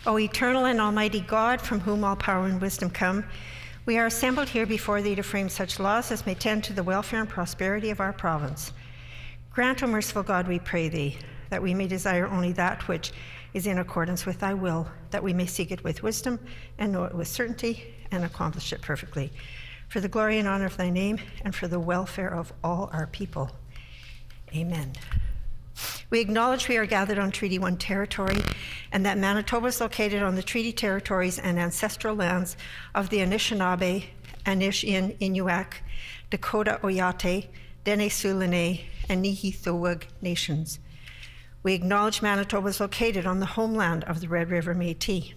O eternal and almighty God, from whom all power and wisdom come, we are assembled here before thee to frame such laws as may tend to the welfare and prosperity of our province. Grant, O merciful God, we pray thee, that we may desire only that which is in accordance with thy will, that we may seek it with wisdom and know it with certainty and accomplish it perfectly. For the glory and honor of thy name and for the welfare of all our people. Amen. We acknowledge we are gathered on Treaty 1 territory and that Manitoba is located on the treaty territories and ancestral lands of the Anishinaabe, Anishin, Inuak, Dakota Oyate, Dene Sulene, and Nihithowug nations. We acknowledge Manitoba is located on the homeland of the Red River Métis.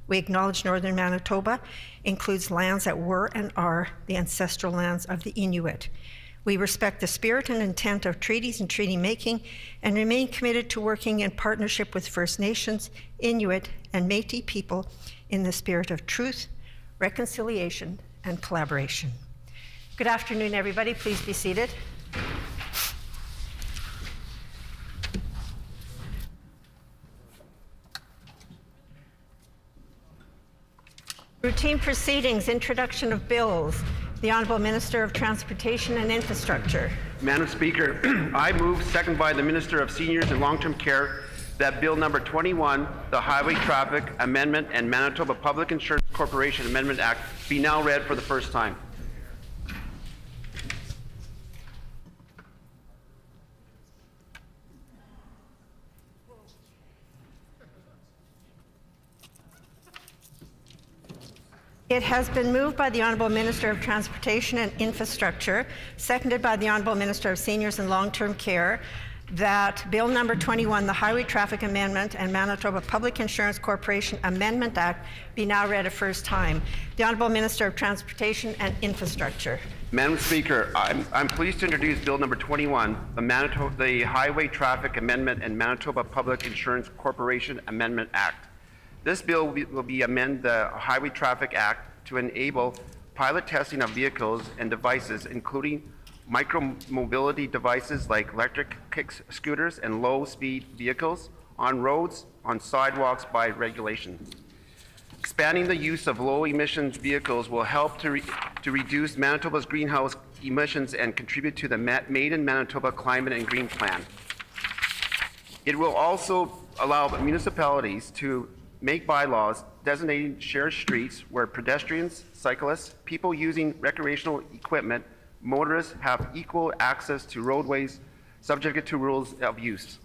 We acknowledge northern Manitoba includes lands that were and are the ancestral lands of the Inuit. We respect the spirit and intent of treaties and treaty making and remain committed to working in partnership with First Nations, Inuit, and Métis people in the spirit of truth, reconciliation, and collaboration. Good afternoon, everybody. Please be seated. Routine proceedings, introduction of bills. The Honourable Minister of Transportation and Infrastructure. Madam Speaker, I move, seconded by the Minister of Seniors and Long-Term Care, that Bill number 21, the Highway Traffic Amendment and Manitoba Public Insurance Corporation Amendment Act, be now read for the first time. It has been moved by the Honourable Minister of Transportation and Infrastructure, seconded by the Honourable Minister of Seniors and Long-Term Care, that Bill number 21, the Highway Traffic Amendment and Manitoba Public Insurance Corporation Amendment Act, be now read a first time. The Honourable Minister of Transportation and Infrastructure. Madam Speaker, I'm pleased to introduce Bill number 21, the Highway Traffic Amendment and Manitoba Public Insurance Corporation Amendment Act. This bill will amend the Highway Traffic Act to enable pilot testing of vehicles and devices, including micro-mobility devices like electric kick scooters and low-speed vehicles, on roads, on sidewalks by regulation. Expanding the use of low-emissions vehicles will help to reduce Manitoba's greenhouse emissions and contribute to the Made in Manitoba Climate and Green Plan. It will also allow municipalities to make bylaws designating shared streets where pedestrians, cyclists, people using recreational equipment, motorists have equal access to roadways subject to rules of use.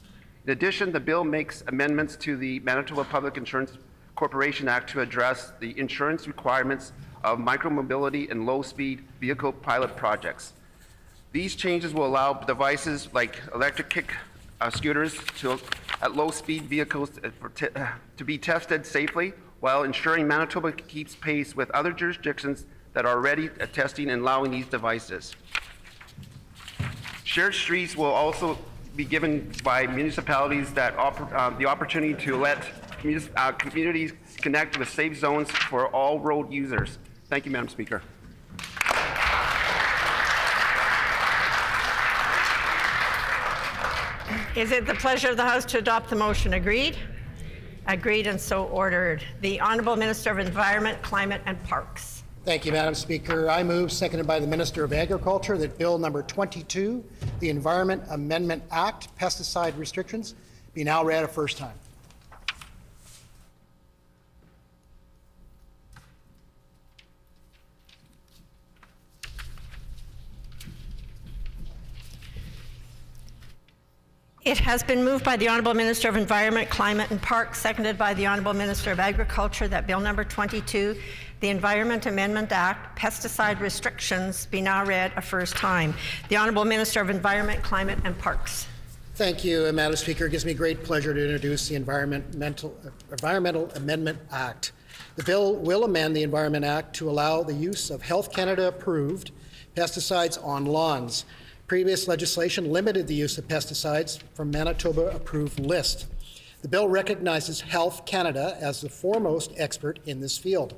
In addition, the bill makes amendments to the Manitoba Public Insurance Corporation Act to address the insurance requirements of micromobility and low-speed vehicle pilot projects. These changes will allow devices like electric kick scooters at low-speed vehicles to be tested safely while ensuring Manitoba keeps pace with other jurisdictions that are already testing and allowing these devices. Shared streets will also be given by municipalities that the opportunity to let communities connect with safe zones for all road users. Thank you, Madam Speaker. Is it the pleasure of the House to adopt the motion? Agreed? Agreed and so ordered. The Honourable Minister of Environment, Climate and Parks. Thank you, Madam Speaker. I move, seconded by the Minister of Agriculture, that Bill number 22, the Environment Amendment Act, Pesticide Restrictions, be now read a first time. It has been moved by the Honourable Minister of Environment, Climate and Parks, seconded by the Honourable Minister of Agriculture, that Bill number 22, the Environment Amendment Act, Pesticide Restrictions, be now read a first time. The Honourable Minister of Environment, Climate and Parks. Thank you, Madam Speaker. It gives me great pleasure to introduce the Environmental Amendment Act. The bill will amend the Environment Act to allow the use of Health Canada approved pesticides on lawns. Previous legislation limited the use of pesticides from Manitoba approved list. The bill recognizes Health Canada as the foremost expert in this field.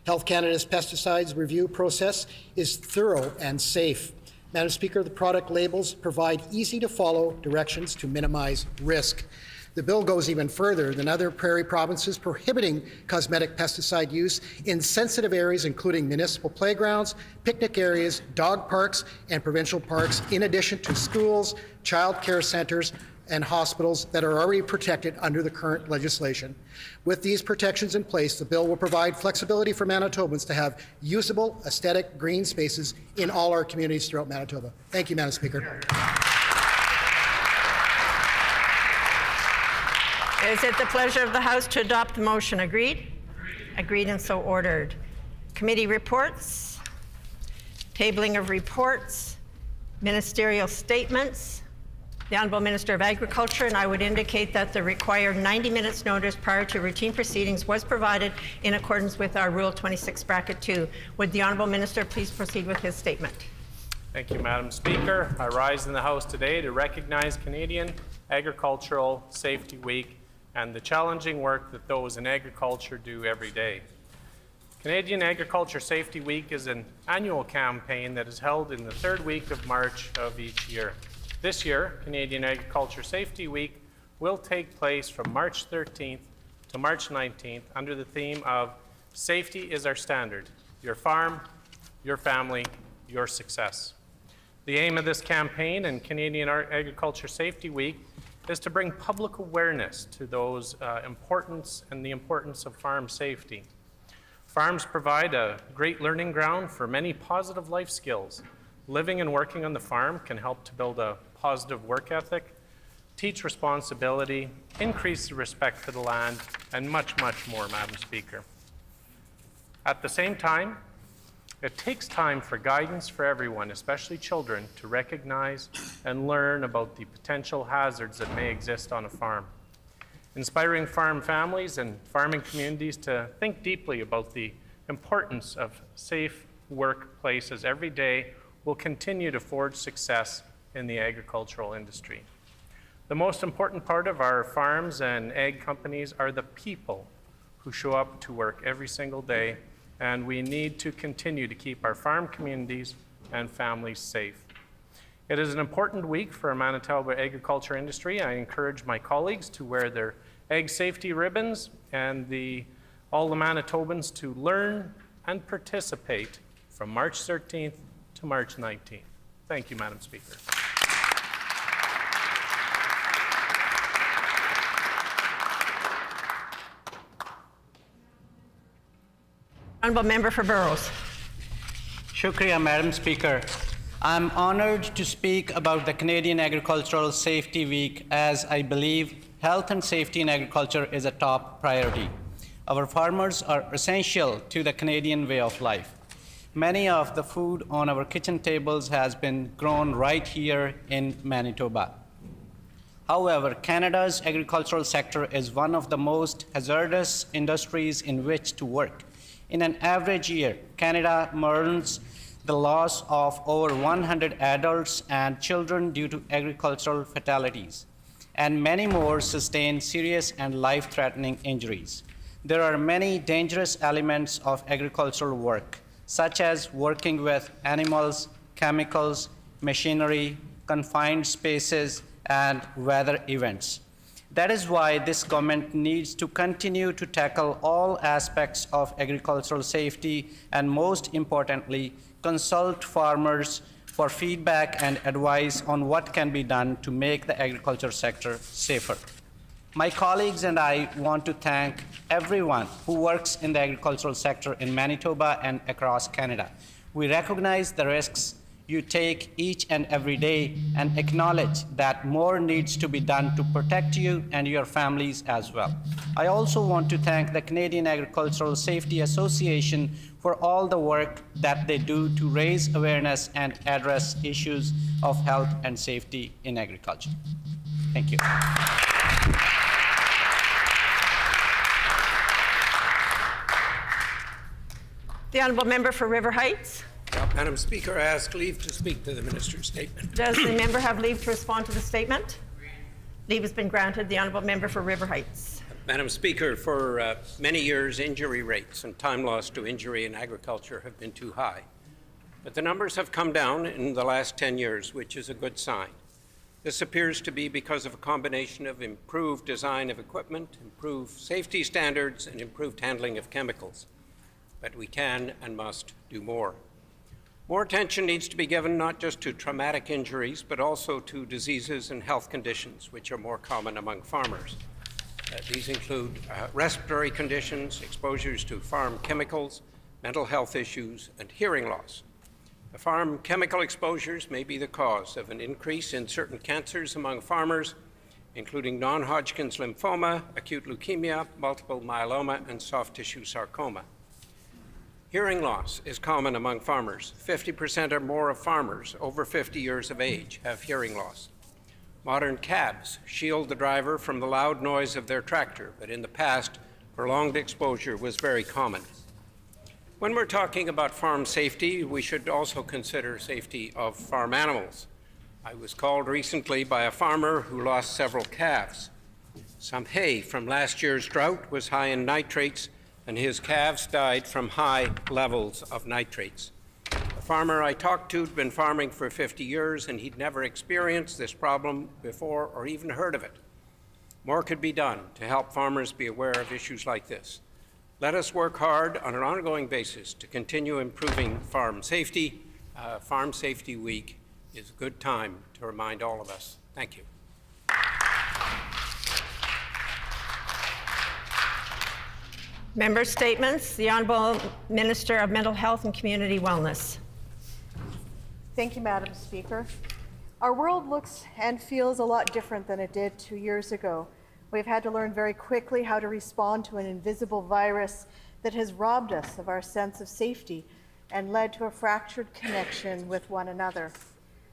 Health Canada's pesticides review process is thorough and safe. Madam Speaker, the product labels provide easy to follow directions to minimize risk. The bill goes even further than other prairie provinces, prohibiting cosmetic pesticide use in sensitive areas including municipal playgrounds, picnic areas, dog parks, and provincial parks, in addition to schools, child care centres, and hospitals that are already protected under the current legislation. With these protections in place, the bill will provide flexibility for Manitobans to have usable, aesthetic green spaces in all our communities throughout Manitoba. Thank you, Madam Speaker. Is it the pleasure of the House to adopt the motion? Agreed? Agreed and so ordered. Committee reports, tabling of reports, ministerial statements. The Honourable Minister of Agriculture, and I would indicate that the required 90 minutes notice prior to routine proceedings was provided in accordance with our Rule 26 Bracket 2. Would the Honourable Minister please proceed with his statement? Thank you, Madam Speaker. I rise in the House today to recognize Canadian Agricultural Safety Week and the challenging work that those in agriculture do every day. Canadian Agriculture Safety Week is an annual campaign that is held in the third week of March of each year. This year, Canadian Agriculture Safety Week will take place from March 13th to March 19th under the theme of Safety is Our Standard, Your Farm, Your Family, Your Success. The aim of this campaign and Canadian Agriculture Safety Week is to bring public awareness to those importance of farm safety. Farms provide a great learning ground for many positive life skills. Living and working on the farm can help to build a positive work ethic, teach responsibility, increase the respect for the land, and much, much more, Madam Speaker. At the same time, it takes time for guidance for everyone, especially children, to recognize and learn about the potential hazards that may exist on a farm. Inspiring farm families and farming communities to think deeply about the importance of safe workplaces every day will continue to forge success in the agricultural industry. The most important part of our farms and ag companies are the people who show up to work every single day, and we need to continue to keep our farm communities and families safe. It is an important week for our Manitoba agriculture industry. I encourage my colleagues to wear their ag safety ribbons and all the Manitobans to learn and participate from March 13th to March 19th. Thank you, Madam Speaker. Honourable Member for Burrows. Shukriya, Madam Speaker. I'm honoured to speak about the Canadian Agricultural Safety Week, as I believe health and safety in agriculture is a top priority. Our farmers are essential to the Canadian way of life. Many of the food on our kitchen tables has been grown right here in Manitoba. However, Canada's agricultural sector is one of the most hazardous industries in which to work. In an average year, Canada mourns the loss of over 100 adults and children due to agricultural fatalities, and many more sustain serious and life-threatening injuries. There are many dangerous elements of agricultural work, such as working with animals, chemicals, machinery, confined spaces, and weather events. That is why this government needs to continue to tackle all aspects of agricultural safety and, most importantly, consult farmers for feedback and advice on what can be done to make the agriculture sector safer. My colleagues and I want to thank everyone who works in the agricultural sector in Manitoba and across Canada. We recognize the risks you take each and every day and acknowledge that more needs to be done to protect you and your families as well. I also want to thank the Canadian Agricultural Safety Association for all the work that they do to raise awareness and address issues of health and safety in agriculture. Thank you. The Honourable Member for River Heights. Madam Speaker, I ask leave to speak to the minister's statement. Does the member have leave to respond to the statement? Leave has been granted. The Honourable Member for River Heights. Madam Speaker, for many years, injury rates and time lost to injury in agriculture have been too high. But the numbers have come down in the last 10 years, which is a good sign. This appears to be because of a combination of improved design of equipment, improved safety standards, and improved handling of chemicals. But we can and must do more. More attention needs to be given not just to traumatic injuries, but also to diseases and health conditions which are more common among farmers. These include respiratory conditions, exposures to farm chemicals, mental health issues, and hearing loss. The farm chemical exposures may be the cause of an increase in certain cancers among farmers, including non-Hodgkin's lymphoma, acute leukemia, multiple myeloma, and soft tissue sarcoma. Hearing loss is common among farmers. 50% or more of farmers over 50 years of age have hearing loss. Modern cabs shield the driver from the loud noise of their tractor, but in the past, prolonged exposure was very common. When we're talking about farm safety, we should also consider safety of farm animals. I was called recently by a farmer who lost several calves. Some hay from last year's drought was high in nitrates, and his calves died from high levels of nitrates. The farmer I talked to had been farming for 50 years, and he'd never experienced this problem before or even heard of it. More could be done to help farmers be aware of issues like this. Let us work hard on an ongoing basis to continue improving farm safety. Farm Safety Week is a good time to remind all of us. Thank you. Member statements. The Honourable Minister of Mental Health and Community Wellness. Thank you, Madam Speaker. Our world looks and feels a lot different than it did 2 years ago. We've had to learn very quickly how to respond to an invisible virus that has robbed us of our sense of safety and led to a fractured connection with one another.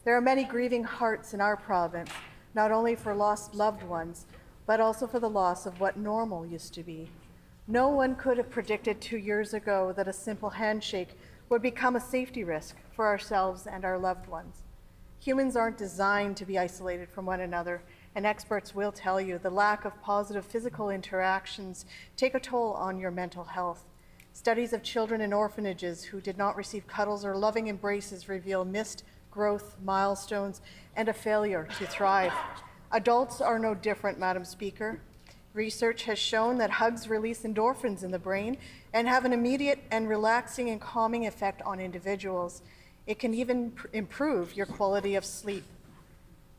There are many grieving hearts in our province, not only for lost loved ones, but also for the loss of what normal used to be. No one could have predicted 2 years ago that a simple handshake would become a safety risk for ourselves and our loved ones. Humans aren't designed to be isolated from one another, and experts will tell you the lack of positive physical interactions take a toll on your mental health. Studies of children in orphanages who did not receive cuddles or loving embraces reveal missed growth milestones and a failure to thrive. Adults are no different, Madam Speaker. Research has shown that hugs release endorphins in the brain and have an immediate and relaxing and calming effect on individuals. It can even improve your quality of sleep.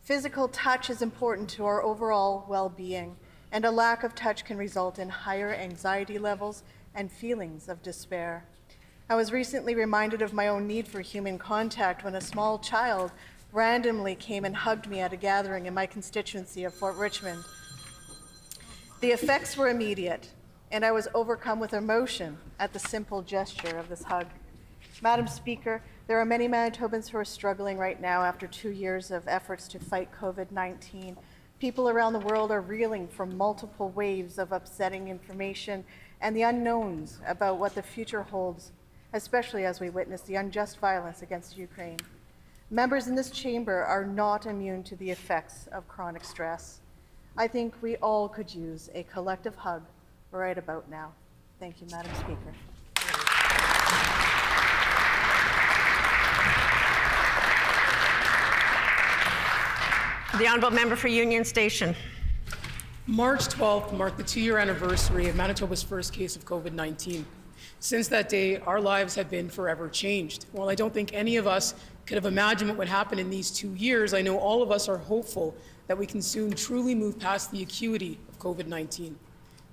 Physical touch is important to our overall well-being, and a lack of touch can result in higher anxiety levels and feelings of despair. I was recently reminded of my own need for human contact when a small child randomly came and hugged me at a gathering in my constituency of Fort Richmond. The effects were immediate, and I was overcome with emotion at the simple gesture of this hug. Madam Speaker, there are many Manitobans who are struggling right now after 2 years of efforts to fight COVID-19. People around the world are reeling from multiple waves of upsetting information and the unknowns about what the future holds, especially as we witness the unjust violence against Ukraine. Members in this chamber are not immune to the effects of chronic stress. I think we all could use a collective hug right about now. Thank you, Madam Speaker. The Honourable Member for Union Station. March 12th marked the 2-year anniversary of Manitoba's first case of COVID-19. Since that day, our lives have been forever changed. While I don't think any of us could have imagined what would happen in these 2 years, I know all of us are hopeful that we can soon truly move past the acuity of COVID-19.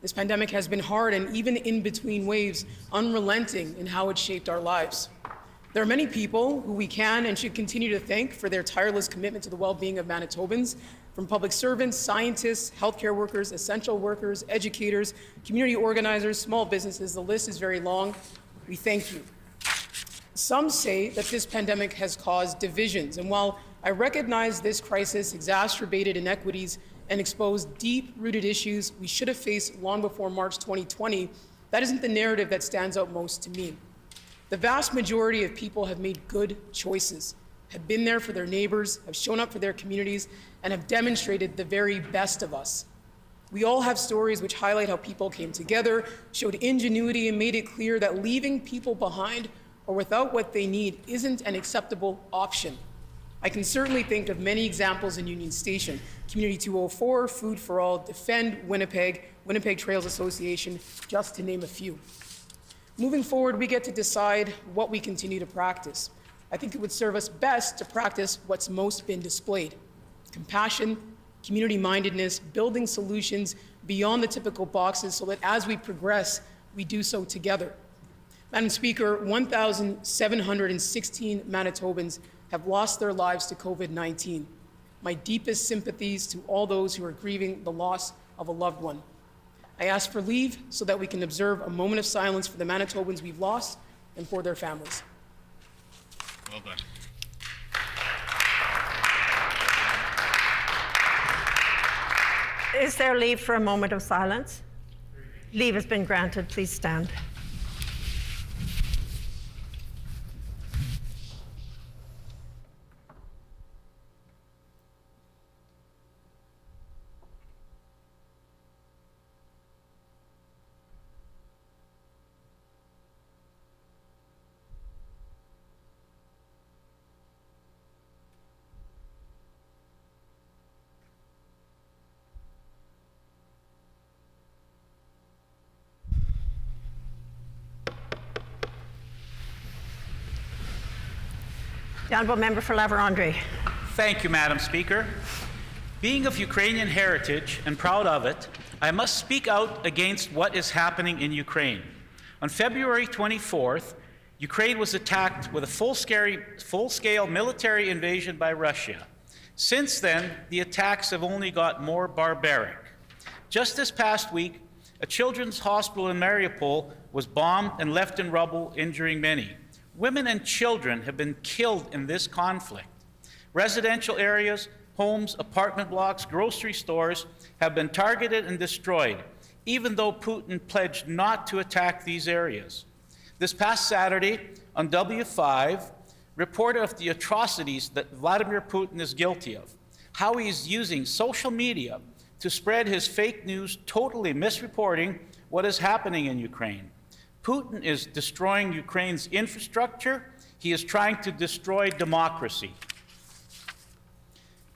This pandemic has been hard and even in between waves, unrelenting in how it shaped our lives. There are many people who we can and should continue to thank for their tireless commitment to the well-being of Manitobans, from public servants, scientists, healthcare workers, essential workers, educators, community organizers, small businesses. The list is very long. We thank you. Some say that this pandemic has caused divisions, and while I recognize this crisis exacerbated inequities and exposed deep-rooted issues we should have faced long before March 2020, that isn't the narrative that stands out most to me. The vast majority of people have made good choices, have been there for their neighbors, have shown up for their communities, and have demonstrated the very best of us. We all have stories which highlight how people came together, showed ingenuity, and made it clear that leaving people behind or without what they need isn't an acceptable option. I can certainly think of many examples in Union Station, Community 204, Food for All, Defend Winnipeg, Winnipeg Trails Association, just to name a few. Moving forward, we get to decide what we continue to practice. I think it would serve us best to practice what's most been displayed: compassion, community-mindedness, building solutions beyond the typical boxes so that as we progress, we do so together. Madam Speaker, 1,716 Manitobans have lost their lives to COVID-19. My deepest sympathies to all those who are grieving the loss of a loved one. I ask for leave so that we can observe a moment of silence for the Manitobans we've lost and for their families. Well done. Is there leave for a moment of silence? Leave has been granted. Please stand. The Honourable Member for La Vérendrye. Thank you, Madam Speaker. Being of Ukrainian heritage and proud of it, I must speak out against what is happening in Ukraine. On February 24th, Ukraine was attacked with a full-scale military invasion by Russia. Since then, the attacks have only got more barbaric. Just this past week, a children's hospital in Mariupol was bombed and left in rubble, injuring many. Women and children have been killed in this conflict. Residential areas, homes, apartment blocks, grocery stores have been targeted and destroyed, even though Putin pledged not to attack these areas. This past Saturday, on W5, reported of the atrocities that Vladimir Putin is guilty of, how he is using social media to spread his fake news, totally misreporting what is happening in Ukraine. Putin is destroying Ukraine's infrastructure. He is trying to destroy democracy.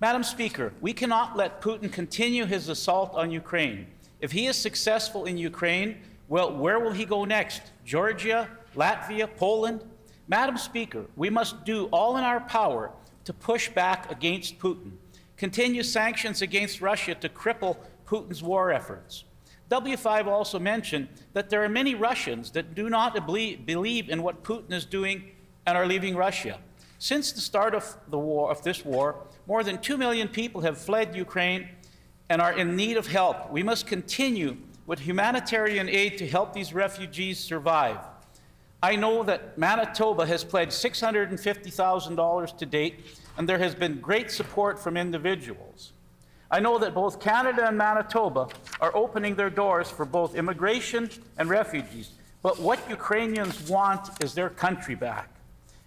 Madam Speaker, we cannot let Putin continue his assault on Ukraine. If he is successful in Ukraine, well, where will he go next? Georgia, Latvia, Poland? Madam Speaker, we must do all in our power to push back against Putin, continue sanctions against Russia to cripple Putin's war efforts. W5 also mentioned that there are many Russians that do not believe in what Putin is doing and are leaving Russia. Since the start of this war, more than 2 million people have fled Ukraine and are in need of help. We must continue with humanitarian aid to help these refugees survive. I know that Manitoba has pledged $650,000 to date, and there has been great support from individuals. I know that both Canada and Manitoba are opening their doors for both immigration and refugees, but what Ukrainians want is their country back.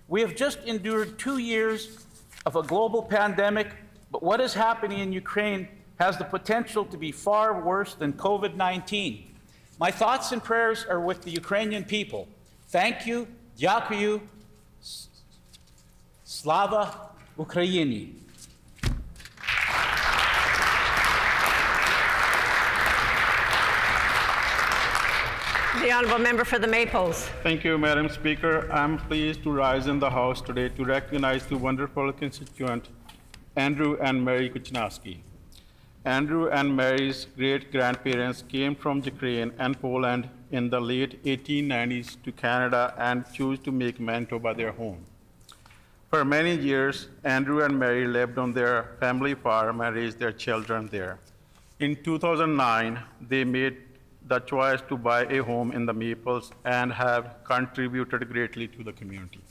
We have just endured 2 years of a global pandemic, but what is happening in Ukraine has the potential to be far worse than COVID-19. My thoughts and prayers are with the Ukrainian people. Thank you, дякую, slava Ukraini. The Honourable Member for the Maples. Thank you, Madam Speaker. I'm pleased to rise in the House today to recognize the wonderful constituent, Andrew and Mary Kuchinowski. Andrew and Mary's great-grandparents came from Ukraine and Poland in the late 1890s to Canada and chose to make Manitoba their home. For many years, Andrew and Mary lived on their family farm and raised their children there. In 2009, they made the choice to buy a home in the Maples and have contributed greatly to the community.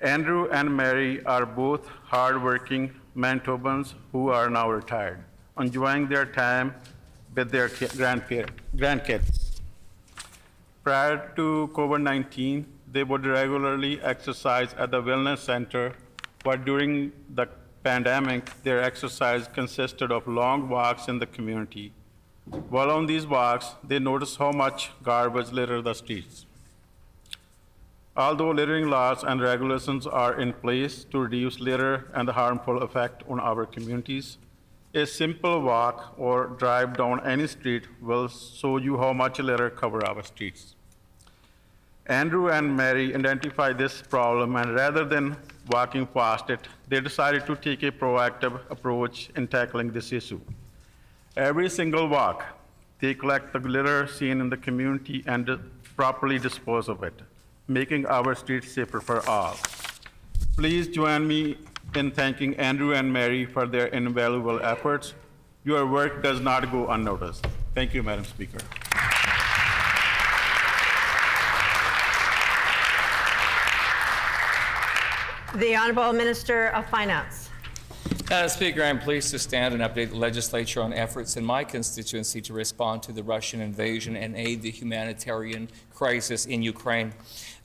Andrew and Mary are both hardworking Manitobans who are now retired, enjoying their time with their grandkids. Prior to COVID-19, they would regularly exercise at the Wellness Center, but during the pandemic, their exercise consisted of long walks in the community. While on these walks, they noticed how much garbage littered the streets. Although littering laws and regulations are in place to reduce litter and the harmful effect on our communities, a simple walk or drive down any street will show you how much litter cover our streets. Andrew and Mary identified this problem, and rather than walking past it, they decided to take a proactive approach in tackling this issue. Every single walk, they collect the litter seen in the community and properly dispose of it, making our streets safer for all. Please join me in thanking Andrew and Mary for their invaluable efforts. Your work does not go unnoticed. Thank you, Madam Speaker. The Honourable Minister of Finance. Madam Speaker, I am pleased to stand and update the Legislature on efforts in my constituency to respond to the Russian invasion and aid the humanitarian crisis in Ukraine.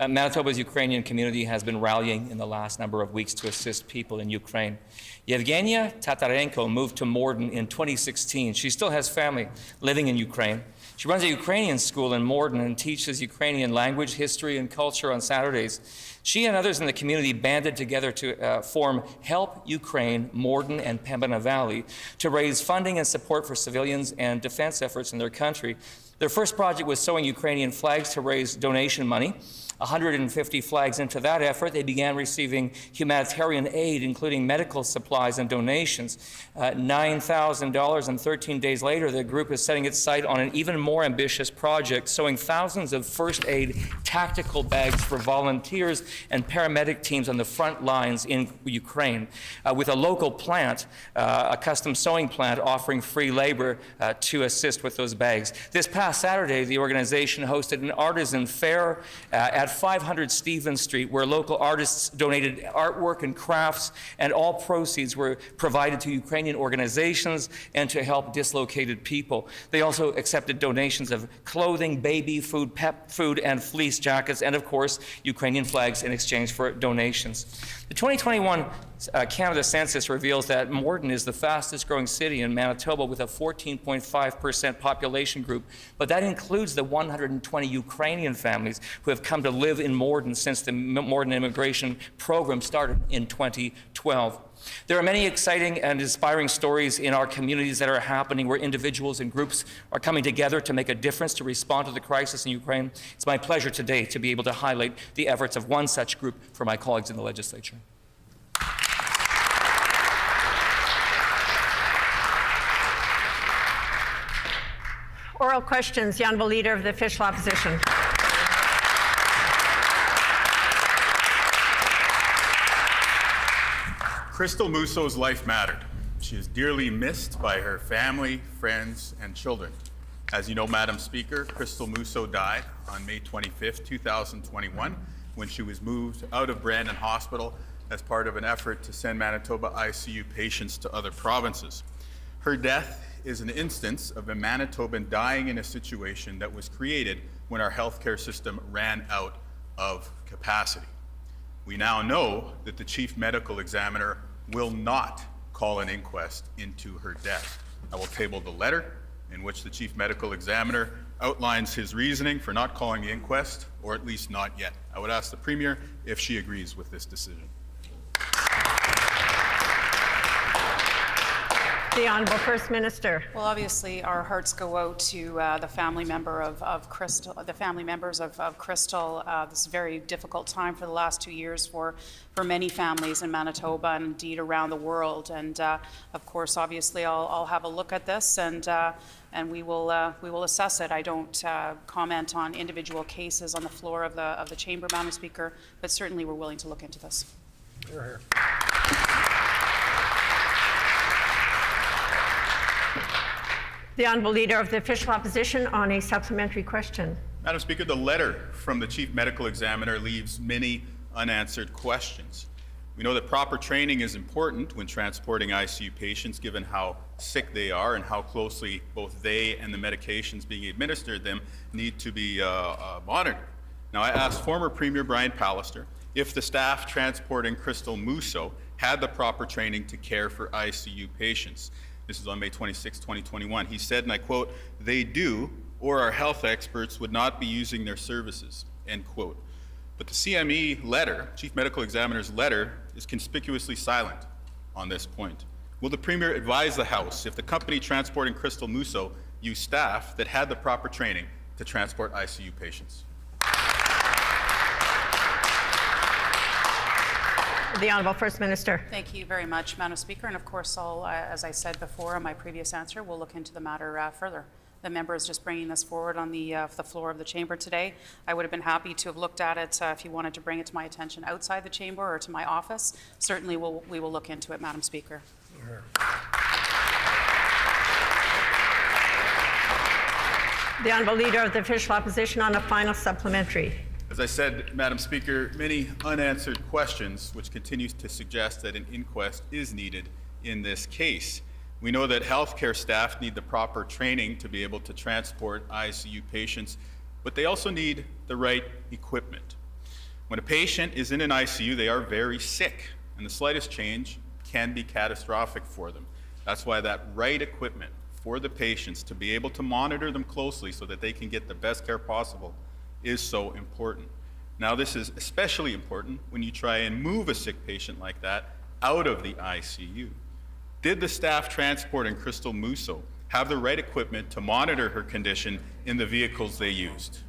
Manitoba's Ukrainian community has been rallying in the last number of weeks to assist people in Ukraine. Yevgenia Tatarenko moved to Morden in 2016. She still has family living in Ukraine. She runs a Ukrainian school in Morden and teaches Ukrainian language, history, and culture on Saturdays. She and others in the community banded together to form Help Ukraine, Morden, and Pembina Valley to raise funding and support for civilians and defense efforts in their country. Their first project was sewing Ukrainian flags to raise donation money. 150 flags into that effort, they began receiving humanitarian aid, including medical supplies and donations. $9,000, and 13 days later, the group is setting its sight on an even more ambitious project, sewing thousands of first aid tactical bags for volunteers and paramedic teams on the front lines in Ukraine, with a local plant, a custom sewing plant, offering free labor to assist with those bags. This past Saturday, the organization hosted an artisan fair at 500 Stevens Street, where local artists donated artwork and crafts, and all proceeds were provided to Ukrainian organizations and to help dislocated people. They also accepted donations of clothing, baby food, pet food, and fleece jackets, and of course, Ukrainian flags in exchange for donations. The 2021 Canada Census reveals that Morden is the fastest growing city in Manitoba with a 14.5% population group, but that includes the 120 Ukrainian families who have come to live in Morden since the Morden immigration program started in 2012. There are many exciting and inspiring stories in our communities that are happening where individuals and groups are coming together to make a difference to respond to the crisis in Ukraine. It's my pleasure today to be able to highlight the efforts of one such group for my colleagues in the Legislature. Oral questions. The Honourable Leader of the Official Opposition. Crystal Musso's life mattered. She is dearly missed by her family, friends, and children. As you know, Madam Speaker, Crystal Musso died on May 25th, 2021, when she was moved out of Brandon Hospital as part of an effort to send Manitoba ICU patients to other provinces. Her death is an instance of a Manitoban dying in a situation that was created when our healthcare system ran out of capacity. We now know that the Chief Medical Examiner will not call an inquest into her death. I will table the letter in which the Chief Medical Examiner outlines his reasoning for not calling the inquest, or at least not yet. I would ask the Premier if she agrees with this decision. The Honourable First Minister. Well, obviously, our hearts go out to the family members of Crystal. This is a very difficult time for the last 2 years for many families in Manitoba and indeed around the world. And of course, obviously, I'll have a look at this and we will assess it. I don't comment on individual cases on the floor of the chamber, Madam Speaker, but certainly we're willing to look into this. Hear, hear. The Honourable Leader of the Official Opposition on a supplementary question. Madam Speaker, the letter from the Chief Medical Examiner leaves many unanswered questions. We know that proper training is important when transporting ICU patients, given how sick they are and how closely both they and the medications being administered them need to be monitored. Now, I asked former Premier Brian Pallister if the staff transporting Crystal Musso had the proper training to care for ICU patients. This is on May 26, 2021. He said, and I quote, "They do, or our health experts would not be using their services," end quote. But the CME letter, Chief Medical Examiner's letter, is conspicuously silent on this point. Will the Premier advise the House if the company transporting Crystal Musso used staff that had the proper training to transport ICU patients? The Honourable First Minister. Thank you very much, Madam Speaker. And of course, I'll, as I said before in my previous answer, we'll look into the matter further. The member is just bringing this forward on the floor of the chamber today. I would have been happy to have looked at it if you wanted to bring it to my attention outside the chamber or to my office. Certainly, we will look into it, Madam Speaker. The Honourable Leader of the Official Opposition on a final supplementary. As I said, Madam Speaker, many unanswered questions, which continues to suggest that an inquest is needed in this case. We know that healthcare staff need the proper training to be able to transport ICU patients, but they also need the right equipment. When a patient is in an ICU, they are very sick, and the slightest change can be catastrophic for them. That's why that right equipment for the patients to be able to monitor them closely so that they can get the best care possible is so important. Now, this is especially important when you try and move a sick patient like that out of the ICU. Did the staff transporting Crystal Musso have the right equipment to monitor her condition in the vehicles they used?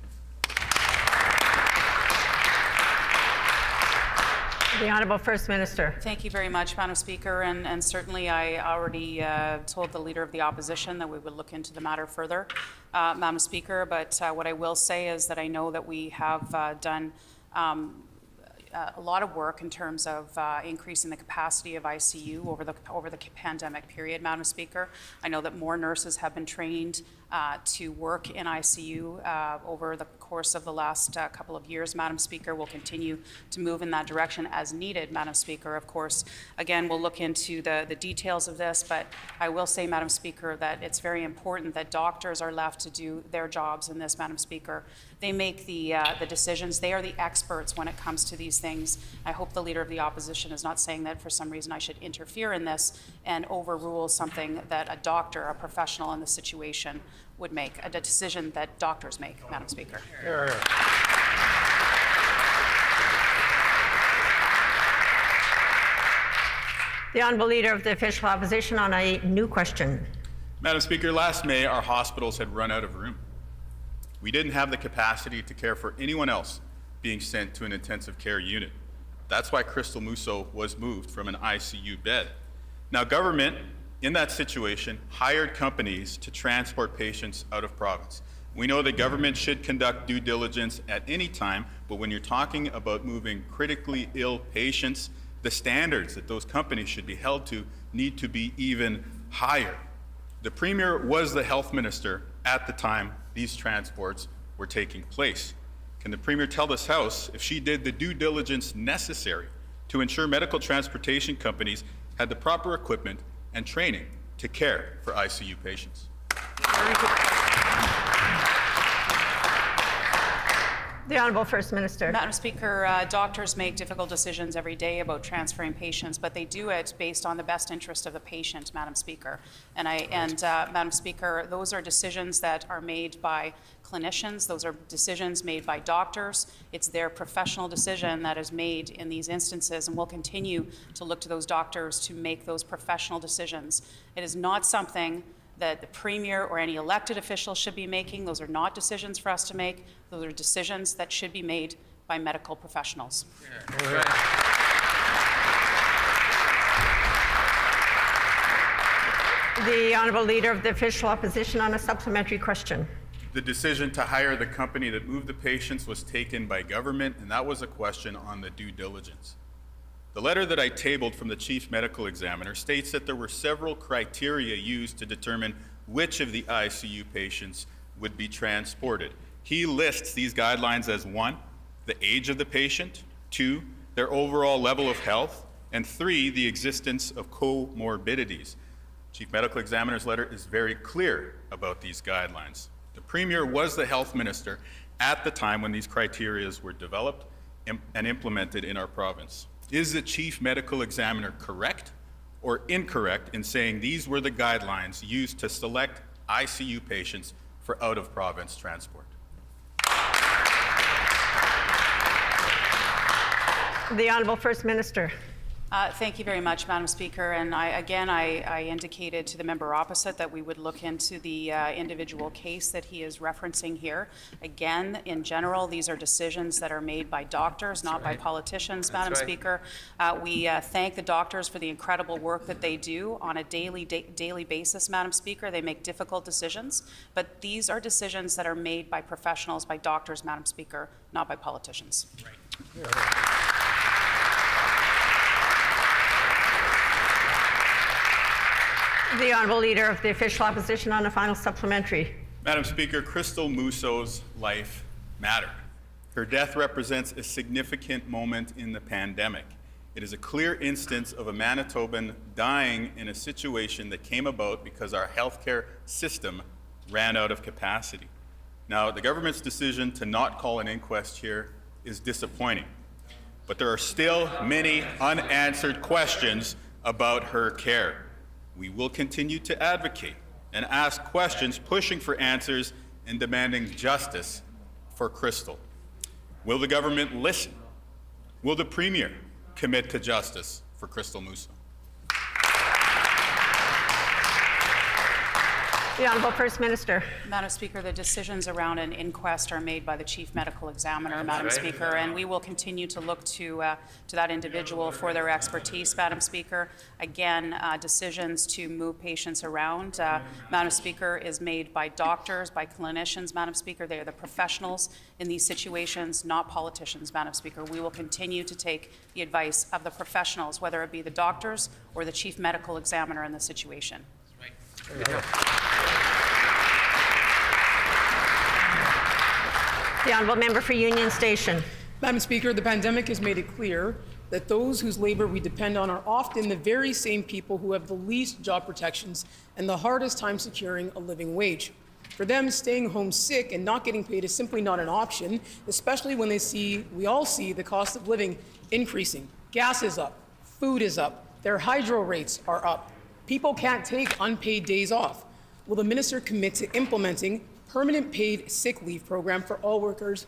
The Honourable First Minister. Thank you very much, Madam Speaker, and certainly I already told the Leader of the Opposition that we would look into the matter further, Madam Speaker, but what I will say is that I know that we have done a lot of work in terms of increasing the capacity of ICU over the pandemic period, Madam Speaker. I know that more nurses have been trained to work in ICU over the course of the last couple of years, Madam Speaker. We'll continue to move in that direction as needed, Madam Speaker. Of course, again, we'll look into the details of this, but I will say, Madam Speaker, that it's very important that doctors are left to do their jobs in this, Madam Speaker. They make the decisions. They are the experts when it comes to these things. I hope the Leader of the Opposition is not saying that for some reason I should interfere in this and overrule something that a doctor, a professional in the situation, would make, a decision that doctors make, Madam Speaker. The Honourable Leader of the Official Opposition on a new question. Madam Speaker, last May, our hospitals had run out of room. We didn't have the capacity to care for anyone else being sent to an intensive care unit. That's why Crystal Musso was moved from an ICU bed. Now, government, in that situation, hired companies to transport patients out of province. We know that government should conduct due diligence at any time, but when you're talking about moving critically ill patients, the standards that those companies should be held to need to be even higher. The Premier was the health minister at the time these transports were taking place. Can the Premier tell this House if she did the due diligence necessary to ensure medical transportation companies had the proper equipment and training to care for ICU patients? The Honourable First Minister. Madam Speaker, doctors make difficult decisions every day about transferring patients, but they do it based on the best interest of the patient, Madam Speaker. And Madam Speaker, those are decisions that are made by clinicians. Those are decisions made by doctors. It's their professional decision that is made in these instances, and we'll continue to look to those doctors to make those professional decisions. It is not something that the Premier or any elected official should be making. Those are not decisions for us to make. Those are decisions that should be made by medical professionals. The Honourable Leader of the Official Opposition on a supplementary question. The decision to hire the company that moved the patients was taken by government, and that was a question on the due diligence. The letter that I tabled from the Chief Medical Examiner states that there were several criteria used to determine which of the ICU patients would be transported. He lists these guidelines as 1, the age of the patient, 2, their overall level of health, and 3, the existence of comorbidities. Chief Medical Examiner's letter is very clear about these guidelines. The Premier was the health minister at the time when these criteria were developed and implemented in our province. Is the Chief Medical Examiner correct or incorrect in saying these were the guidelines used to select ICU patients for out-of-province transport? The Honourable First Minister. Thank you very much, Madam Speaker. And I indicated to the member opposite that we would look into the individual case that he is referencing here. Again, in general, these are decisions that are made by doctors, not by politicians, Madam Speaker. We thank the doctors for the incredible work that they do on a daily basis, Madam Speaker. They make difficult decisions, but these are decisions that are made by professionals, by doctors, Madam Speaker, not by politicians. The Honourable Leader of the Official Opposition on a final supplementary. Madam Speaker, Crystal Musso's life mattered. Her death represents a significant moment in the pandemic. It is a clear instance of a Manitoban dying in a situation that came about because our healthcare system ran out of capacity. Now, the government's decision to not call an inquest here is disappointing, but there are still many unanswered questions about her care. We will continue to advocate and ask questions, pushing for answers and demanding justice for Crystal. Will the government listen? Will the Premier commit to justice for Crystal Musso? The Honourable First Minister. Madam Speaker, the decisions around an inquest are made by the Chief Medical Examiner, Madam Speaker, and we will continue to look to that individual for their expertise, Madam Speaker. Again, decisions to move patients around, Madam Speaker, is made by doctors, by clinicians, Madam Speaker. They are the professionals in these situations, not politicians, Madam Speaker. We will continue to take the advice of the professionals, whether it be the doctors or the Chief Medical Examiner in the situation. The Honourable Member for Union Station. Madam Speaker, the pandemic has made it clear that those whose labour we depend on are often the very same people who have the least job protections and the hardest time securing a living wage. For them, staying home sick and not getting paid is simply not an option, especially when we all see the cost of living increasing. Gas is up, food is up, their hydro rates are up. People can't take unpaid days off. Will the minister commit to implementing permanent paid sick leave program for all workers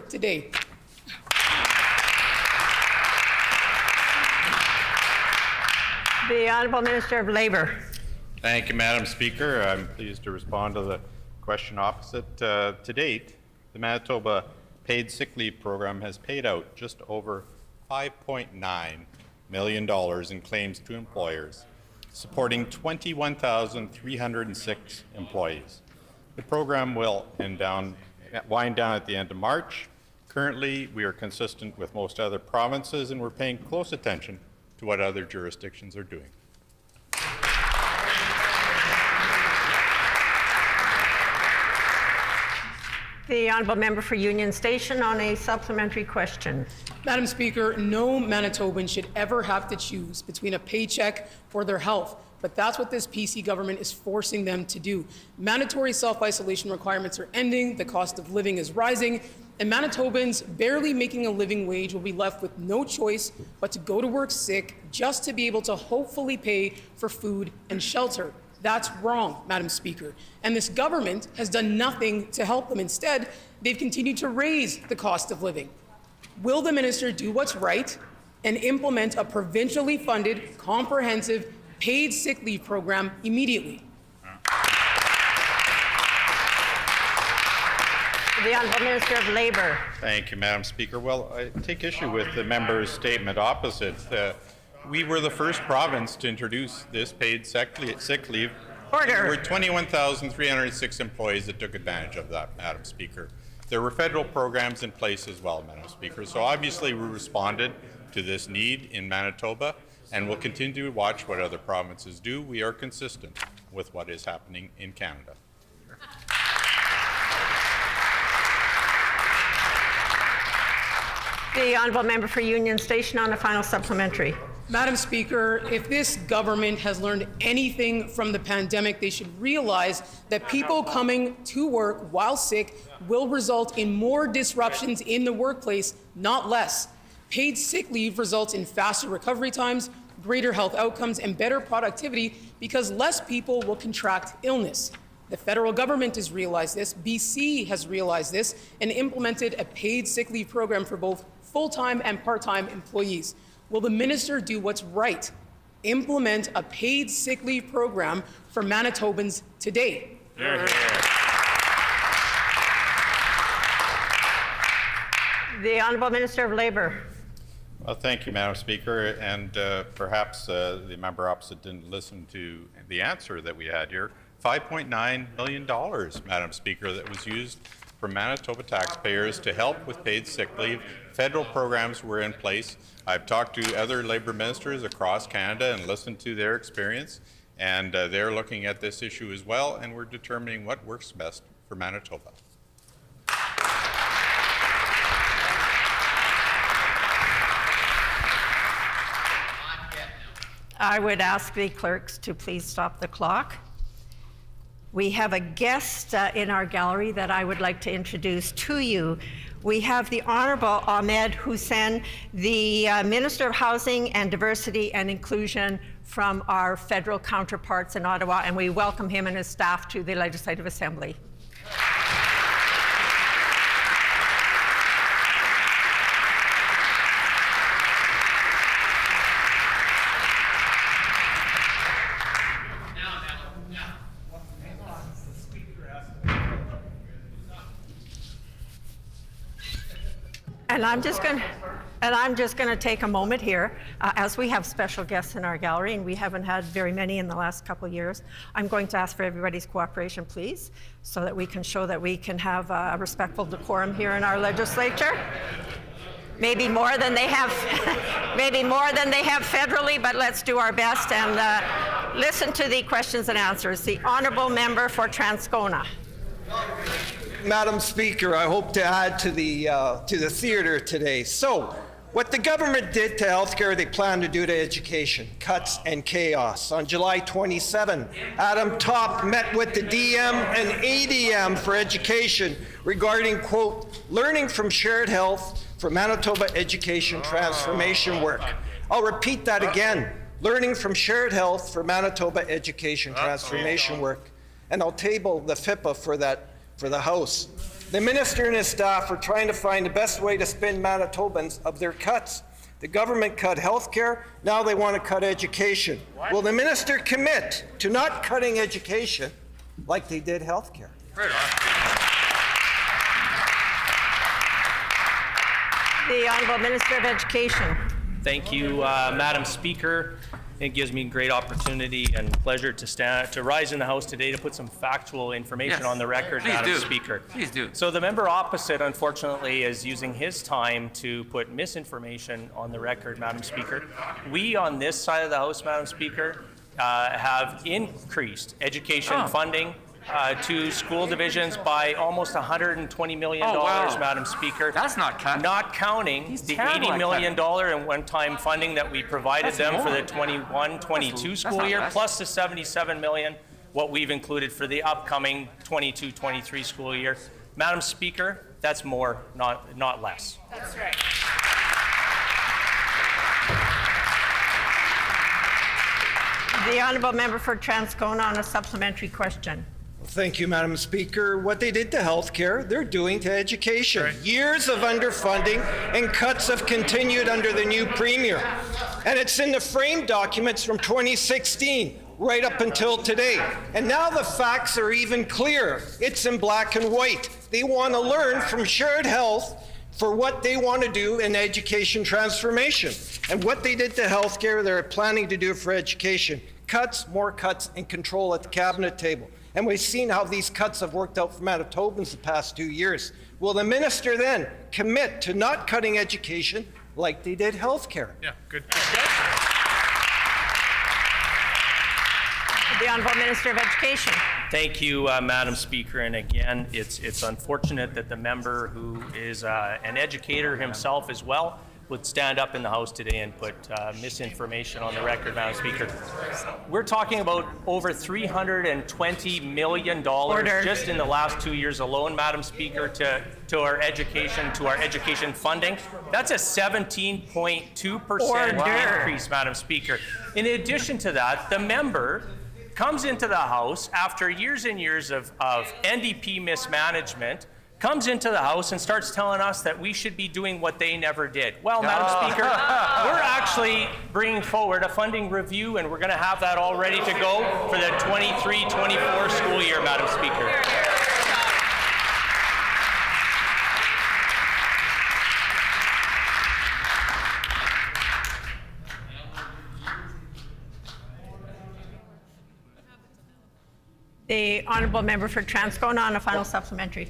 today? The Honourable Minister of Labour. Thank you, Madam Speaker. I'm pleased to respond to the question opposite. To date, the Manitoba Paid Sick Leave Program has paid out just over $5.9 million in claims to employers, supporting 21,306 employees. The program will wind down at the end of March. Currently, we are consistent with most other provinces, and we're paying close attention to what other jurisdictions are doing. The Honourable Member for Union Station on a supplementary question. Madam Speaker, no Manitoban should ever have to choose between a paycheck or their health, but that's what this PC government is forcing them to do. Mandatory self-isolation requirements are ending, the cost of living is rising, and Manitobans barely making a living wage will be left with no choice but to go to work sick just to be able to hopefully pay for food and shelter. That's wrong, Madam Speaker. And this government has done nothing to help them. Instead, they've continued to raise the cost of living. Will the minister do what's right and implement a provincially funded, comprehensive, paid sick leave program immediately? The Honourable Minister of Labour. Thank you, Madam Speaker. Well, I take issue with the member's statement opposite. We were the first province to introduce this paid sick leave. Order. There were 21,306 employees that took advantage of that, Madam Speaker. There were federal programs in place as well, Madam Speaker. So obviously we responded to this need in Manitoba, and we'll continue to watch what other provinces do. We are consistent with what is happening in Canada. The Honourable Member for Union Station on a final supplementary. Madam Speaker, if this government has learned anything from the pandemic, they should realize that people coming to work while sick will result in more disruptions in the workplace, not less. Paid sick leave results in faster recovery times, greater health outcomes, and better productivity because less people will contract illness. The federal government has realized this, BC has realized this, and implemented a paid sick leave program for both full-time and part-time employees. Will the minister do what's right? Implement a paid sick leave program for Manitobans today. The Honourable Minister of Labour. Well, thank you, Madam Speaker, and perhaps the member opposite didn't listen to the answer that we had here. $5.9 million, Madam Speaker, that was used for Manitoba taxpayers to help with paid sick leave. Federal programs were in place. I've talked to other Labour ministers across Canada and listened to their experience, and they're looking at this issue as well, and we're determining what works best for Manitoba. I would ask the clerks to please stop the clock. We have a guest in our gallery that I would like to introduce to you. We have the Honourable Ahmed Hussein, the Minister of Housing and Diversity and Inclusion from our federal counterparts in Ottawa, and we welcome him and his staff to the Legislative Assembly. And I'm just going to take a moment here, as we have special guests in our gallery, and we haven't had very many in the last couple of years. I'm going to ask for everybody's cooperation, please, so that we can show that we can have a respectful decorum here in our legislature. Maybe more than they have, federally, but let's do our best and listen to the questions and answers. The Honourable Member for Transcona. Madam Speaker, I hope to add to the theater today. So, what the government did to healthcare, they plan to do to education. Cuts and chaos. On July 27, Adam Topp met with the DM and ADM for education regarding, quote, learning from shared health for Manitoba education transformation work. I'll repeat that again. Learning from shared health for Manitoba education transformation work. And I'll table the FIPA for the House. The minister and his staff are trying to find the best way to spin Manitobans of their cuts. The government cut health care, now they want to cut education. What? Will the minister commit to not cutting education like they did health care? The Honourable Minister of Education. Thank you, Madam Speaker. It gives me great opportunity and pleasure to rise in the House today to put some factual information on the record, Madam Speaker. Please do. So the member opposite, unfortunately, is using his time to put misinformation on the record, Madam Speaker. We on this side of the House, Madam Speaker, have increased education funding to school divisions by almost $120 million, Madam Speaker. That's not cut. Not counting the $80 million in one-time funding that we provided them for the 21-22 school year, plus the $77 million, what we've included for the upcoming 22-23 school year. Madam Speaker, that's more, not less. That's right. The Honourable Member for Transcona on a supplementary question. Thank you, Madam Speaker. What they did to healthcare, they're doing to education. Right. Years of underfunding and cuts have continued under the new Premier. And it's in the frame documents from 2016, right up until today. And now the facts are even clearer. It's in black and white. They want to learn from shared health for what they want to do in education transformation. And what they did to healthcare, they're planning to do for education. Cuts, more cuts, and control at the cabinet table. And we've seen how these cuts have worked out for Manitobans the past 2 years. Will the minister then commit to not cutting education like they did healthcare? Yeah, good. The Honourable Minister of Education. Thank you, Madam Speaker. And again, it's unfortunate that the member who is an educator himself as well would stand up in the House today and put misinformation on the record, Madam Speaker. We're talking about over $320 million just in the last 2 years alone, Madam Speaker, to our education funding. That's a 17.2% increase, Madam Speaker. In addition to that, the member comes into the House after years and years of NDP mismanagement, comes into the House and starts telling us that we should be doing what they never did. Well, Madam Speaker, we're actually bringing forward a funding review, and we're going to have that all ready to go for the 23-24 school year, Madam Speaker. The honourable member for Transcona on a final supplementary.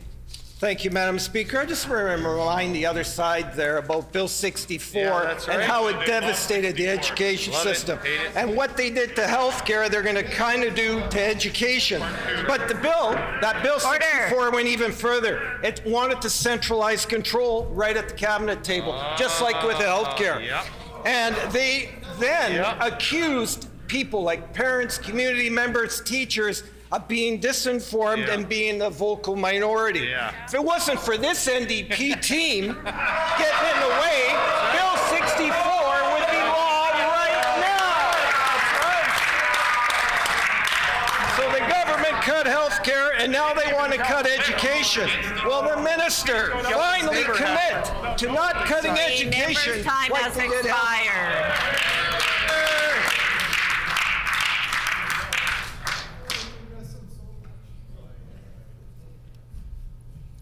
Thank you, Madam Speaker. I just want to remind the other side there about Bill 64 and how it devastated the education system. And what they did to health care, they're going to kind of do to education. But the bill, that Bill 64 went even further. It wanted to centralize control right at the cabinet table, just like with health care. And they then accused people like parents, community members, teachers of being disinformed and being a vocal minority. If it wasn't for this NDP team getting in the way, Bill 64 would be law right now. So the government cut health care, and now they want to cut education. Well, the minister finally commit to not cutting education. Member's time has expired.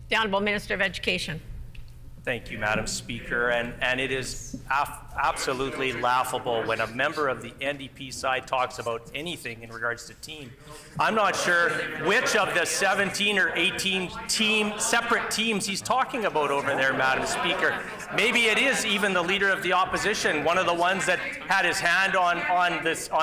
The Honourable Minister of Education. Thank you, Madam Speaker. And it is absolutely laughable when a member of the NDP side talks about anything in regards to team. I'm not sure which of the 17 or 18 separate teams he's talking about over there, Madam Speaker. Maybe it is even the leader of the opposition, one of the ones that had his hand on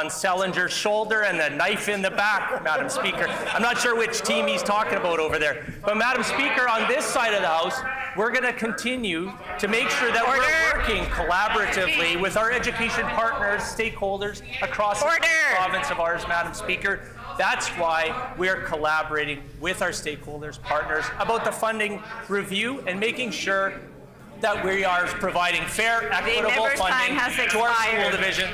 Sellinger's shoulder and the knife in the back, Madam Speaker. I'm not sure which team he's talking about over there. But Madam Speaker, on this side of the House, we're going to continue to make sure that we're working collaboratively with our education partners, stakeholders across the province of ours, Madam Speaker. That's why we're collaborating with our stakeholders, partners, about the funding review and making sure that we are providing fair, equitable funding to our school division.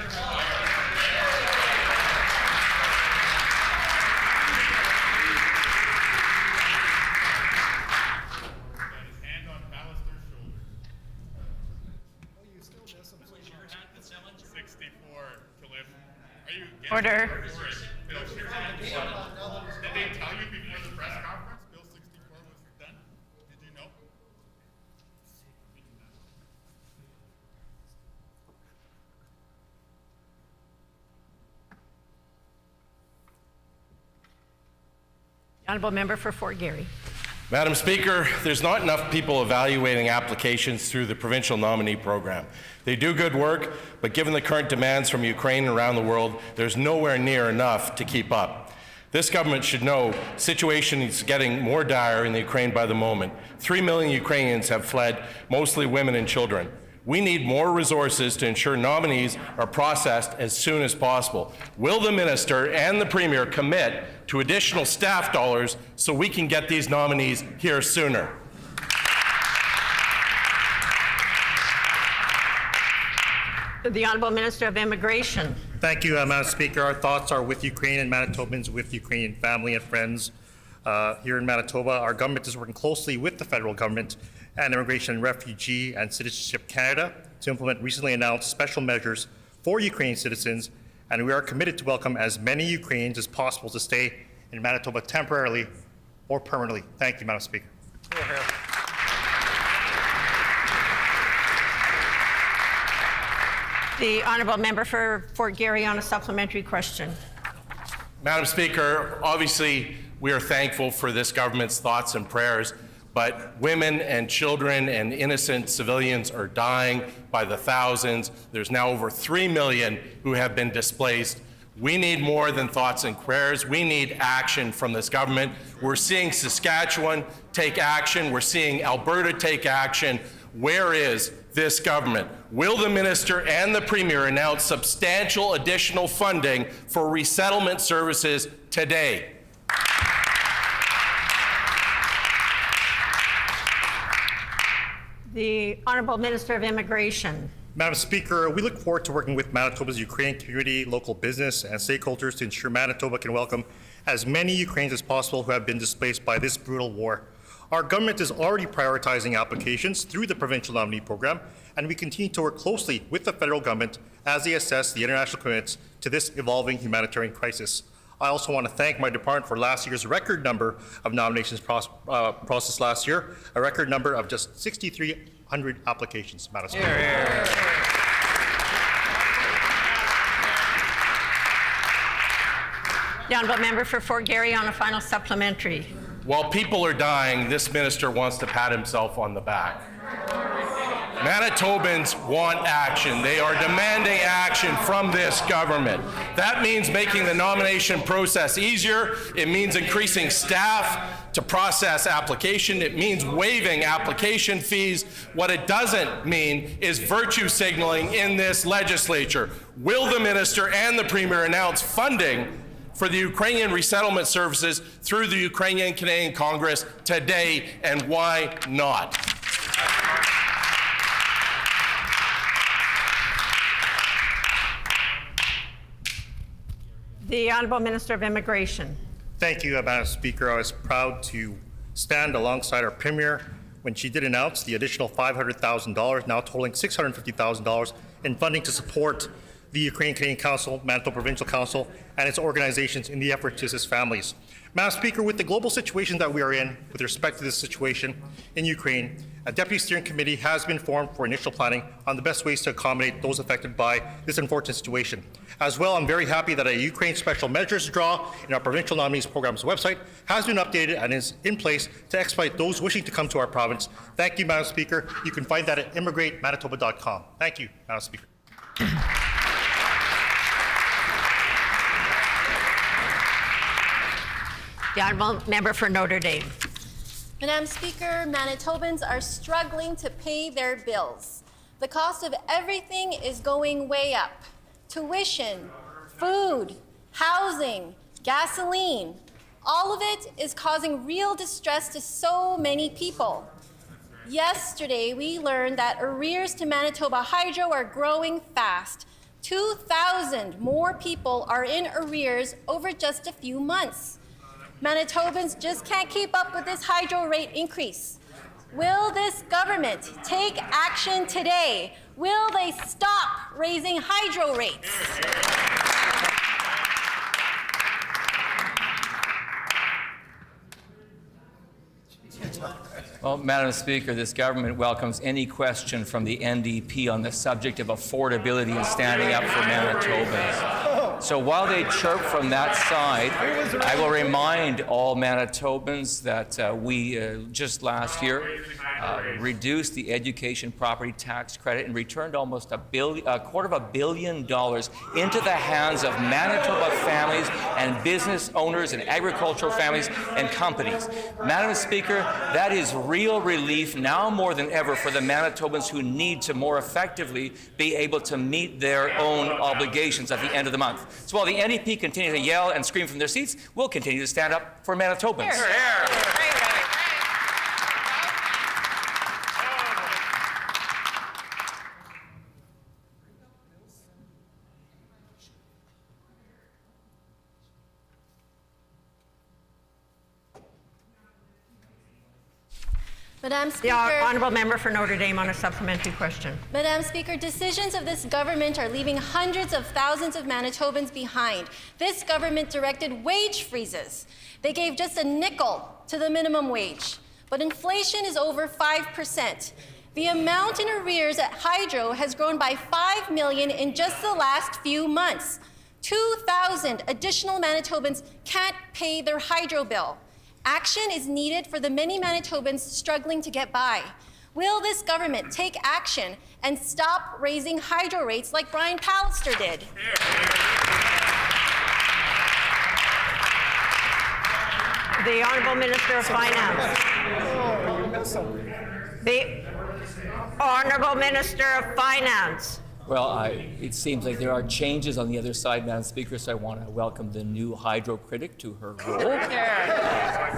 Order. Did they tell you before the press conference Bill 64 was done? Did you know? The Honourable Member for Fort Garry. Madam Speaker, there's not enough people evaluating applications through the provincial nominee program. They do good work, but given the current demands from Ukraine and around the world, there's nowhere near enough to keep up. This government should know the situation is getting more dire in the Ukraine by the moment. 3 million Ukrainians have fled, mostly women and children. We need more resources to ensure nominees are processed as soon as possible. Will the Minister and the Premier commit to additional staff dollars so we can get these nominees here sooner? The Honourable Minister of Immigration. Thank you, Madam Speaker. Our thoughts are with Ukraine and Manitobans, with Ukrainian family and friends here in Manitoba. Our government is working closely with the federal government and Immigration, Refugee and Citizenship Canada to implement recently announced special measures for Ukrainian citizens, and we are committed to welcome as many Ukrainians as possible to stay in Manitoba temporarily or permanently. Thank you, Madam Speaker. The Honourable Member for Fort Garry on a supplementary question. Madam Speaker, obviously we are thankful for this government's thoughts and prayers, but women and children and innocent civilians are dying by the thousands. There's now over 3 million who have been displaced. We need more than thoughts and prayers. We need action from this government. We're seeing Saskatchewan take action. We're seeing Alberta take action. Where is this government? Will the Minister and the Premier announce substantial additional funding for resettlement services today? The Honourable Minister of Immigration. Madam Speaker, we look forward to working with Manitoba's Ukrainian community, local business, and stakeholders to ensure Manitoba can welcome as many Ukrainians as possible who have been displaced by this brutal war. Our government is already prioritizing applications through the provincial nominee program, and we continue to work closely with the federal government as they assess the international commitments to this evolving humanitarian crisis. I also want to thank my department for last year's record number of nominations processed last year, a record number of just 6,300 applications, Madam Speaker. The honourable member for Fort Garry on a final supplementary. While people are dying, this minister wants to pat himself on the back. Manitobans want action. They are demanding action from this government. That means making the nomination process easier. It means increasing staff to process application. It means waiving application fees. What it doesn't mean is virtue signaling in this legislature. Will the minister and the premier announce funding for the Ukrainian resettlement services through the Ukrainian-Canadian Congress today, and why not? The Honourable Minister of Immigration. Thank you, Madam Speaker. I was proud to stand alongside our Premier when she did announce the additional $500,000, now totaling $650,000 in funding to support the Ukrainian-Canadian Council, Manitoba Provincial Council, and its organizations in the effort to assist families. Madam Speaker, with the global situation that we are in with respect to this situation in Ukraine, a Deputy Steering Committee has been formed for initial planning on the best ways to accommodate those affected by this unfortunate situation. As well, I'm very happy that a Ukraine Special Measures draw in our Provincial Nominees Program's website has been updated and is in place to expedite those wishing to come to our province. Thank you, Madam Speaker. You can find that at immigratemanitoba.com. Thank you, Madam Speaker. The honourable member for Notre Dame. Madam Speaker, Manitobans are struggling to pay their bills. The cost of everything is going way up. Tuition, food, housing, gasoline, all of it is causing real distress to so many people. Yesterday, we learned that arrears to Manitoba Hydro are growing fast. 2,000 more people are in arrears over just a few months. Manitobans just can't keep up with this hydro rate increase. Will this government take action today? Will they stop raising hydro rates? Well, Madam Speaker, this government welcomes any question from the NDP on the subject of affordability and standing up for Manitobans. So while they chirp from that side, I will remind all Manitobans that we just last year reduced the education property tax credit and returned almost $250 million into the hands of Manitoba families and business owners and agricultural families and companies. Madam Speaker, that is real relief now more than ever for the Manitobans who need to more effectively be able to meet their own obligations at the end of the month. So while the NDP continue to yell and scream from their seats, we'll continue to stand up for Manitobans. Hear, hear. Madam Speaker, The honourable member for Notre Dame on a supplementary question. Madam Speaker, decisions of this government are leaving hundreds of thousands of Manitobans behind. This government directed wage freezes. They gave just a nickel to the minimum wage, but inflation is over 5%. The amount in arrears at Hydro has grown by $5 million in just the last few months. 2,000 additional Manitobans can't pay their Hydro bill. Action is needed for the many Manitobans struggling to get by. Will this government take action and stop raising hydro rates like Brian Pallister did? The Honourable Minister of Finance. The Honourable Minister of Finance. Well, it seems like there are changes on the other side, Madam Speaker, so I want to welcome the new hydro critic to her role.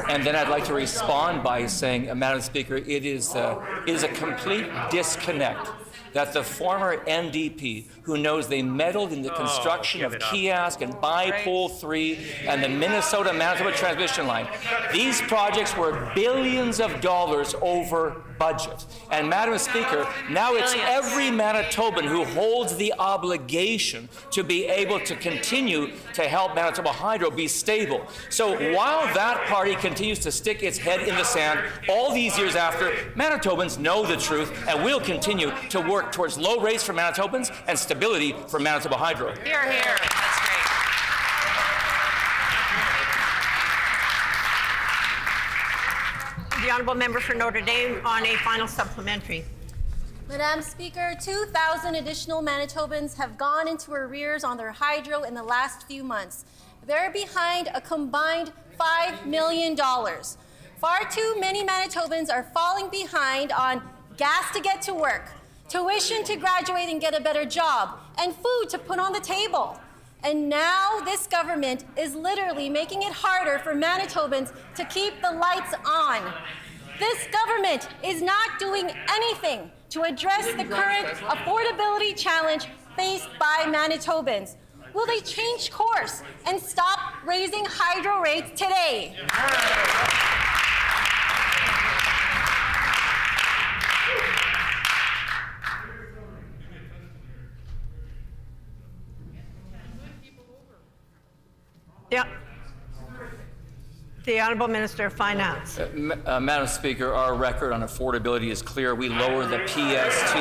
And then I'd like to respond by saying, Madam Speaker, it is a complete disconnect that the former NDP, who knows they meddled in the construction of Kiosk and Bipole 3 and the Minnesota-Manitoba transmission line, these projects were billions of dollars over budget. And Madam Speaker, now it's every Manitoban who holds the obligation to be able to continue to help Manitoba Hydro be stable. So while that party continues to stick its head in the sand all these years after, Manitobans know the truth and will continue to work towards low rates for Manitobans and stability for Manitoba Hydro. Hear, hear. That's great. The honourable member for Notre Dame on a final supplementary. Madam Speaker, 2,000 additional Manitobans have gone into arrears on their hydro in the last few months. They're behind a combined $5 million. Far too many Manitobans are falling behind on gas to get to work, tuition to graduate and get a better job, and food to put on the table. And now this government is literally making it harder for Manitobans to keep the lights on. This government is not doing anything to address the current affordability challenge faced by Manitobans. Will they change course and stop raising hydro rates today? Yeah. The Honourable Minister of Finance. Madam Speaker, our record on affordability is clear. We lowered the PST.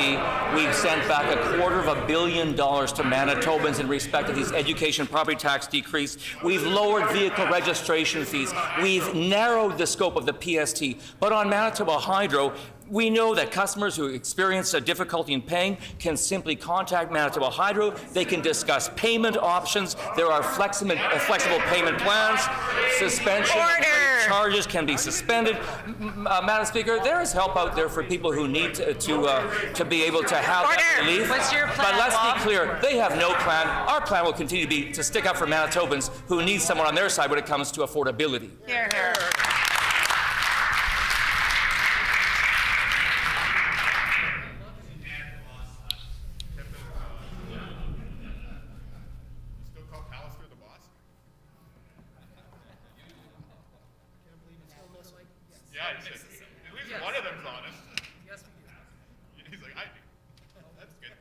We've sent back $250 million to Manitobans in respect of these education property tax decrease. We've lowered vehicle registration fees. We've narrowed the scope of the PST. But on Manitoba Hydro, we know that customers who experience a difficulty in paying can simply contact Manitoba Hydro. They can discuss payment options. There are flexible payment plans. Suspension of charges can be suspended. Madam Speaker, there is help out there for people who need to be able to have that relief. What's your plan, but let's Bob? be clear, they have no plan. Our plan will continue to be to stick up for Manitobans who need someone on their side when it comes to affordability. Hear, hear. Yeah, at least one of them's honest. He's like, I do. That's good.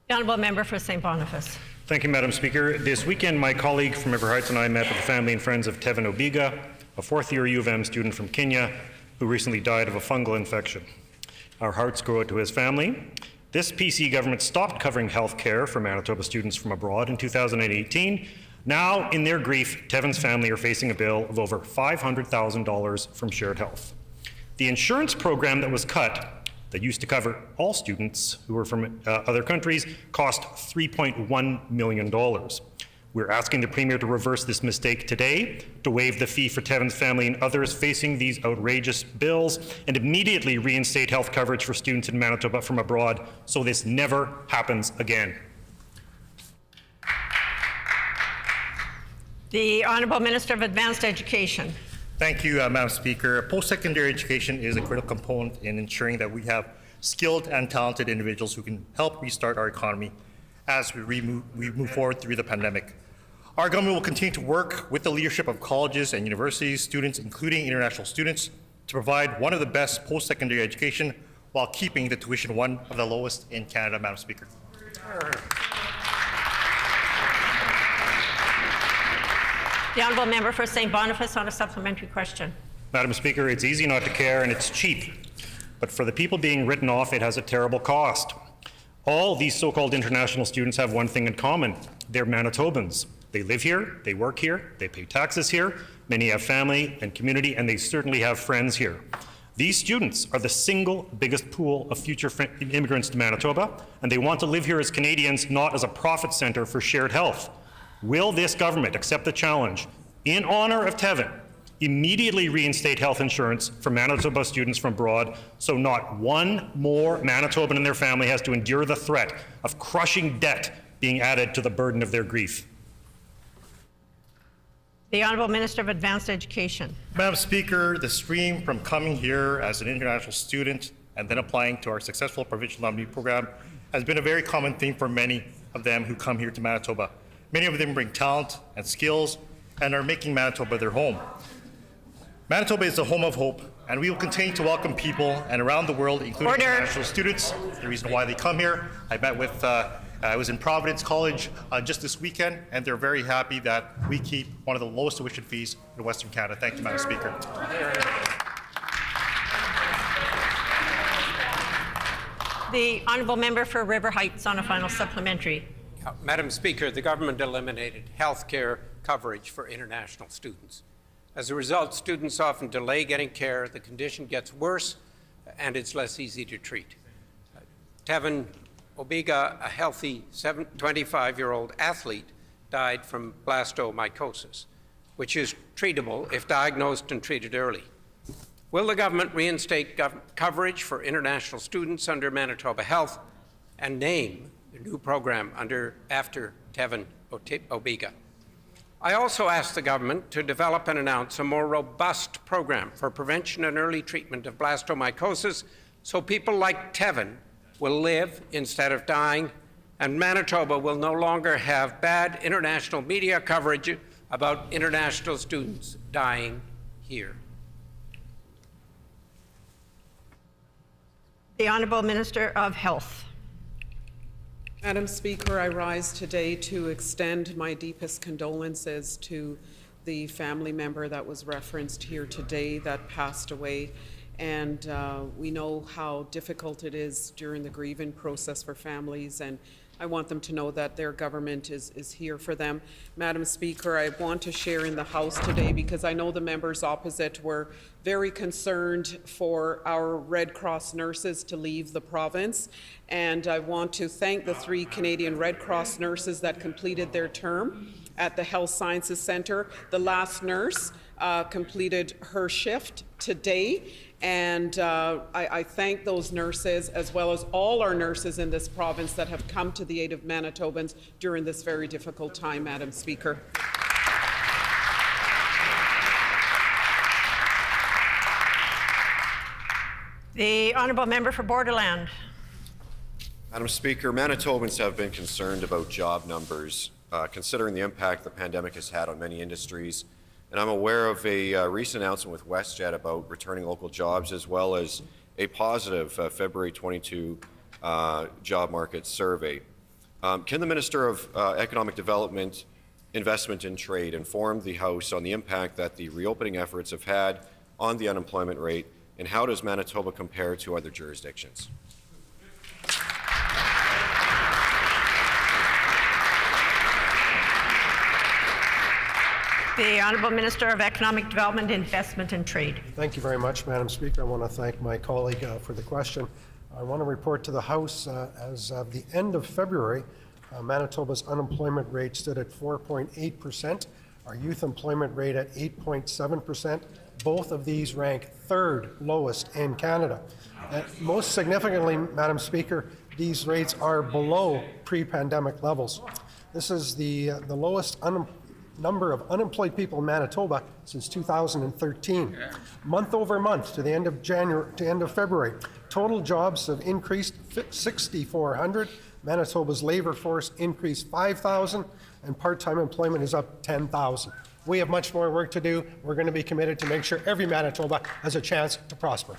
The Honourable Member for St. Boniface. Thank you, Madam Speaker. This weekend, my colleague from River Heights and I met with the family and friends of Tevin Obiga, a fourth-year U of M student from Kenya who recently died of a fungal infection. Our hearts go out to his family. This PC government stopped covering health care for Manitoba students from abroad in 2018. Now, in their grief, Tevin's family are facing a bill of over $500,000 from Shared Health. The insurance program that was cut, that used to cover all students who were from other countries, cost $3.1 million. We're asking the Premier to reverse this mistake today, to waive the fee for Tevin's family and others facing these outrageous bills, and immediately reinstate health coverage for students in Manitoba from abroad so this never happens again. The Honourable Minister of Advanced Education. Thank you, Madam Speaker. Post-secondary education is a critical component in ensuring that we have skilled and talented individuals who can help restart our economy as we move forward through the pandemic. Our government will continue to work with the leadership of colleges and universities, students, including international students, to provide one of the best post-secondary education while keeping the tuition one of the lowest in Canada, Madam Speaker. The Honourable Member for St. Boniface on a supplementary question. Madam Speaker, it's easy not to care and it's cheap, but for the people being written off, it has a terrible cost. All these so-called international students have one thing in common. They're Manitobans. They live here, they work here, they pay taxes here, many have family and community, and they certainly have friends here. These students are the single biggest pool of future immigrants to Manitoba, and they want to live here as Canadians, not as a profit centre for Shared Health. Will this government accept the challenge, in honour of Tevin, immediately reinstate health insurance for Manitoba students from abroad so not one more Manitoban and their family has to endure the threat of crushing debt being added to the burden of their grief? The Honourable Minister of Advanced Education. Madam Speaker, the stream from coming here as an international student and then applying to our successful provincial nominee program has been a very common theme for many of them who come here to Manitoba. Many of them bring talent and skills and are making Manitoba their home. Manitoba is the home of hope, and we will continue to welcome people and around the world, including international students. The reason why they come here, I was in Providence College just this weekend, and they're very happy that we keep one of the lowest tuition fees in Western Canada. Thank you, Madam Speaker. The Honourable Member for River Heights on a final supplementary. Madam Speaker, the government eliminated health care coverage for international students. As a result, students often delay getting care, the condition gets worse, and it's less easy to treat. Tevin Obiga, a healthy 25-year-old athlete, died from blastomycosis, which is treatable if diagnosed and treated early. Will the government reinstate coverage for international students under Manitoba Health and name the new program after Tevin Obiga? I also asked the government to develop and announce a more robust program for prevention and early treatment of blastomycosis so people like Tevin will live instead of dying, and Manitoba will no longer have bad international media coverage about international students dying here. The Honourable Minister of Health. Madam Speaker, I rise today to extend my deepest condolences to the family member that was referenced here today that passed away. And we know how difficult it is during the grieving process for families, and I want them to know that their government is here for them. Madam Speaker, I want to share in the House today because I know the members opposite were very concerned for our Red Cross nurses to leave the province. And I want to thank the 3 Canadian Red Cross nurses that completed their term at the Health Sciences Centre. The last nurse completed her shift today. And I thank those nurses, as well as all our nurses in this province that have come to the aid of Manitobans during this very difficult time, Madam Speaker. The Honourable Member for Borderland. Madam Speaker, Manitobans have been concerned about job numbers, considering the impact the pandemic has had on many industries. And I'm aware of a recent announcement with WestJet about returning local jobs, as well as a positive February 22 job market survey. Can the Minister of Economic Development, Investment and Trade inform the House on the impact that the reopening efforts have had on the unemployment rate, and how does Manitoba compare to other jurisdictions? The Honourable Minister of Economic Development, Investment and Trade. Thank you very much, Madam Speaker. I want to thank my colleague for the question. I want to report to the House as of the end of February, Manitoba's unemployment rate stood at 4.8%, our youth employment rate at 8.7%. Both of these rank 3rd lowest in Canada. And most significantly, Madam Speaker, these rates are below pre-pandemic levels. This is the lowest number of unemployed people in Manitoba since 2013. Month over month to the end of January to end of February, total jobs have increased 6,400. Manitoba's labor force increased 5,000, and part-time employment is up 10,000. We have much more work to do. We're going to be committed to make sure every Manitoba has a chance to prosper.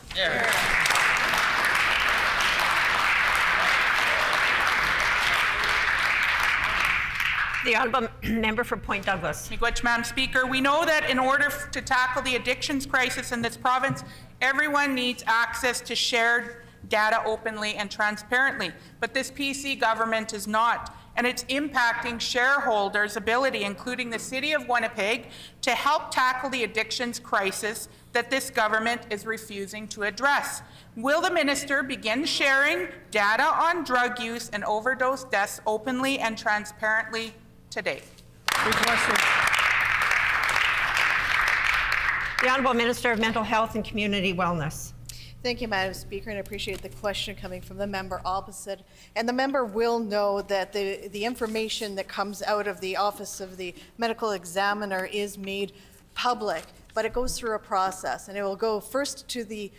The Honourable Member for Point Douglas. Miigwech, Madam Speaker. We know that in order to tackle the addictions crisis in this province, everyone needs access to shared data openly and transparently. But this PC government is not, and it's impacting shareholders' ability, including the City of Winnipeg, to help tackle the addictions crisis that this government is refusing to address. Will the minister begin sharing data on drug use and overdose deaths openly and transparently today? The Honourable Minister of Mental Health and Community Wellness. Thank you, Madam Speaker, and I appreciate the question coming from the member opposite. And the member will know that the information that comes out of the Office of the Medical Examiner is made public, but it goes through a process, and it will go first to the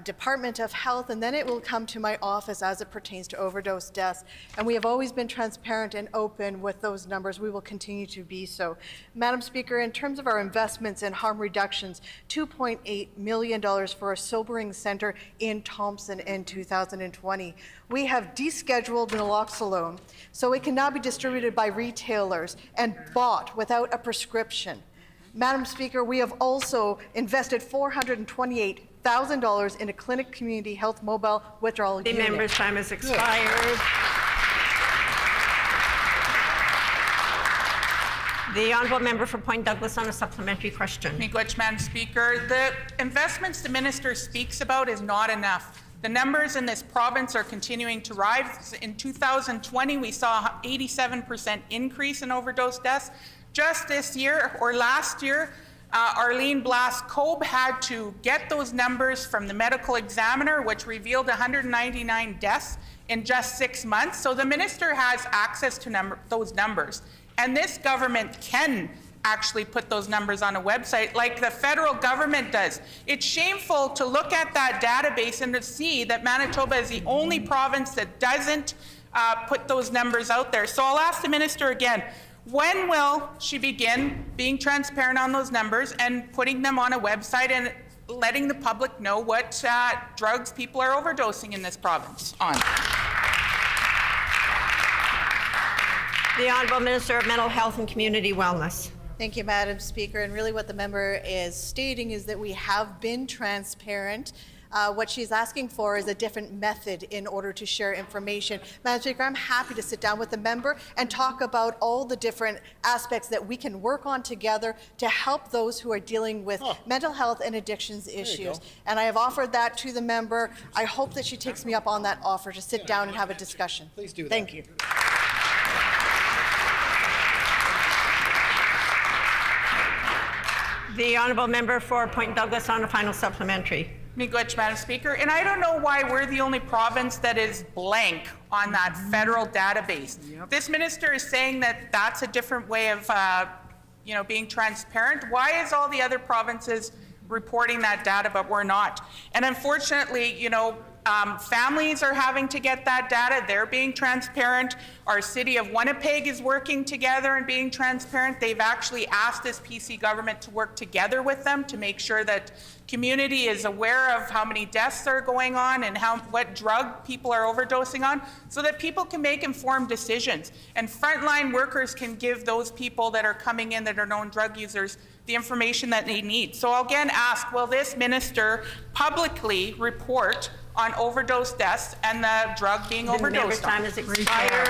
Department of Health, and then it will come to my office as it pertains to overdose deaths. And we have always been transparent and open with those numbers. We will continue to be so. Madam Speaker, in terms of our investments in harm reductions, $2.8 million for a sobering center in Thompson in 2020. We have descheduled naloxone, so it can now be distributed by retailers and bought without a prescription. Madam Speaker, we have also invested $428,000 in a clinic community health mobile withdrawal unit. The member's time has expired. The honourable member for Point Douglas on a supplementary question. Miigwech, Madam Speaker. The investments the minister speaks about is not enough. The numbers in this province are continuing to rise. In 2020, we saw an 87% increase in overdose deaths. Just this year, or last year, Arlene Blas-Kobe had to get those numbers from the medical examiner, which revealed 199 deaths in just 6 months. So the minister has access to those numbers. And this government can actually put those numbers on a website like the federal government does. It's shameful to look at that database and to see that Manitoba is the only province that doesn't put those numbers out there. So I'll ask the minister again, when will she begin being transparent on those numbers and putting them on a website and letting the public know what drugs people are overdosing in this province on? The Honourable Minister of Mental Health and Community Wellness. Thank you, Madam Speaker. And really what the member is stating is that we have been transparent. What she's asking for is a different method in order to share information. Madam Speaker, I'm happy to sit down with the member and talk about all the different aspects that we can work on together to help those who are dealing with mental health and addictions issues. And I have offered that to the member. I hope that she takes me up on that offer to sit down and have a discussion. Please do that. Thank you. The honourable member for Point Douglas on a final supplementary. Miigwech, Madam Speaker. And I don't know why we're the only province that is blank on that federal database. This minister is saying that that's a different way of being transparent. Why is all the other provinces reporting that data, but we're not? And unfortunately, families are having to get that data. They're being transparent. Our city of Winnipeg is working together and being transparent. They've actually asked this PC government to work together with them to make sure that community is aware of how many deaths are going on and what drug people are overdosing on, so that people can make informed decisions. And frontline workers can give those people that are coming in that are known drug users the information that they need. So I'll again ask, will this minister publicly report on overdose deaths and the drug being overdosed on? Time has expired.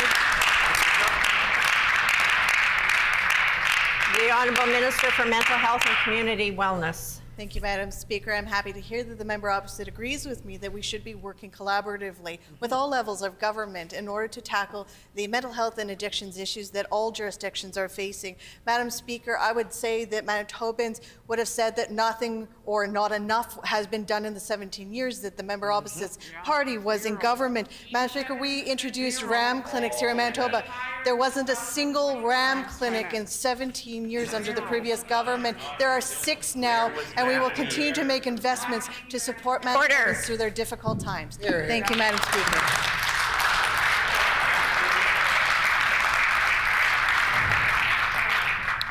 The Honourable Minister for Mental Health and Community Wellness. Thank you, Madam Speaker. I'm happy to hear that the member opposite agrees with me that we should be working collaboratively with all levels of government in order to tackle the mental health and addictions issues that all jurisdictions are facing. Madam Speaker, I would say that Manitobans would have said that nothing or not enough has been done in the 17 years that the member opposite's party was in government. Madam Speaker, we introduced RAM clinics here in Manitoba. There wasn't a single RAM clinic in 17 years under the previous government. There are 6 now, and we will continue to make investments to support Manitobans through their difficult times. Thank you, Madam Speaker.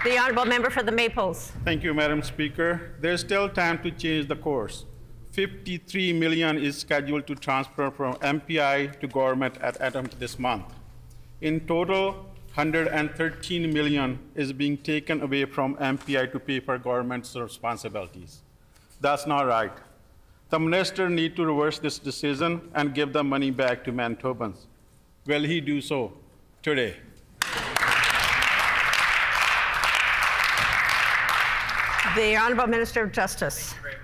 The Honourable Member for the Maples. Thank you, Madam Speaker. There's still time to change the course. $53 million is scheduled to transfer from MPI to government at attempt this month. In total, $113 million is being taken away from MPI to pay for government's responsibilities. That's not right. The minister needs to reverse this decision and give the money back to Manitobans. Will he do so today? The Honourable Minister of Justice. Thank you very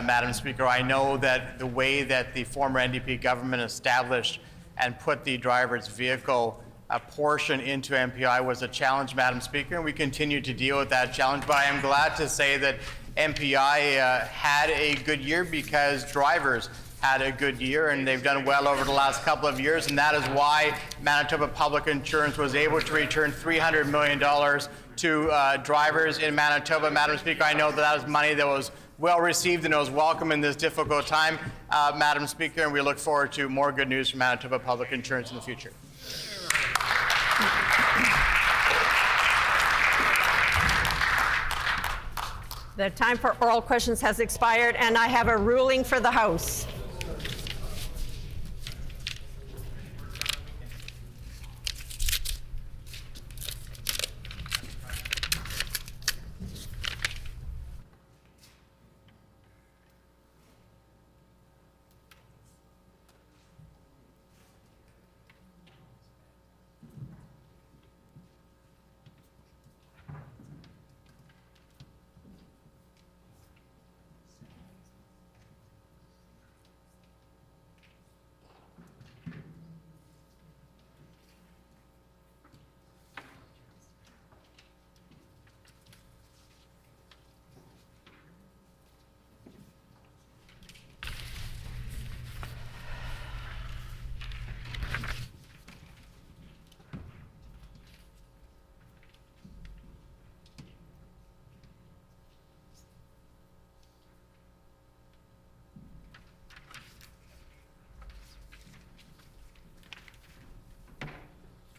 much, Madam Speaker. I know that the way that the former NDP government established and put the driver's vehicle portion into MPI was a challenge, Madam Speaker, and we continue to deal with that challenge. But I am glad to say that MPI had a good year because drivers had a good year, and they've done well over the last couple of years, and that is why Manitoba Public Insurance was able to return $300 million to drivers in Manitoba. Madam Speaker, I know that was money that was well received and it was welcome in this difficult time, Madam Speaker, and we look forward to more good news from Manitoba Public Insurance in the future. The time for oral questions has expired, and I have a ruling for the House.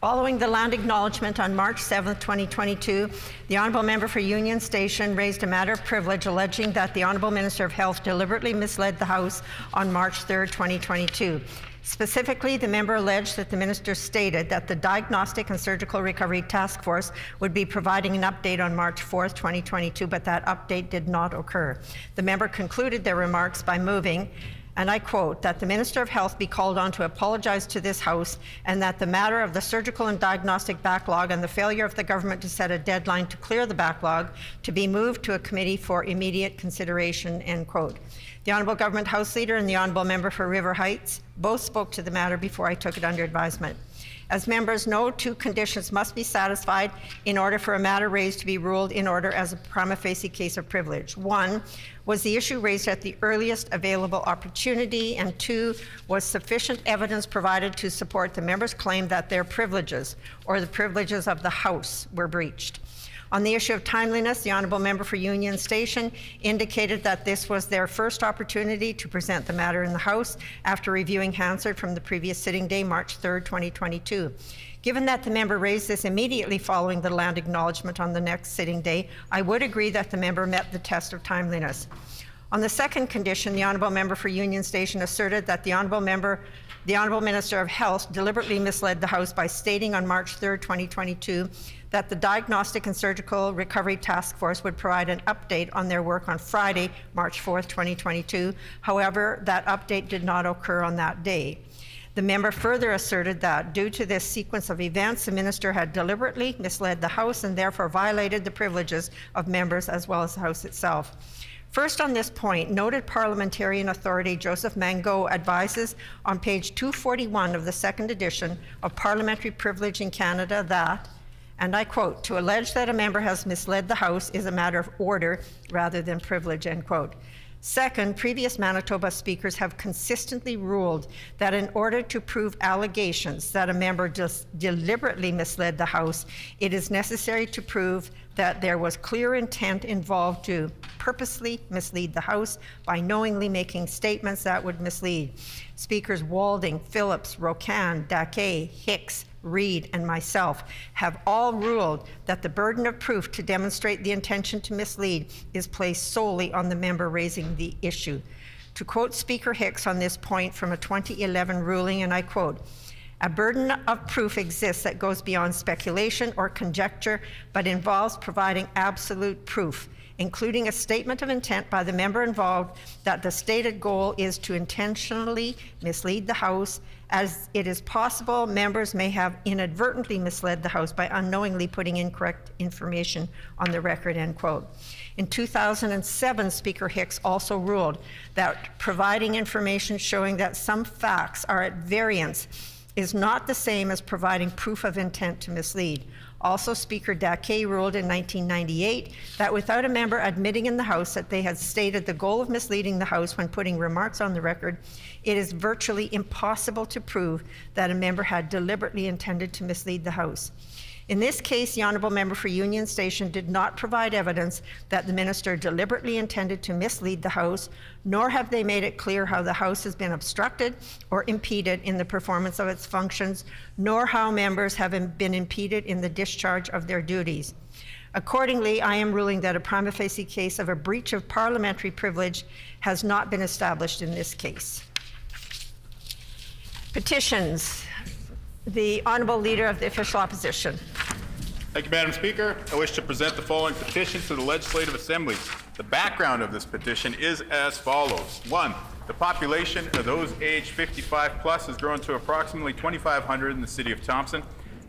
Following the land acknowledgement on March 7, 2022, the Honourable Member for Union Station raised a matter of privilege alleging that the Honourable Minister of Health deliberately misled the House on March 3, 2022. Specifically, the member alleged that the minister stated that the Diagnostic and Surgical Recovery Task Force would be providing an update on March 4, 2022, but that update did not occur. The member concluded their remarks by moving, and I quote, that the Minister of Health be called on to apologize to this House, and that the matter of the surgical and diagnostic backlog and the failure of the government to set a deadline to clear the backlog to be moved to a committee for immediate consideration, end quote. The Honourable Government House Leader and the Honourable Member for River Heights both spoke to the matter before I took it under advisement. As members know, two conditions must be satisfied in order for a matter raised to be ruled in order as a prima facie case of privilege. One, was the issue raised at the earliest available opportunity, and two, was sufficient evidence provided to support the member's claim that their privileges or the privileges of the House were breached. On the issue of timeliness, the Honourable Member for Union Station indicated that this was their first opportunity to present the matter in the House after reviewing Hansard from the previous sitting day, March 3rd, 2022. Given that the member raised this immediately following the land acknowledgement on the next sitting day, I would agree that the member met the test of timeliness. On the second condition, the Honourable Member for Union Station asserted that the Honourable Minister of Health deliberately misled the House by stating on March 3rd, 2022, that the Diagnostic and Surgical Recovery Task Force would provide an update on their work on Friday, March 4th, 2022. However, that update did not occur on that day. The member further asserted that due to this sequence of events, the minister had deliberately misled the House and therefore violated the privileges of members as well as the House itself. First on this point, noted parliamentarian authority Joseph Mango advises on page 241 of the second edition of Parliamentary Privilege in Canada that, and I quote, to allege that a member has misled the House is a matter of order rather than privilege, end quote. Second, previous Manitoba speakers have consistently ruled that in order to prove allegations that a member just deliberately misled the House, it is necessary to prove that there was clear intent involved to purposely mislead the House by knowingly making statements that would mislead. Speakers Walding, Phillips, Rocan, Daquet, Hicks, Reid, and myself have all ruled that the burden of proof to demonstrate the intention to mislead is placed solely on the member raising the issue. To quote Speaker Hicks on this point from a 2011 ruling, and I quote, a burden of proof exists that goes beyond speculation or conjecture, but involves providing absolute proof, including a statement of intent by the member involved that the stated goal is to intentionally mislead the House, as it is possible members may have inadvertently misled the House by unknowingly putting incorrect information on the record, end quote. In 2007, Speaker Hicks also ruled that providing information showing that some facts are at variance is not the same as providing proof of intent to mislead. Also, Speaker Daquet ruled in 1998 that without a member admitting in the House that they had stated the goal of misleading the House when putting remarks on the record, it is virtually impossible to prove that a member had deliberately intended to mislead the House. In this case, the honourable member for Union Station did not provide evidence that the minister deliberately intended to mislead the House, nor have they made it clear how the House has been obstructed or impeded in the performance of its functions, nor how members have been impeded in the discharge of their duties. Accordingly, I am ruling that a prima facie case of a breach of parliamentary privilege has not been established in this case. Petitions. The Honourable Leader of the Official Opposition. Thank you, Madam Speaker. I wish to present the following petition to the Legislative Assembly. The background of this petition is as follows. 1. The population of those aged 55 plus has grown to approximately 2,500 in the City of Thompson.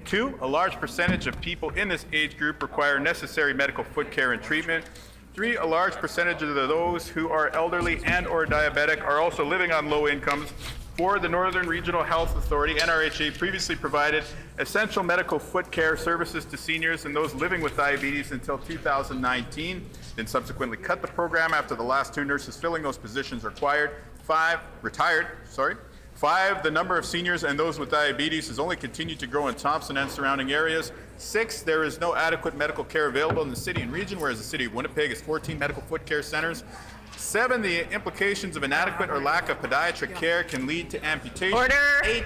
2. A large percentage of people in this age group require necessary medical foot care and treatment. 3. A large percentage of those who are elderly and or diabetic are also living on low incomes. 4. The Northern Regional Health Authority, NRHA, previously provided essential medical foot care services to seniors and those living with diabetes until 2019, then subsequently cut the program after the last 2 nurses filling those positions retired. 5. The number of seniors and those with diabetes has only continued to grow in Thompson and surrounding areas. 6. There is no adequate medical care available in the city and region, whereas the City of Winnipeg has 14 medical foot care centers. 7. The implications of inadequate or lack of podiatric care can lead to amputation. Order. 8.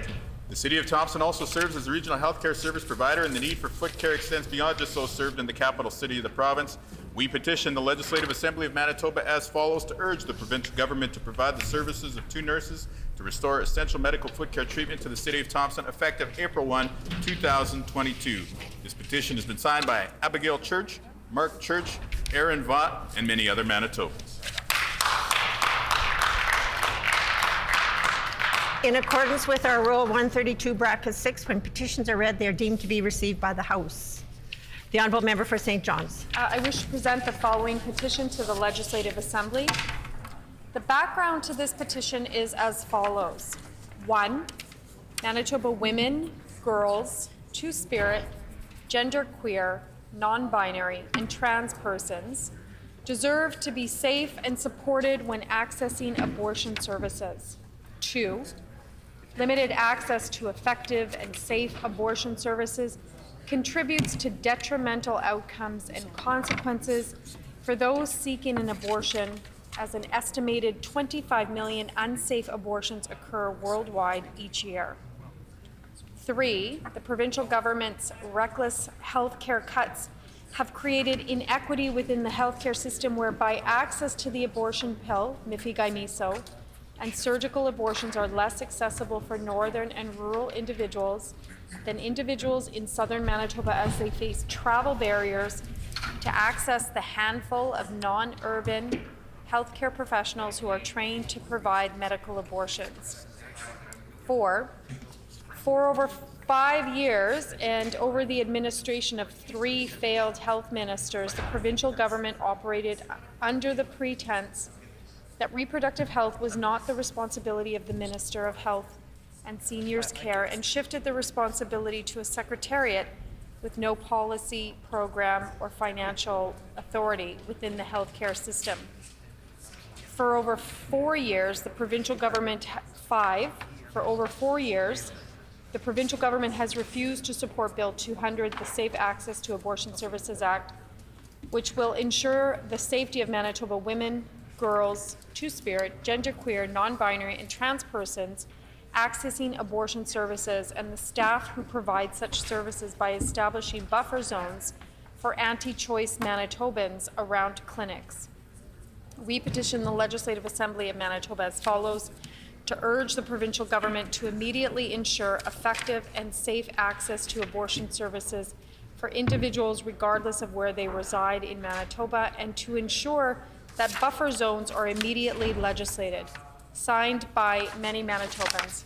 The City of Thompson also serves as a regional healthcare service provider, and the need for foot care extends beyond just those served in the capital city of the province. We petition the Legislative Assembly of Manitoba as follows to urge the provincial government to provide the services of 2 nurses to restore essential medical foot care treatment to the City of Thompson effective April 1, 2022. This petition has been signed by Abigail Church, Mark Church, Aaron Vaught, and many other Manitobans. In accordance with our Rule 132(6), when petitions are read, they are deemed to be received by the House. The Honourable Member for St. John's. I wish to present the following petition to the Legislative Assembly. The background to this petition is as follows. 1. Manitoba women, girls, two-spirit, genderqueer, non-binary, and trans persons deserve to be safe and supported when accessing abortion services. 2. Limited access to effective and safe abortion services contributes to detrimental outcomes and consequences for those seeking an abortion, as an estimated 25 million unsafe abortions occur worldwide each year. 3. The provincial government's reckless healthcare cuts have created inequity within the healthcare system, whereby access to the abortion pill, mifegammiso, and surgical abortions are less accessible for northern and rural individuals than individuals in southern Manitoba, as they face travel barriers to access the handful of non-urban healthcare professionals who are trained to provide medical abortions. 4. For over 5 years and over the administration of 3 failed health ministers, the provincial government operated under the pretense that reproductive health was not the responsibility of the Minister of Health and Seniors Care, and shifted the responsibility to a secretariat with no policy, program, or financial authority within the healthcare system. For over 4 years, the provincial government the provincial government has refused to support Bill 200, the Safe Access to Abortion Services Act, which will ensure the safety of Manitoba women, girls, two-spirit, genderqueer, non-binary, and trans persons accessing abortion services, and the staff who provide such services, by establishing buffer zones for anti-choice Manitobans around clinics. We petition the Legislative Assembly of Manitoba as follows: to urge the provincial government to immediately ensure effective and safe access to abortion services for individuals regardless of where they reside in Manitoba, and to ensure that buffer zones are immediately legislated. Signed by many Manitobans.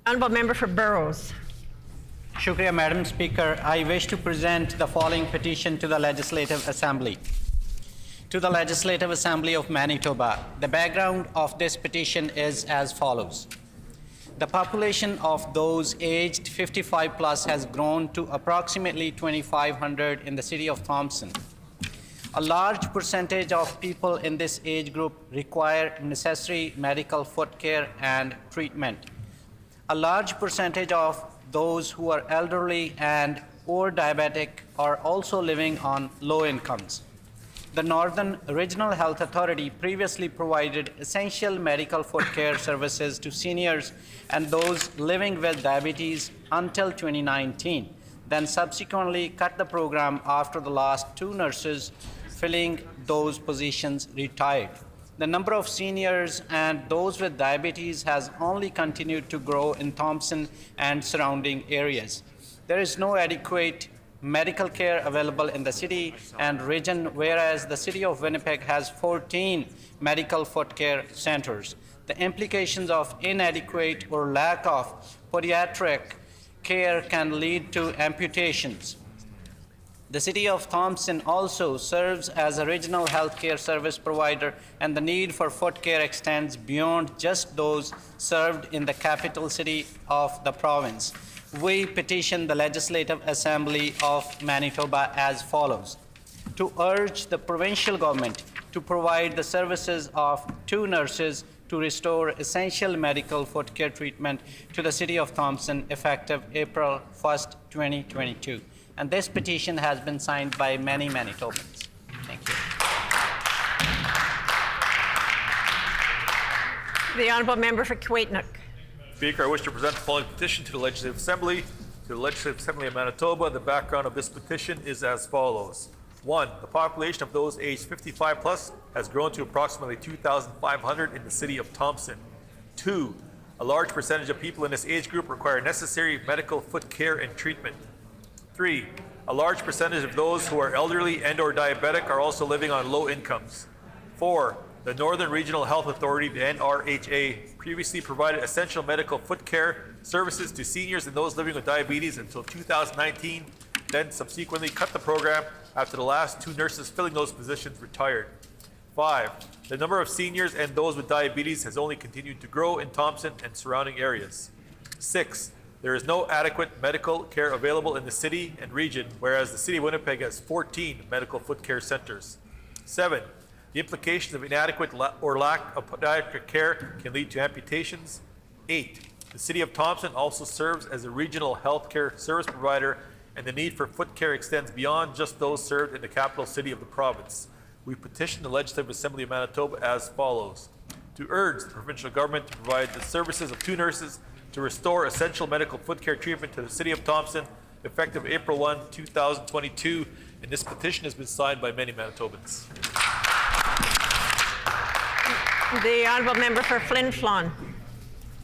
Honourable Member for Burrows. Shukriya, Madam Speaker. I wish to present the following petition to the Legislative Assembly. to the Legislative Assembly of Manitoba. The background of this petition is as follows. The population of those aged 55 plus has grown to approximately 2,500 in the city of Thompson. A large percentage of people in this age group require necessary medical foot care and treatment. A large percentage of those who are elderly and or diabetic are also living on low incomes. The Northern Regional Health Authority previously provided essential medical foot care services to seniors and those living with diabetes until 2019, then subsequently cut the program after the last 2 nurses filling those positions retired. The number of seniors and those with diabetes has only continued to grow in Thompson and surrounding areas. There is no adequate medical care available in the city and region, whereas the city of Winnipeg has 14 medical foot care centers. The implications of inadequate or lack of podiatric care can lead to amputations. The city of Thompson also serves as a regional healthcare service provider, and the need for foot care extends beyond just those served in the capital city of the province. We petition the Legislative Assembly of Manitoba as follows: to urge the provincial government to provide the services of 2 nurses to restore essential medical foot care treatment to the city of Thompson effective April 1st, 2022. And this petition has been signed by many Manitobans. Thank you. The Honourable Member for Kiiwetinoong. Speaker, I wish to present the following petition to the Legislative Assembly. To the Legislative Assembly of Manitoba, the background of this petition is as follows. 1. The population of those aged 55 plus has grown to approximately 2,500 in the city of Thompson. 2. A large percentage of people in this age group require necessary medical foot care and treatment. 3. A large percentage of those who are elderly and or diabetic are also living on low incomes. 4. The Northern Regional Health Authority, the NRHA, previously provided essential medical foot care services to seniors and those living with diabetes until 2019, then subsequently cut the program after the last 2 nurses filling those positions retired. 5. The number of seniors and those with diabetes has only continued to grow in Thompson and surrounding areas. 6. There is no adequate medical care available in the city and region, whereas the city of Winnipeg has 14 medical foot care centers. 7. The implications of inadequate or lack of podiatric care can lead to amputations. 8. The city of Thompson also serves as a regional health care service provider, and the need for foot care extends beyond just those served in the capital city of the province. We petition the Legislative Assembly of Manitoba as follows: to urge the provincial government to provide the services of 2 nurses to restore essential medical foot care treatment to the city of Thompson effective April 1, 2022, and this petition has been signed by many Manitobans. The Honourable Member for Flin Flon.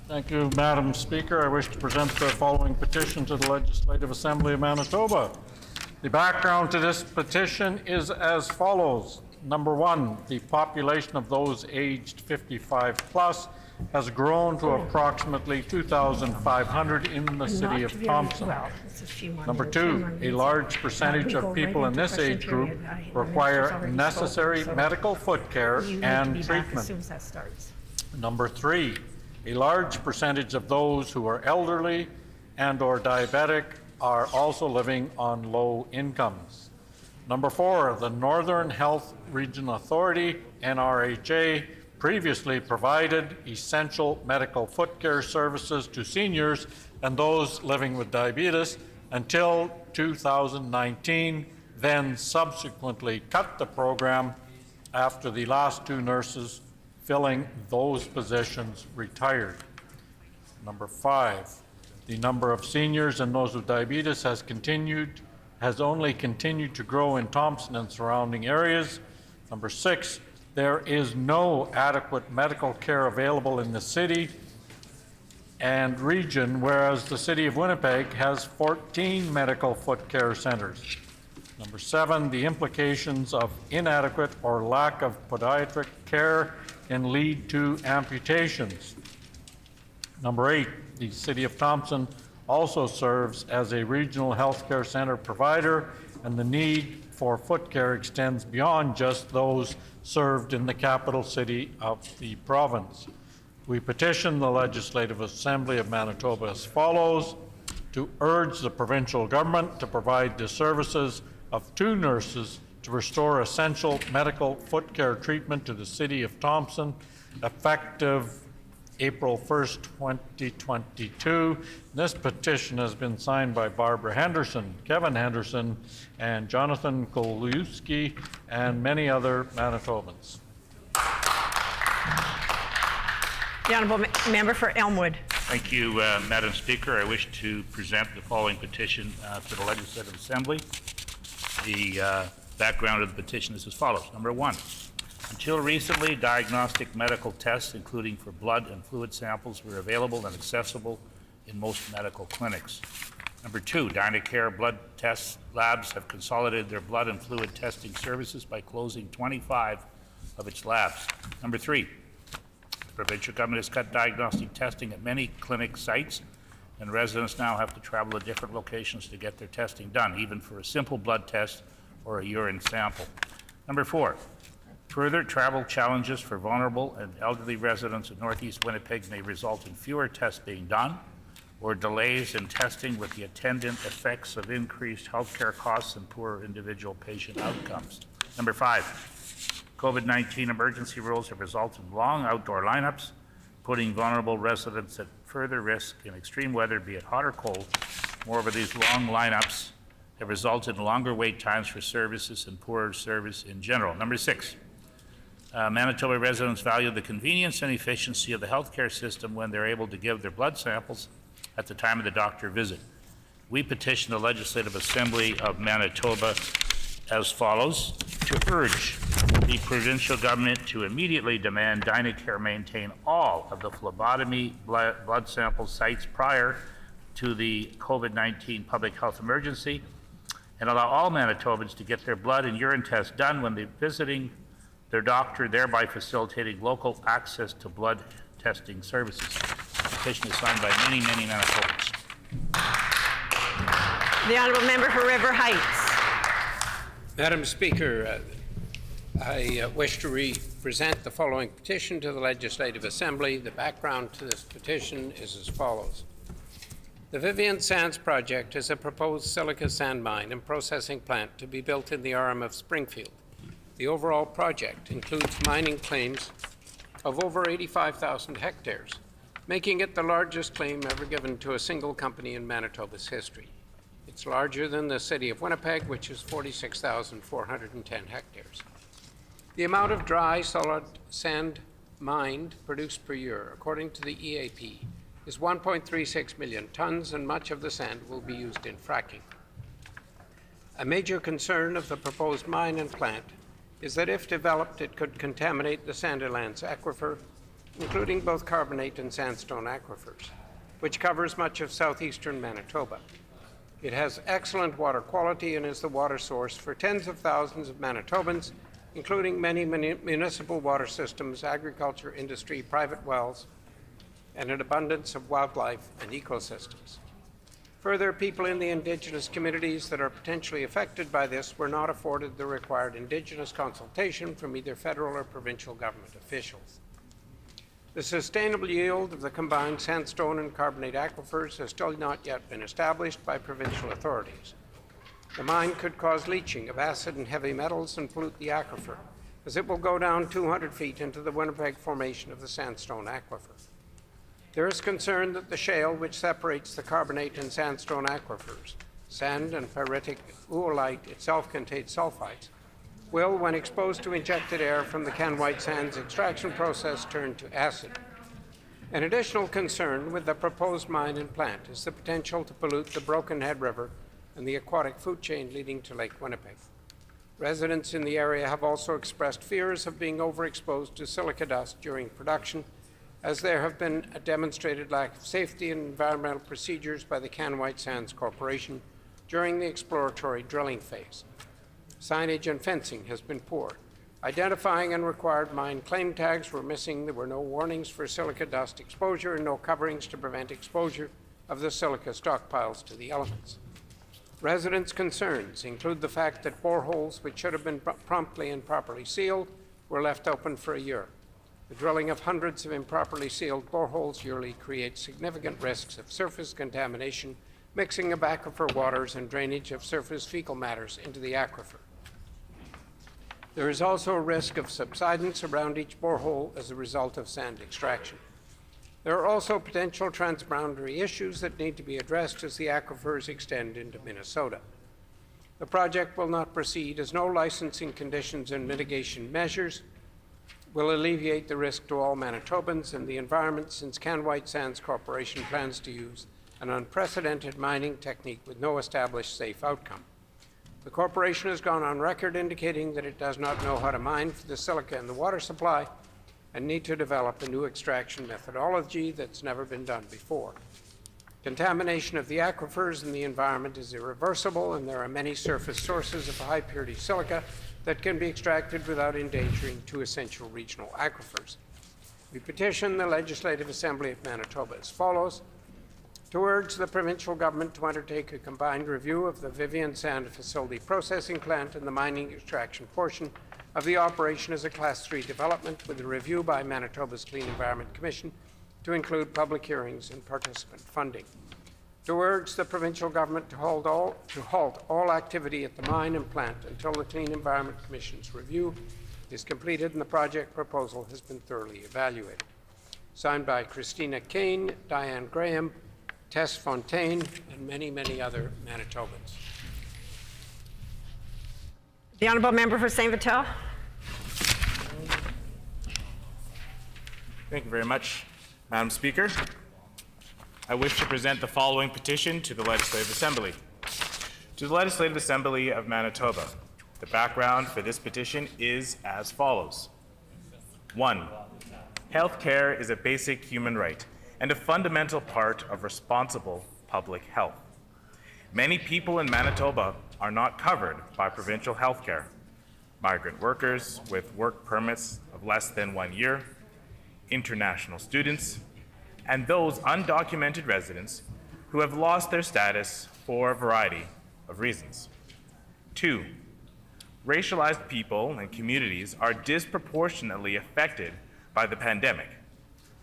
Thank you, Madam Speaker. I wish to present the following petition to the Legislative Assembly of Manitoba. The background to this petition is as follows. Number 1, the population of those aged 55 plus has grown to approximately 2,500 in the city of Thompson. Number 2, a large percentage of people in this age group require necessary medical foot care and treatment. Number 3, a large percentage of those who are elderly and or diabetic are also living on low incomes. Number 4, the Northern Health Regional Authority, NRHA, previously provided essential medical foot care services to seniors and those living with diabetes until 2019, then subsequently cut the program after the last 2 nurses filling those positions retired. Number 5, the number of seniors and those with diabetes has only continued to grow in Thompson and surrounding areas. Number 6, there is no adequate medical care available in the city and region, whereas the city of Winnipeg has 14 medical foot care centers. Number 7, the implications of inadequate or lack of podiatric care can lead to amputations. Number 8, the city of Thompson also serves as a regional healthcare center provider, and the need for foot care extends beyond just those served in the capital city of the province. We petition the Legislative Assembly of Manitoba as follows: to urge the provincial government to provide the services of 2 nurses to restore essential medical foot care treatment to the City of Thompson, effective April 1st, 2022. This petition has been signed by Barbara Henderson, Kevin Henderson, and Jonathan Kolewski, and many other Manitobans. The Honourable Member for Elmwood. Thank you, Madam Speaker. I wish to present the following petition to the Legislative Assembly. The background of the petition is as follows. Number 1, until recently, diagnostic medical tests, including for blood and fluid samples, were available and accessible in most medical clinics. Number 2, Dynacare blood test labs have consolidated their blood and fluid testing services by closing 25 of its labs. Number 3, the provincial government has cut diagnostic testing at many clinic sites, and residents now have to travel to different locations to get their testing done, even for a simple blood test or a urine sample. Number 4, further travel challenges for vulnerable and elderly residents in Northeast Winnipeg may result in fewer tests being done or delays in testing with the attendant effects of increased healthcare costs and poor individual patient outcomes. Number 5, COVID-19 emergency rules have resulted in long outdoor lineups, putting vulnerable residents at further risk in extreme weather, be it hot or cold. Moreover, these long lineups have resulted in longer wait times for services and poorer service in general. Number 6, Manitoba residents value the convenience and efficiency of the healthcare system when they're able to give their blood samples at the time of the doctor visit. We petition the Legislative Assembly of Manitoba as follows: to urge the provincial government to immediately demand Dynacare maintain all of the phlebotomy blood sample sites prior to the COVID-19 public health emergency, and allow all Manitobans to get their blood and urine tests done when they're visiting their doctor, thereby facilitating local access to blood testing services. The petition is signed by many, many Manitobans. The Honourable Member for River Heights. Madam Speaker, I wish to present the following petition to the Legislative Assembly. The background to this petition is as follows. The Vivian Sands project is a proposed silica sand mine and processing plant to be built in the arm of Springfield. The overall project includes mining claims of over 85,000 hectares, making it the largest claim ever given to a single company in Manitoba's history. It's larger than the city of Winnipeg, which is 46,410 hectares. The amount of dry, solid sand mined produced per year, according to the EAP, is 1.36 million tons, and much of the sand will be used in fracking. A major concern of the proposed mine and plant is that if developed, it could contaminate the Sandilands aquifer, including both carbonate and sandstone aquifers, which covers much of southeastern Manitoba. It has excellent water quality and is the water source for tens of thousands of Manitobans, including many municipal water systems, agriculture, industry, private wells, and an abundance of wildlife and ecosystems. Further, people in the Indigenous communities that are potentially affected by this were not afforded the required Indigenous consultation from either federal or provincial government officials. The sustainable yield of the combined sandstone and carbonate aquifers has still not yet been established by provincial authorities. The mine could cause leaching of acid and heavy metals and pollute the aquifer, as it will go down 200 feet into the Winnipeg formation of the sandstone aquifer. There is concern that the shale, which separates the carbonate and sandstone aquifers, sand and pyritic oolite itself contains sulfides, will, when exposed to injected air from the Can White Sands extraction process, turn to acid. An additional concern with the proposed mine and plant is the potential to pollute the Broken Head River and the aquatic food chain leading to Lake Winnipeg. Residents in the area have also expressed fears of being overexposed to silica dust during production, as there have been a demonstrated lack of safety and environmental procedures by the Can White Sands Corporation during the exploratory drilling phase. Signage and fencing has been poor. Identifying unrequired mine claim tags were missing. There were no warnings for silica dust exposure and no coverings to prevent exposure of the silica stockpiles to the elements. Residents' concerns include the fact that boreholes which should have been promptly and properly sealed were left open for a year. The drilling of hundreds of improperly sealed boreholes yearly creates significant risks of surface contamination, mixing of aquifer waters and drainage of surface fecal matters into the aquifer. There is also a risk of subsidence around each borehole as a result of sand extraction. There are also potential transboundary issues that need to be addressed as the aquifers extend into Minnesota. The project will not proceed as no licensing conditions and mitigation measures will alleviate the risk to all Manitobans and the environment, since Can White Sands Corporation plans to use an unprecedented mining technique with no established safe outcome. The corporation has gone on record indicating that it does not know how to mine for the silica in the water supply and need to develop a new extraction methodology that's never been done before. Contamination of the aquifers and the environment is irreversible, and there are many surface sources of high purity silica that can be extracted without endangering two essential regional aquifers. We petition the Legislative Assembly of Manitoba as follows: to urge the provincial government to undertake a combined review of the Vivian Sand Facility processing plant and the mining extraction portion of the operation as a Class 3 development, with a review by Manitoba's Clean Environment Commission to include public hearings and participant funding. To urge the provincial government to halt all activity at the mine and plant until the Clean Environment Commission's review is completed and the project proposal has been thoroughly evaluated. Signed by Christina Kane, Diane Graham, Tess Fontaine, and many, many other Manitobans. The Honourable Member for St. Vital. Thank you very much, Madam Speaker. I wish to present the following petition to the Legislative Assembly. To the Legislative Assembly of Manitoba, the background for this petition is as follows. 1. Health care is a basic human right and a fundamental part of responsible public health. Many people in Manitoba are not covered by provincial health care. Migrant workers with work permits of less than 1 year, international students, and those undocumented residents who have lost their status for a variety of reasons. 2. Racialized people and communities are disproportionately affected by the pandemic,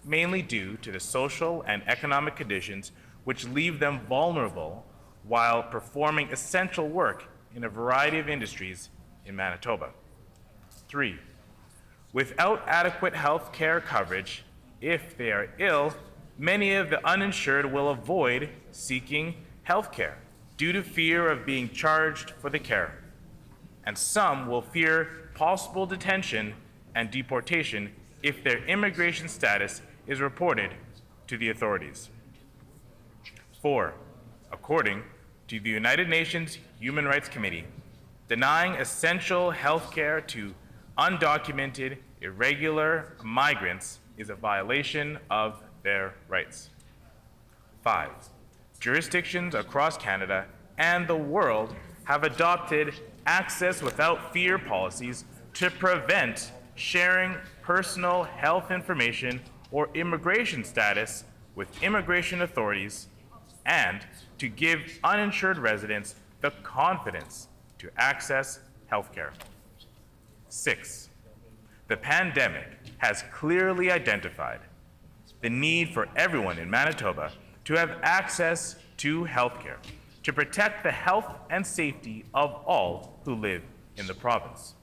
mainly due to the social and economic conditions which leave them vulnerable while performing essential work in a variety of industries in Manitoba. 3. Without adequate health care coverage, if they are ill, many of the uninsured will avoid seeking health care due to fear of being charged for the care, and some will fear possible detention and deportation if their immigration status is reported to the authorities. 4. According to the United Nations Human Rights Committee, denying essential health care to undocumented, irregular migrants is a violation of their rights. 5. Jurisdictions across Canada and the world have adopted access without fear policies to prevent sharing personal health information or immigration status with immigration authorities and to give uninsured residents the confidence to access health care. 6. The pandemic has clearly identified the need for everyone in Manitoba to have access to health care to protect the health and safety of all who live in the province.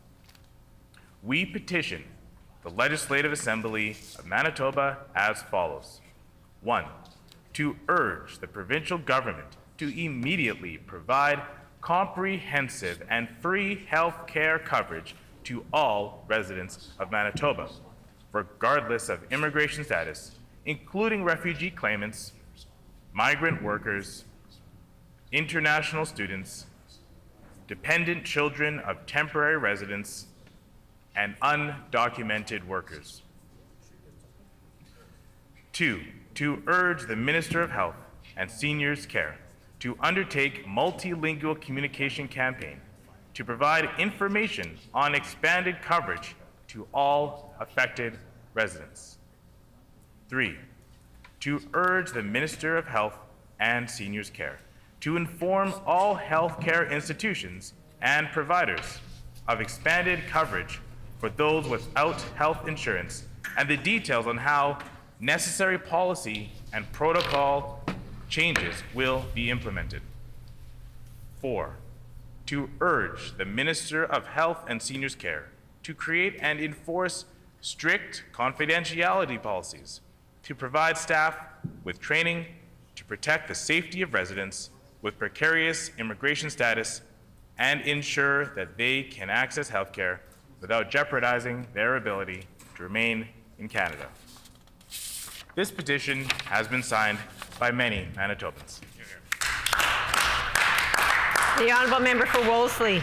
We petition the Legislative Assembly of Manitoba as follows. 1. To urge the provincial government to immediately provide comprehensive and free health care coverage to all residents of Manitoba, regardless of immigration status, including refugee claimants, migrant workers, international students, dependent children of temporary residents, and undocumented workers. 2. To urge the Minister of Health and Seniors Care to undertake multilingual communication campaign to provide information on expanded coverage to all affected residents. 3. To urge the Minister of Health and Seniors Care to inform all healthcare institutions and providers of expanded coverage for those without health insurance and the details on how necessary policy and protocol changes will be implemented. 4, to urge the Minister of Health and Seniors Care to create and enforce strict confidentiality policies, to provide staff with training to protect the safety of residents with precarious immigration status and ensure that they can access healthcare without jeopardizing their ability to remain in Canada. This petition has been signed by many Manitobans. The Honourable Member for Wolseley.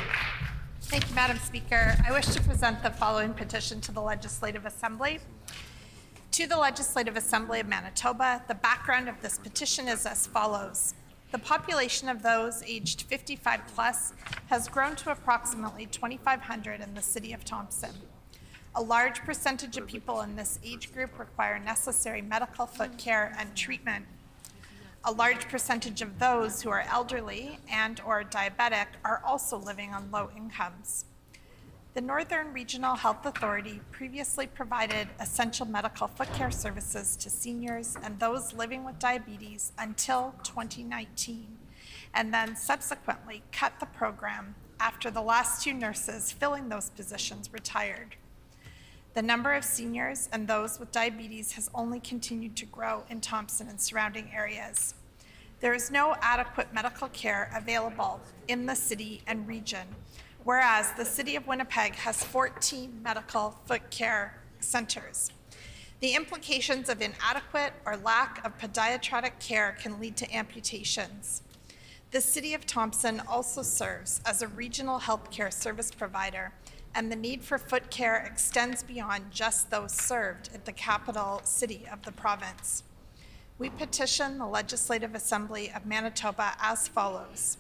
Thank you, Madam Speaker. I wish to present the following petition to the Legislative Assembly. To the Legislative Assembly of Manitoba, the background of this petition is as follows. The population of those aged 55 plus has grown to approximately 2,500 in the city of Thompson. A large percentage of people in this age group require necessary medical foot care and treatment. A large percentage of those who are elderly and or diabetic are also living on low incomes. The Northern Regional Health Authority previously provided essential medical foot care services to seniors and those living with diabetes until 2019, and then subsequently cut the program after the last 2 nurses filling those positions retired. The number of seniors and those with diabetes has only continued to grow in Thompson and surrounding areas. There is no adequate medical care available in the city and region, whereas the City of Winnipeg has 14 medical foot care centers. The implications of inadequate or lack of podiatric care can lead to amputations. The City of Thompson also serves as a regional healthcare service provider, and the need for foot care extends beyond just those served at the capital city of the province. We petition the Legislative Assembly of Manitoba as follows: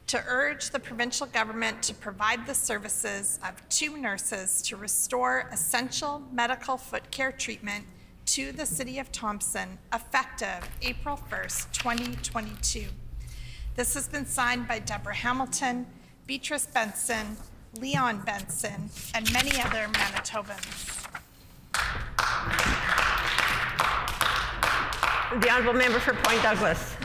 to urge the provincial government to provide the services of 2 nurses to restore essential medical foot care treatment to the City of Thompson effective April 1st, 2022. This has been signed by Deborah Hamilton, Beatrice Benson, Leon Benson, and many other Manitobans. The Honourable Member for Point Douglas.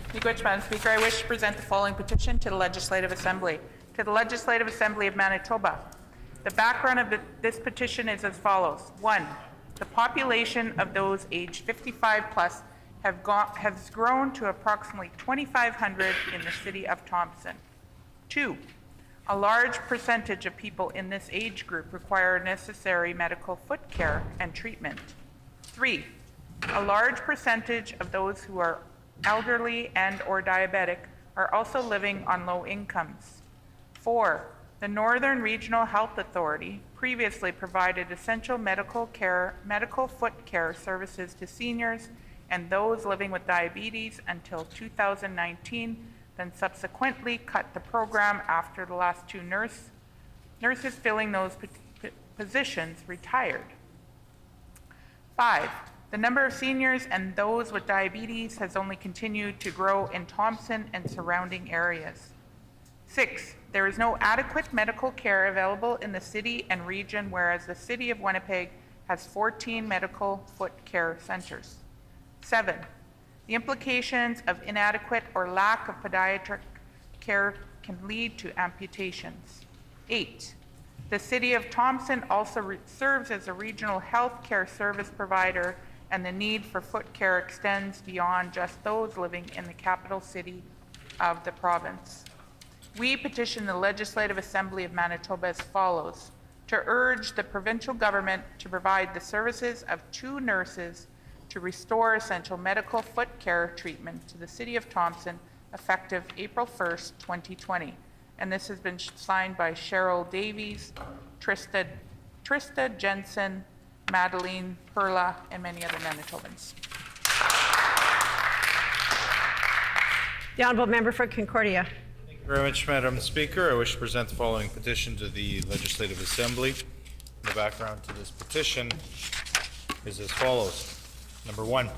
Thank you, Madam Speaker. I wish to present the following petition to the Legislative Assembly. To the Legislative Assembly of Manitoba. The background of this petition is as follows. 1, the population of those aged 55 plus has grown to approximately 2,500 in the city of Thompson. 2, a large percentage of people in this age group require necessary medical foot care and treatment. 3, a large percentage of those who are elderly and or diabetic are also living on low incomes. 4, the Northern Regional Health Authority previously provided essential medical foot care services to seniors and those living with diabetes until 2019, then subsequently cut the program after the last 2 nurses filling those positions retired. 5, the number of seniors and those with diabetes has only continued to grow in Thompson and surrounding areas. 6, there is no adequate medical care available in the city and region, whereas the City of Winnipeg has 14 medical foot care centers. 7, the implications of inadequate or lack of podiatric care can lead to amputations. 8, the City of Thompson also serves as a regional health care service provider, and the need for foot care extends beyond just those living in the capital city of the province. We petition the Legislative Assembly of Manitoba as follows: to urge the provincial government to provide the services of 2 nurses to restore essential medical foot care treatment to the City of Thompson effective April 1st, 2020. And this has been signed by Cheryl Davies, Trista Jensen, Madeline Perla, and many other Manitobans. The Honourable Member for Concordia. Thank you very much, Madam Speaker. I wish to present the following petition to the Legislative Assembly. The background to this petition is as follows. Number 1,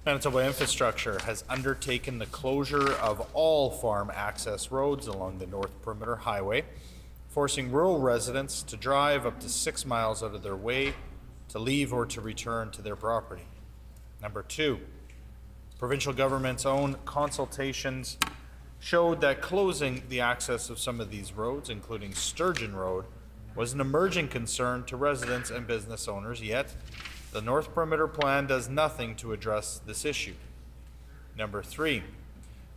Manitoba Infrastructure has undertaken the closure of all farm access roads along the North Perimeter Highway, forcing rural residents to drive up to 6 miles out of their way to leave or to return to their property. Number 2, provincial government's own consultations showed that closing the access of some of these roads, including Sturgeon Road, was an emerging concern to residents and business owners, yet the North Perimeter Plan does nothing to address this issue. Number 3,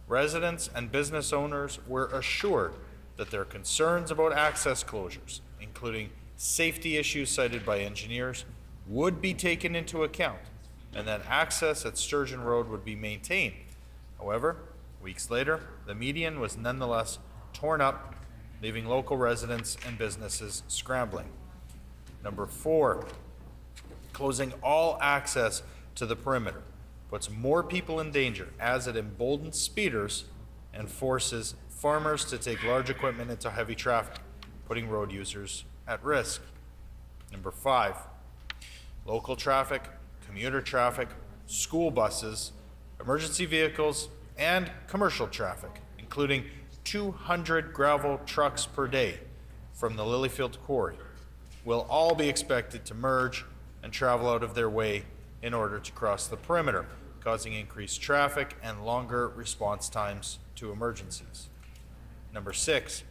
residents and business owners were assured that their concerns about access closures, including safety issues cited by engineers, would be taken into account and that access at Sturgeon Road would be maintained. However, weeks later, the median was nonetheless torn up, leaving local residents and businesses scrambling. Number 4, closing all access to the perimeter puts more people in danger as it emboldens speeders and forces farmers to take large equipment into heavy traffic, putting road users at risk. Number 5, local traffic, commuter traffic, school buses, emergency vehicles, and commercial traffic, including 200 gravel trucks per day from the Lilyfield Quarry, will all be expected to merge and travel out of their way in order to cross the perimeter, causing increased traffic and longer response times to emergencies. Number 6,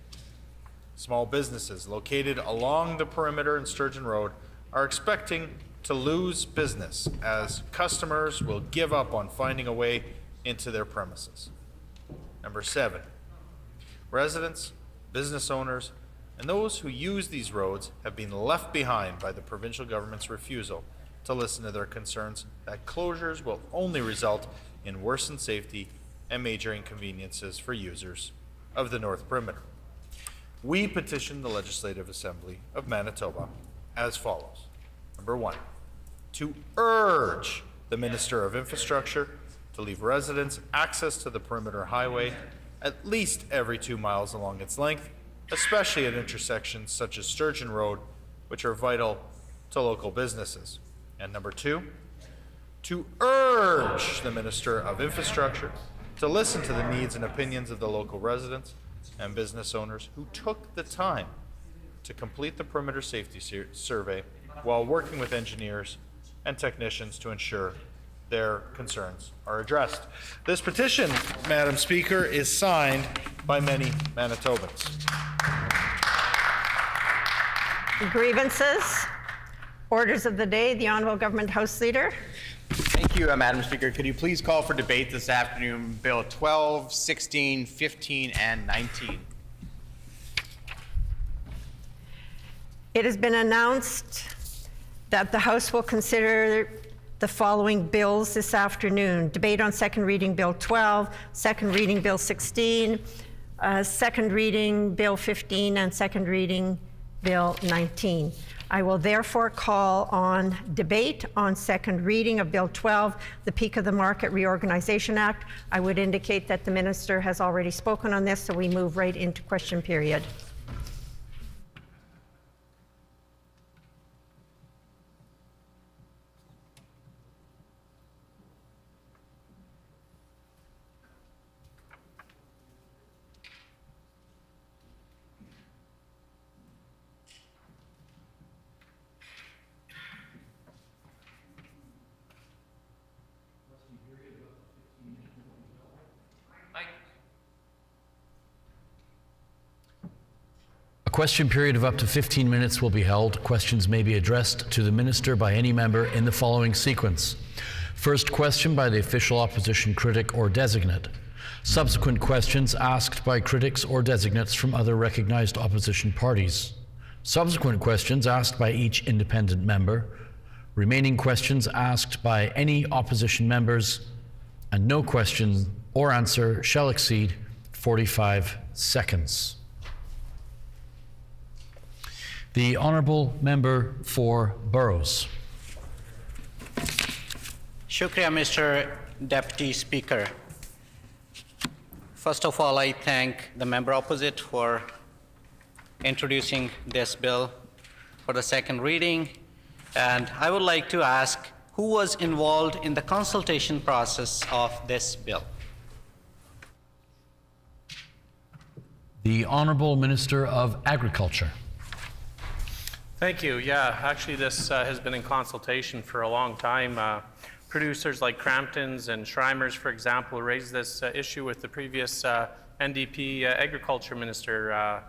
small businesses located along the perimeter and Sturgeon Road are expecting to lose business as customers will give up on finding a way into their premises. Number 7, residents, business owners, and those who use these roads have been left behind by the provincial government's refusal to listen to their concerns that closures will only result in worsened safety and major inconveniences for users of the North Perimeter. We petition the Legislative Assembly of Manitoba as follows. Number 1, to urge the Minister of Infrastructure to leave residents access to the Perimeter Highway at least every 2 miles along its length, especially at intersections such as Sturgeon Road, which are vital to local businesses. And number 2, to urge the Minister of Infrastructure to listen to the needs and opinions of the local residents and business owners who took the time to complete the perimeter safety survey while working with engineers and technicians to ensure their concerns are addressed. This petition, Madam Speaker, is signed by many Manitobans. Grievances, orders of the day. The Honourable Government House Leader. Thank you, Madam Speaker. Could you please call for debate this afternoon Bill 12, 16, 15, and 19? It has been announced that the House will consider the following bills this afternoon. Debate on second reading Bill 12, second reading Bill 16, second reading Bill 15, and second reading Bill 19. I will therefore call on debate on second reading of Bill 12, the Peak of the Market Reorganization Act. I would indicate that the Minister has already spoken on this, so we move right into question period. A question period of up to 15 minutes will be held. Questions may be addressed to the Minister by any member in the following sequence. First question by the official opposition critic or designate. Subsequent questions asked by critics or designates from other recognized opposition parties. Subsequent questions asked by each independent member. Remaining questions asked by any opposition members, and no question or answer shall exceed 45 seconds. The Honourable Member for Burrows. Shukriya, Mr. Deputy Speaker. First of all, I thank the member opposite for introducing this bill for the second reading. And I would like to ask, who was involved in the consultation process of this bill? The Honourable Minister of Agriculture. Thank you. Yeah, actually this has been in consultation for a long time. Producers like Crampton's and Schreimers, for example, raised this issue with the previous NDP Agriculture Minister,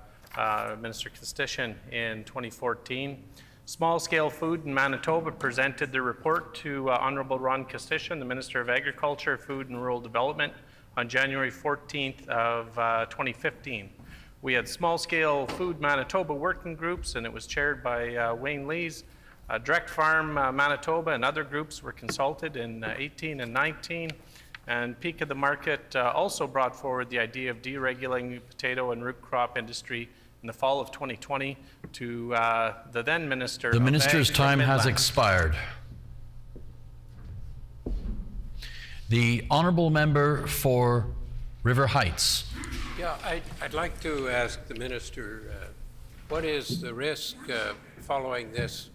Minister Kostishin, in 2014. Small Scale Food in Manitoba presented the report to Honourable Ron Kostishin, the Minister of Agriculture, Food and Rural Development, on January 14th of 2015. We had Small Scale Food Manitoba working groups, and it was chaired by Wayne Lees. Direct Farm Manitoba and other groups were consulted in 18 and 19. And Peak of the Market also brought forward the idea of deregulating the potato and root crop industry in the fall of 2020 to the then Minister. The Minister's time has expired. The Honourable Member for River Heights. Yeah, I'd like to ask the Minister, what is the risk following this?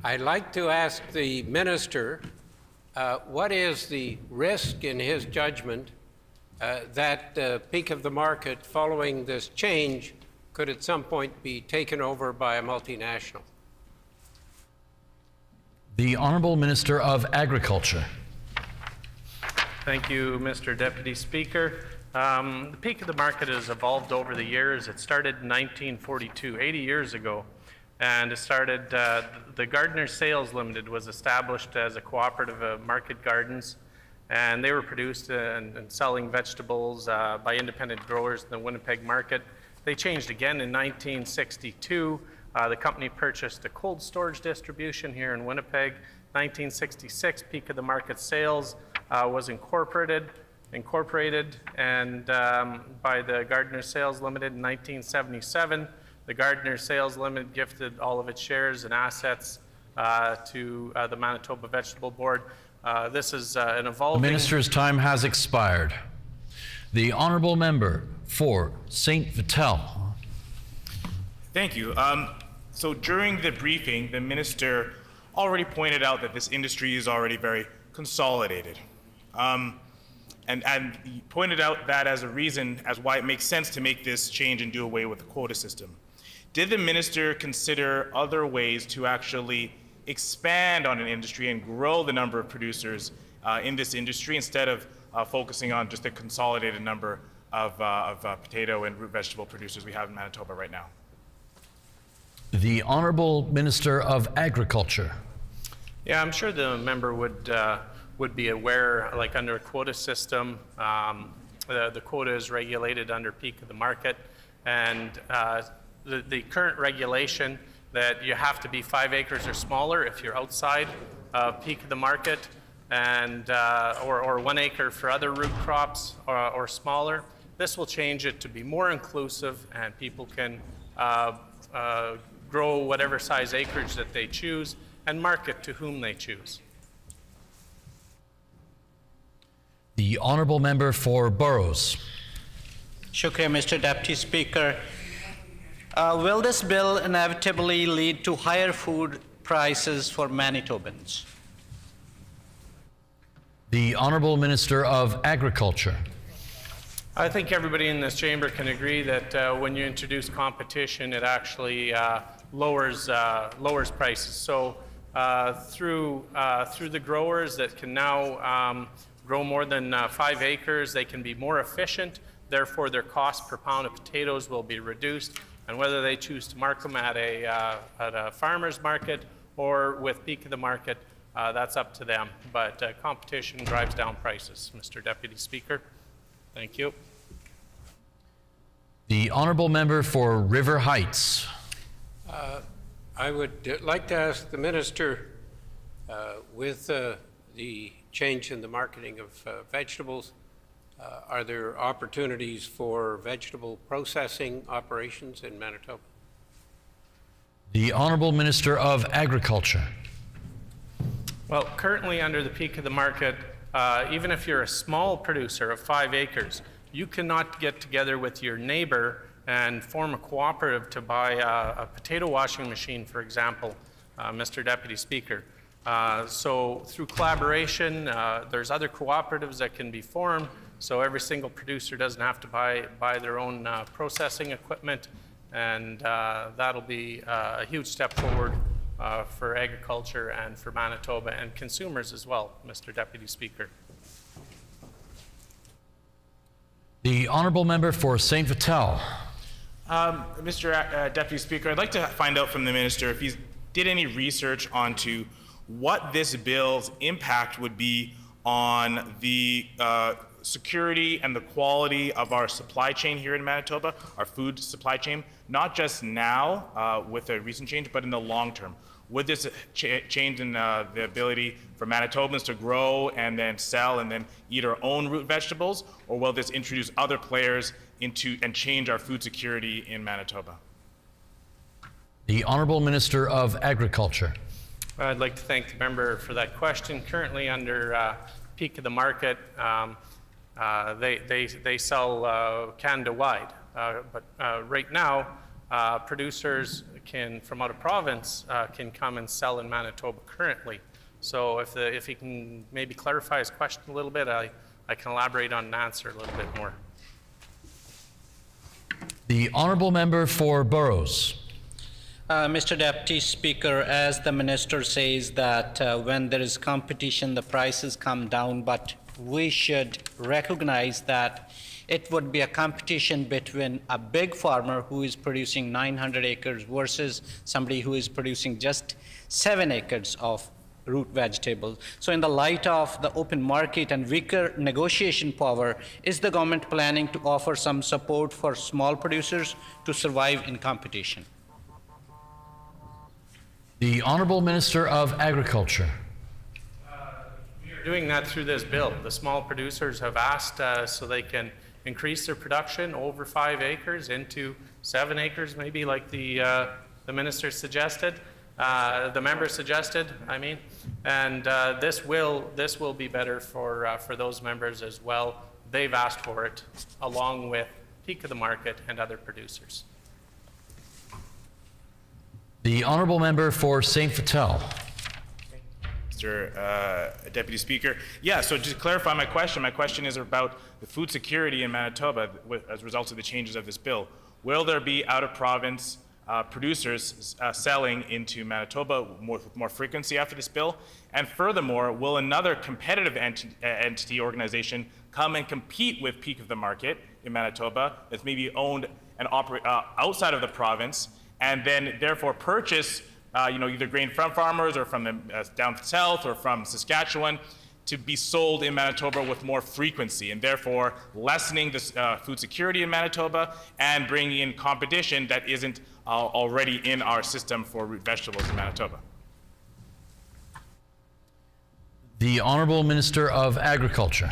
I'd like to ask the Minister, what is the risk in his judgment that Peak of the Market, following this change, could at some point be taken over by a multinational? The Honourable Minister of Agriculture. Thank you, Mr. Deputy Speaker. The Peak of the Market has evolved over the years. It started in 1942, 80 years ago, and it started, the Gardener Sales Limited was established as a cooperative of market gardens, and they were produced and selling vegetables by independent growers in the Winnipeg market. They changed again in 1962. The company purchased a cold storage distribution here in Winnipeg. 1966, Peak of the Market Sales was incorporated and by the Gardener Sales Limited in 1977. The Gardener Sales Limited gifted all of its shares and assets to the Manitoba Vegetable Board. This is an evolving... The Minister's time has expired. The Honourable Member for St. Vital. Thank you. So during the briefing, the Minister already pointed out that this industry is already very consolidated. And he pointed out that as a reason as why it makes sense to make this change and do away with the quota system. Did the Minister consider other ways to actually expand on an industry and grow the number of producers in this industry instead of focusing on just a consolidated number of potato and root vegetable producers we have in Manitoba right now? The Honourable Minister of Agriculture. Yeah, I'm sure the member would be aware, like under a quota system, the quota is regulated under Peak of the Market, and the current regulation that you have to be 5 acres or smaller if you're outside Peak of the Market, and or 1 acre for other root crops or smaller. This will change it to be more inclusive, and people can grow whatever size acreage that they choose and market to whom they choose. The Honourable Member for Burrows. Shukriya, Mr. Deputy Speaker. Will this bill inevitably lead to higher food prices for Manitobans? The Honourable Minister of Agriculture. I think everybody in this chamber can agree that when you introduce competition, it actually lowers prices. So through the growers that can now grow more than 5 acres, they can be more efficient. Therefore, their cost per pound of potatoes will be reduced. And whether they choose to mark them at a farmer's market or with Peak of the Market, that's up to them. But competition drives down prices, Mr. Deputy Speaker. Thank you. The Honourable Member for River Heights. I would like to ask the Minister, with the change in the marketing of vegetables, are there opportunities for vegetable processing operations in Manitoba? The Honourable Minister of Agriculture. Well, currently under the Peak of the Market, even if you're a small producer of 5 acres, You cannot get together with your neighbor and form a cooperative to buy a potato washing machine, for example, Mr. Deputy Speaker. So through collaboration, there's other cooperatives that can be formed, so every single producer doesn't have to buy their own processing equipment, and that'll be a huge step forward for agriculture and for Manitoba and consumers as well, Mr. Deputy Speaker. The Honourable Member for St. Vital. Mr. Deputy Speaker, I'd like to find out from the Minister if he did any research onto what this bill's impact would be on the security and the quality of our supply chain here in Manitoba, our food supply chain, not just now with a recent change, but in the long term. Would this change in the ability for Manitobans to grow and then sell and then eat our own root vegetables, or will this introduce other players into and change our food security in Manitoba? The Honourable Minister of Agriculture. I'd like to thank the member for that question. Currently under peak of the market, they sell Canada-wide, but right now producers from out of province can come and sell in Manitoba currently. So if he can maybe clarify his question a little bit, I can elaborate on an answer a little bit more. The Honourable Member for Burrows. Mr. Deputy Speaker, as the Minister says that when there is competition, the prices come down, but we should recognize that it would be a competition between a big farmer who is producing 900 acres versus somebody who is producing just 7 acres of root vegetables. So in the light of the open market and weaker negotiation power, is the government planning to offer some support for small producers to survive in competition? The Honourable Minister of Agriculture. We are doing that through this bill. The small producers have asked so they can increase their production over 5 acres into 7 acres, maybe like the minister suggested, the member suggested, I mean, and this will be better for those members as well. They've asked for it, along with peak of the market and other producers. The Honourable Member for St. Vital. Mr. Deputy Speaker. Yeah, so to clarify my question is about the food security in Manitoba as a result of the changes of this bill. Will there be out-of-province producers selling into Manitoba with more frequency after this bill? And furthermore, will another competitive entity organization come and compete with peak of the market in Manitoba that's maybe owned and operate outside of the province, and then therefore purchase either grain from farmers or from the down south or from Saskatchewan to be sold in Manitoba with more frequency, and therefore lessening the food security in Manitoba and bringing in competition that isn't already in our system for root vegetables in Manitoba? The Honourable Minister of Agriculture.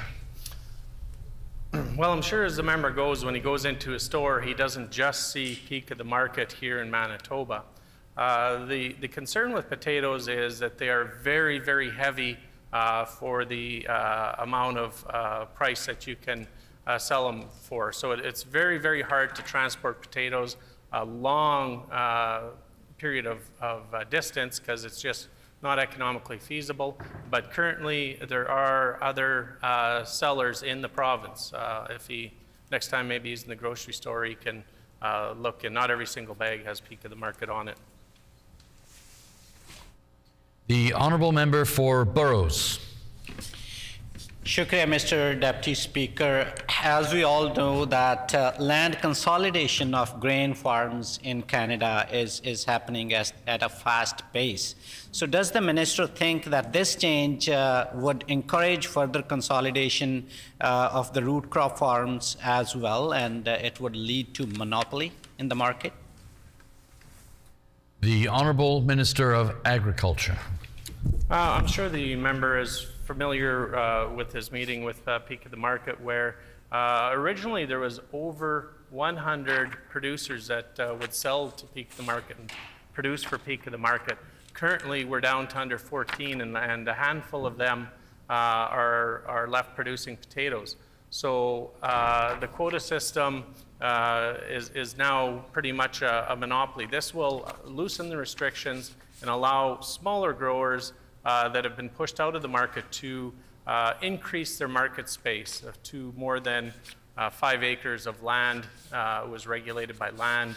Well, I'm sure as the member goes, when he goes into a store, he doesn't just see peak of the market here in Manitoba. The concern with potatoes is that they are very, very heavy for the amount of price that you can sell them for. So it's very, very hard to transport potatoes a long period of distance because it's just not economically feasible. But currently there are other sellers in the province. Next time maybe he's in the grocery store, he can look, and not every single bag has peak of the market on it. The Honourable Member for Burrows. Shukriya, Mr. Deputy Speaker. As we all know that land consolidation of grain farms in Canada is happening at a fast pace. So does the minister think that this change would encourage further consolidation of the root crop farms as well, and it would lead to monopoly in the market? The Honourable Minister of Agriculture. I'm sure the member is familiar with his meeting with Peak of the Market, where originally there was over 100 producers that would sell to Peak of the Market and produce for Peak of the Market. Currently, we're down to under 14, and a handful of them are left producing potatoes. So the quota system is now pretty much a monopoly. This will loosen the restrictions and allow smaller growers that have been pushed out of the market to increase their market space to more than 5 acres of land. Was regulated by land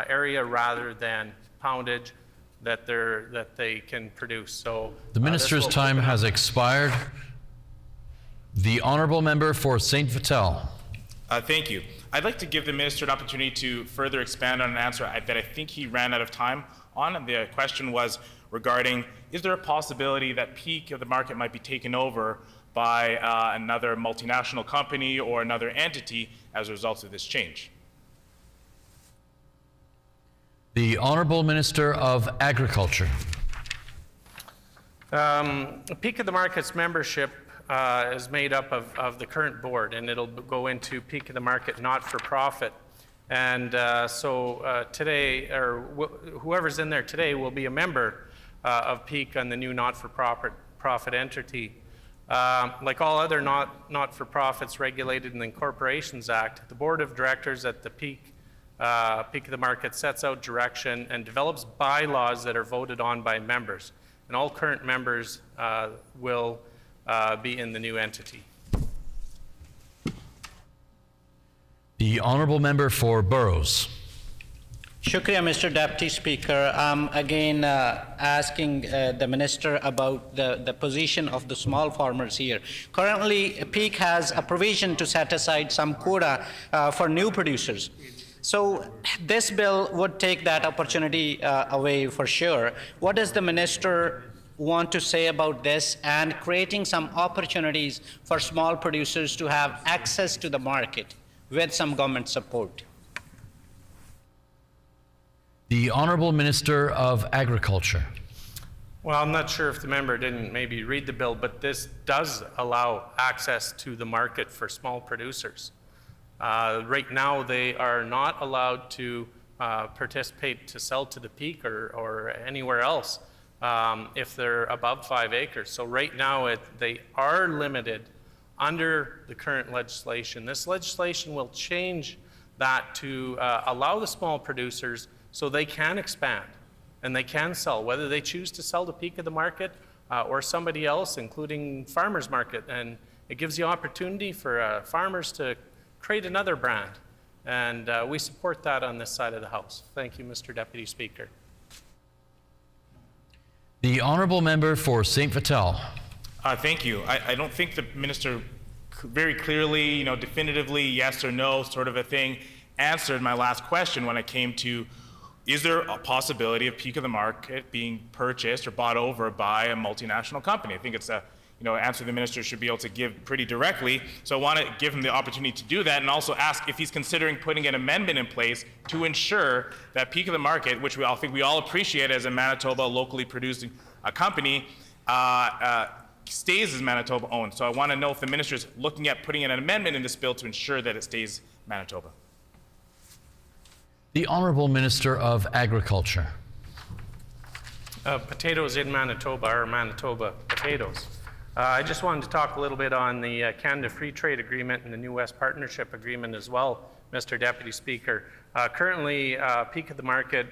area rather than poundage that they can produce. So the minister's time has expired. The honourable member for St. Vital. Thank you. I'd like to give the minister an opportunity to further expand on an answer that I think he ran out of time on. And the question was regarding, is there a possibility that peak of the market might be taken over by another multinational company or another entity as a result of this change? The Honourable Minister of Agriculture. Peak of the Market's membership is made up of the current board, and it'll go into Peak of the Market not-for-profit. And so today, or whoever's in there today will be a member of Peak on the new not-for-profit entity. Like all other not-for-profits regulated in the Corporations Act, the Board of Directors at the Peak of the Market sets out direction and develops bylaws that are voted on by members. And all current members will be in the new entity. The Honourable Member for Burrows. Shukriya, Mr. Deputy Speaker. I'm again asking the Minister about the position of the small farmers here. Currently, PEAK has a provision to set aside some quota for new producers. So this bill would take that opportunity away for sure. What does the Minister want to say about this and creating some opportunities for small producers to have access to the market with some government support? The Honourable Minister of Agriculture. Well, I'm not sure if the member didn't maybe read the bill, but this does allow access to the market for small producers. Right now, they are not allowed to participate to sell to the peak or anywhere else if they're above 5 acres. So right now, they are limited under the current legislation. This legislation will change that to allow the small producers so they can expand and they can sell, whether they choose to sell to Peak of the Market or somebody else, including farmers market. And it gives the opportunity for farmers to create another brand. And we support that on this side of the House. Thank you, Mr. Deputy Speaker. The Honourable Member for St. Vital. Thank you. I don't think the minister very clearly, definitively, yes or no, sort of a thing, answered my last question when it came to, is there a possibility of Peak of the Market being purchased or bought over by a multinational company? I think it's a answer the minister should be able to give pretty directly. So I want to give him the opportunity to do that and also ask if he's considering putting an amendment in place to ensure that Peak of the Market, which I think we all appreciate as a Manitoba locally producing company, stays as Manitoba owned. So I want to know if the minister is looking at putting in an amendment in this bill to ensure that it stays Manitoba. The Honourable Minister of Agriculture. Potatoes in Manitoba are Manitoba potatoes. I just wanted to talk a little bit on the Canada Free Trade Agreement and the New West Partnership Agreement as well, Mr. Deputy Speaker. Currently, Peak of the Market,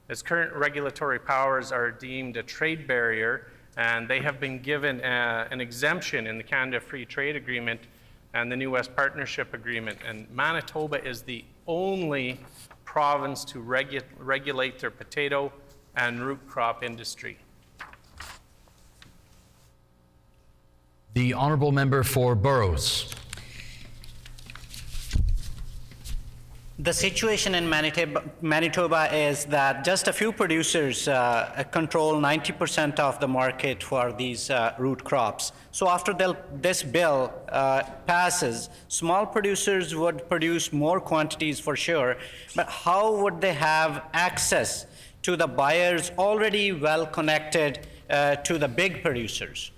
its current regulatory powers are deemed a trade barrier, and they have been given an exemption in the Canada Free Trade Agreement and the New West Partnership Agreement. And Manitoba is the only province to regulate their potato and root crop industry. The Honourable Member for Burrows. The situation in Manitoba is that just a few producers control 90% of the market for these root crops. So after this bill passes, small producers would produce more quantities for sure, but how would they have access to the buyers already well connected to the big producers?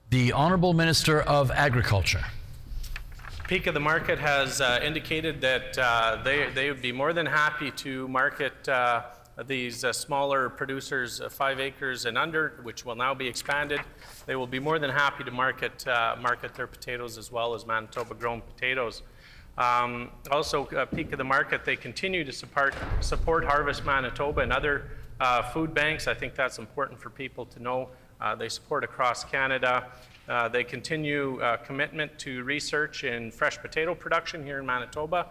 The Honourable Minister of Agriculture. Peak of the Market has indicated that they would be more than happy to market these smaller producers, 5 acres and under, which will now be expanded, they will be more than happy to market their potatoes as well as Manitoba-grown potatoes. Also, Peak of the Market, they continue to support Harvest Manitoba and other food banks. I think that's important for people to know. They support across Canada. They continue commitment to research in fresh potato production here in Manitoba,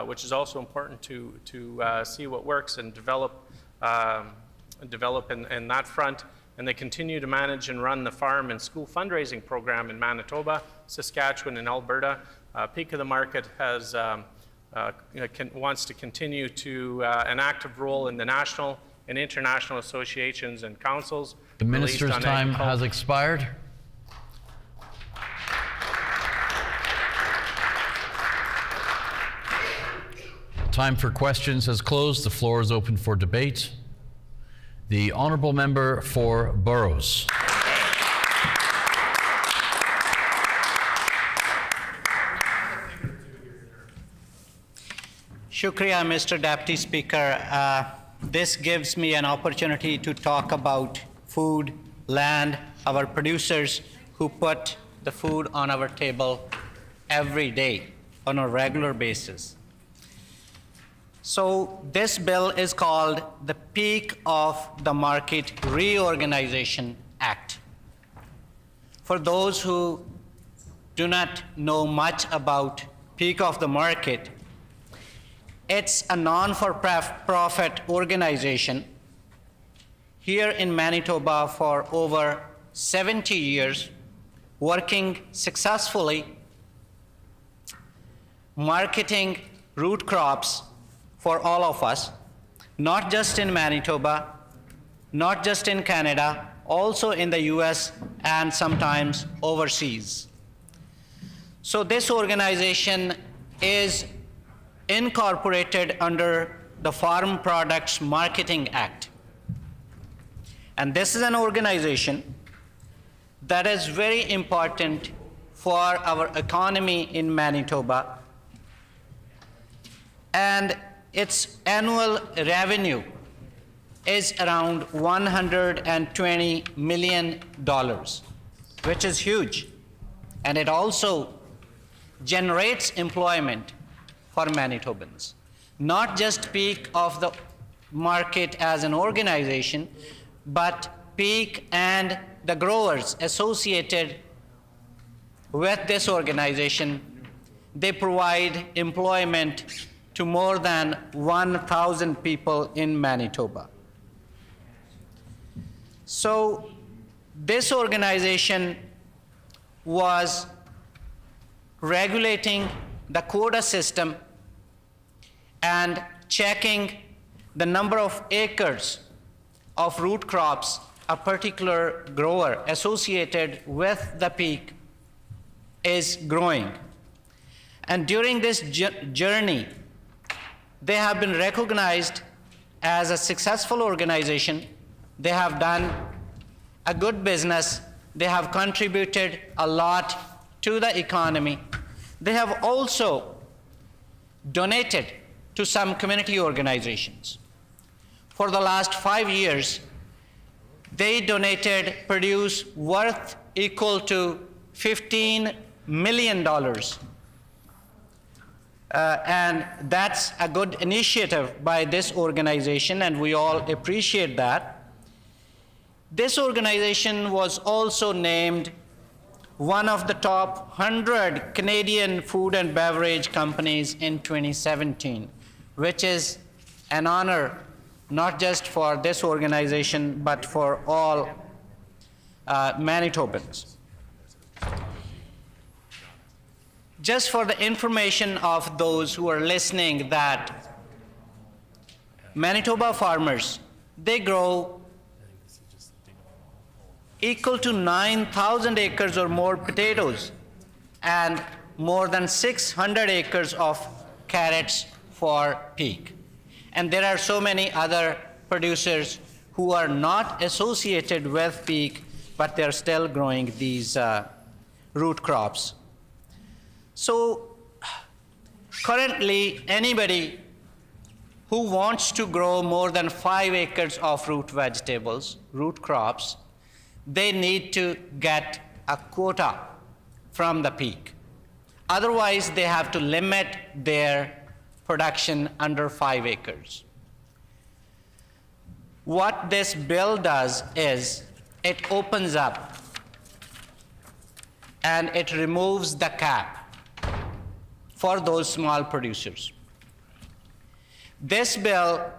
which is also important to see what works and develop in that front. And they continue to manage and run the farm and school fundraising program in Manitoba, Saskatchewan, and Alberta. Peak of the Market has wants to continue to an active role in the national and international associations and councils. The minister's time has expired. Time for questions has closed. The floor is open for debate. The honourable member for Burrows. Shukriya, Mr. Deputy Speaker. This gives me an opportunity to talk about food, land, our producers who put the food on our table every day on a regular basis. So this bill is called the Peak of the Market Reorganization Act. For those who do not know much about Peak of the Market, it's a non-for-profit organization here in Manitoba for over 70 years, working successfully, marketing root crops for all of us, not just in Manitoba, not just in Canada, also in the US and sometimes overseas. So this organization is incorporated under the Farm Products Marketing Act. And this is an organization that is very important for our economy in Manitoba. And its annual revenue is around $120 million, which is huge. And it also generates employment for Manitobans. Not just Peak of the Market as an organization, but Peak and the growers associated with this organization. They provide employment to more than 1,000 people in Manitoba. So this organization was regulating the quota system and checking the number of acres of root crops a particular grower associated with the Peak is growing. And during this journey, they have been recognized as a successful organization. They have done a good business. They have contributed a lot to the economy. They have also donated to some community organizations. For the last 5 years, they donated produce worth equal to $15 million. And that's a good initiative by this organization, and we all appreciate that. This organization was also named one of the top 100 Canadian food and beverage companies in 2017, which is an honor not just for this organization, but for all Manitobans. Just for the information of those who are listening, that Manitoba farmers, they grow equal to 9,000 acres or more potatoes and more than 600 acres of carrots for Peak. And there are so many other producers who are not associated with Peak, but they're still growing these root crops. So currently, anybody who wants to grow more than 5 acres of root vegetables, root crops, they need to get a quota from the peak. Otherwise, they have to limit their production under 5 acres. What this bill does is it opens up and it removes the cap for those small producers. This bill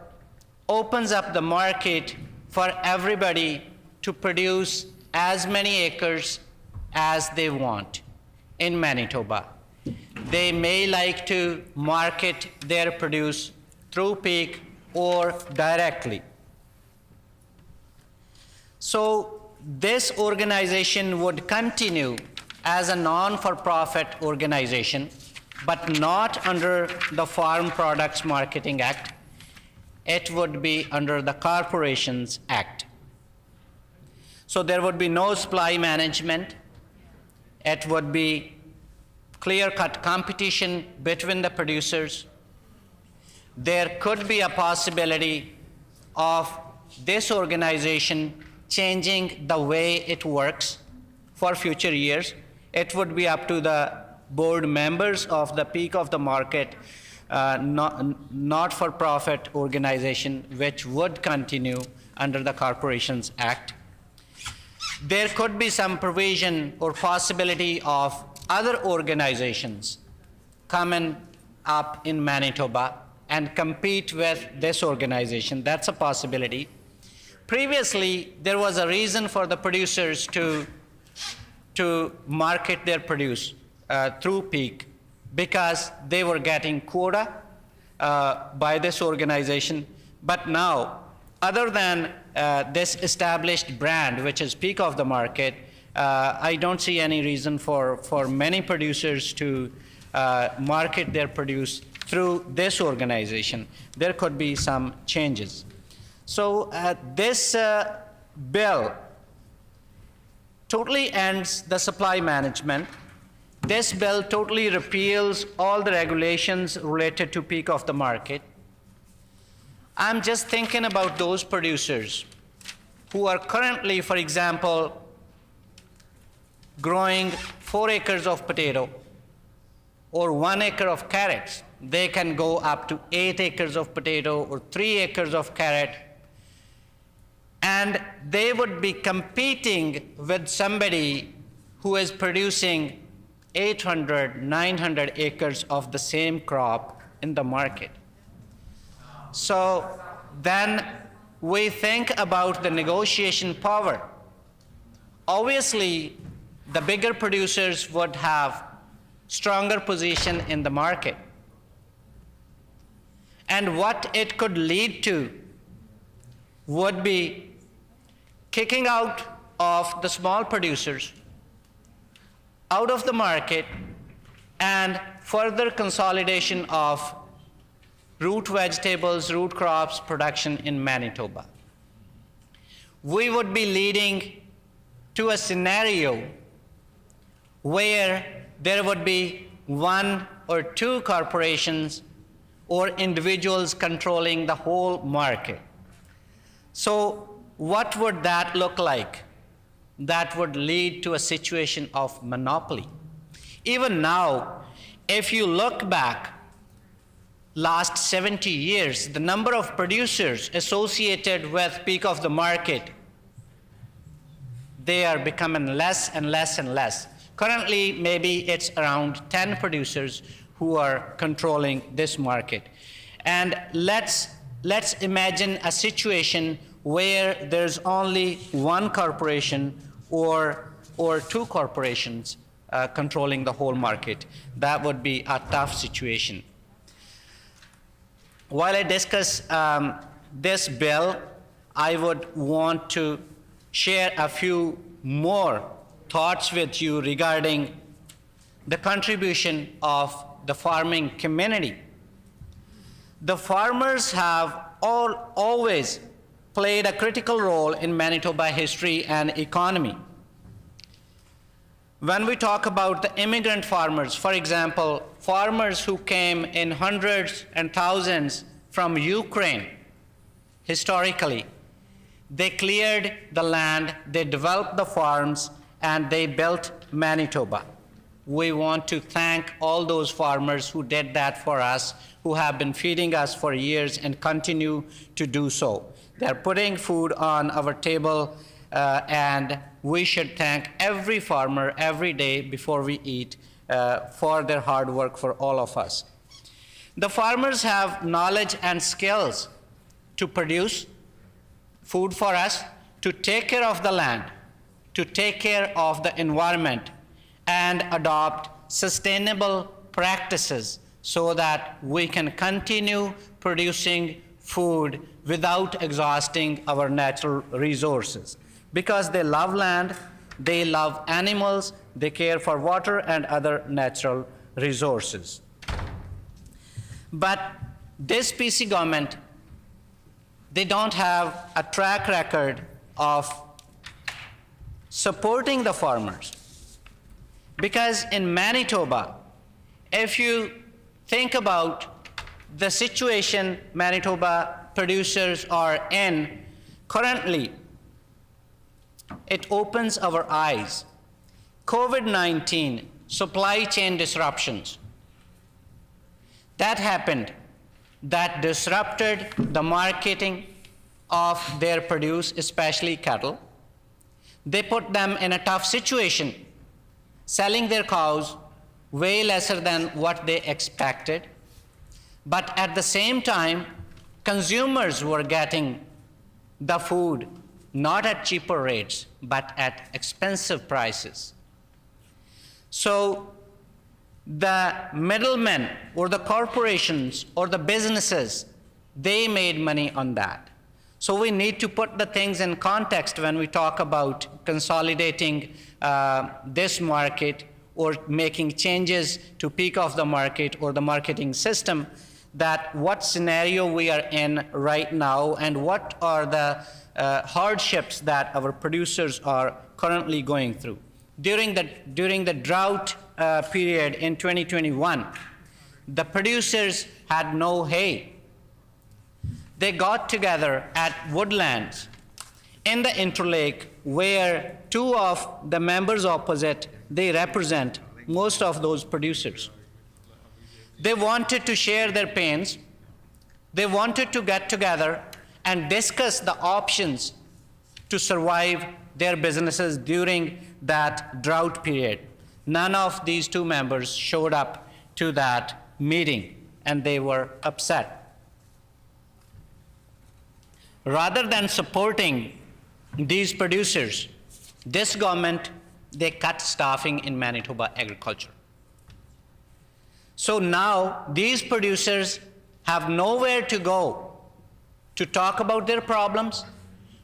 opens up the market for everybody to produce as many acres as they want in Manitoba. They may like to market their produce through peak or directly. So this organization would continue as a non-for-profit organization, but not under the Farm Products Marketing Act. It would be under the Corporations Act. So there would be no supply management. It would be clear-cut competition between the producers. There could be a possibility of this organization changing the way it works for future years. It would be up to the board members of the peak of the market, not-for-profit organization, which would continue under the Corporations Act. There could be some provision or possibility of other organizations coming up in Manitoba and compete with this organization. That's a possibility. Previously, there was a reason for the producers to market their produce through peak because they were getting quota by this organization. But now, other than this established brand, which is peak of the market, I don't see any reason for many producers to market their produce through this organization. There could be some changes. So this bill totally ends the supply management. This bill totally repeals all the regulations related to peak of the market. I'm just thinking about those producers who are currently, for example, growing 4 acres of potato or 1 acre of carrots. They can go up to 8 acres of potato or 3 acres of carrot. And they would be competing with somebody who is producing 800, 900 acres of the same crop in the market. So then we think about the negotiation power. Obviously, the bigger producers would have stronger position in the market. And what it could lead to would be kicking out of the small producers out of the market and further consolidation of root vegetables, root crops production in Manitoba. We would be leading to a scenario where there would be 1 or 2 corporations or individuals controlling the whole market. So what would that look like? That would lead to a situation of monopoly. Even now, if you look back last 70 years, the number of producers associated with peak of the market, they are becoming less and less and less. Currently, maybe it's around 10 producers who are controlling this market. And let's imagine a situation where there's only 1 corporation or 2 corporations controlling the whole market. That would be a tough situation. While I discuss this bill, I would want to share a few more thoughts with you regarding the contribution of the farming community. The farmers have always played a critical role in Manitoba history and economy. When we talk about the immigrant farmers, for example, farmers who came in hundreds and thousands from Ukraine, historically, they cleared the land, they developed the farms, and they built Manitoba. We want to thank all those farmers who did that for us, who have been feeding us for years and continue to do so. They're putting food on our table, and we should thank every farmer every day before we eat for their hard work for all of us. The farmers have knowledge and skills to produce food for us, to take care of the land, to take care of the environment, and adopt sustainable practices so that we can continue producing food without exhausting our natural resources. Because they love land, they love animals, they care for water and other natural resources. But this PC government, they don't have a track record of supporting the farmers. Because in Manitoba, if you think about the situation Manitoba producers are in currently, it opens our eyes. COVID-19, supply chain disruptions, that happened, that disrupted the marketing of their produce, especially cattle. They put them in a tough situation, selling their cows way lesser than what they expected. But at the same time, consumers were getting the food not at cheaper rates, but at expensive prices. So the middlemen or the corporations or the businesses, they made money on that. So we need to put the things in context when we talk about consolidating this market or making changes to peak of the market or the marketing system, that what scenario we are in right now and what are the hardships that our producers are currently going through. During the drought period in 2021, the producers had no hay. They got together at Woodlands in the Interlake, where two of the members opposite, they represent most of those producers. They wanted to share their pains. They wanted to get together and discuss the options to survive their businesses during that drought period. None of these two members showed up to that meeting, and they were upset. Rather than supporting these producers, this government, they cut staffing in Manitoba agriculture. So now these producers have nowhere to go to talk about their problems,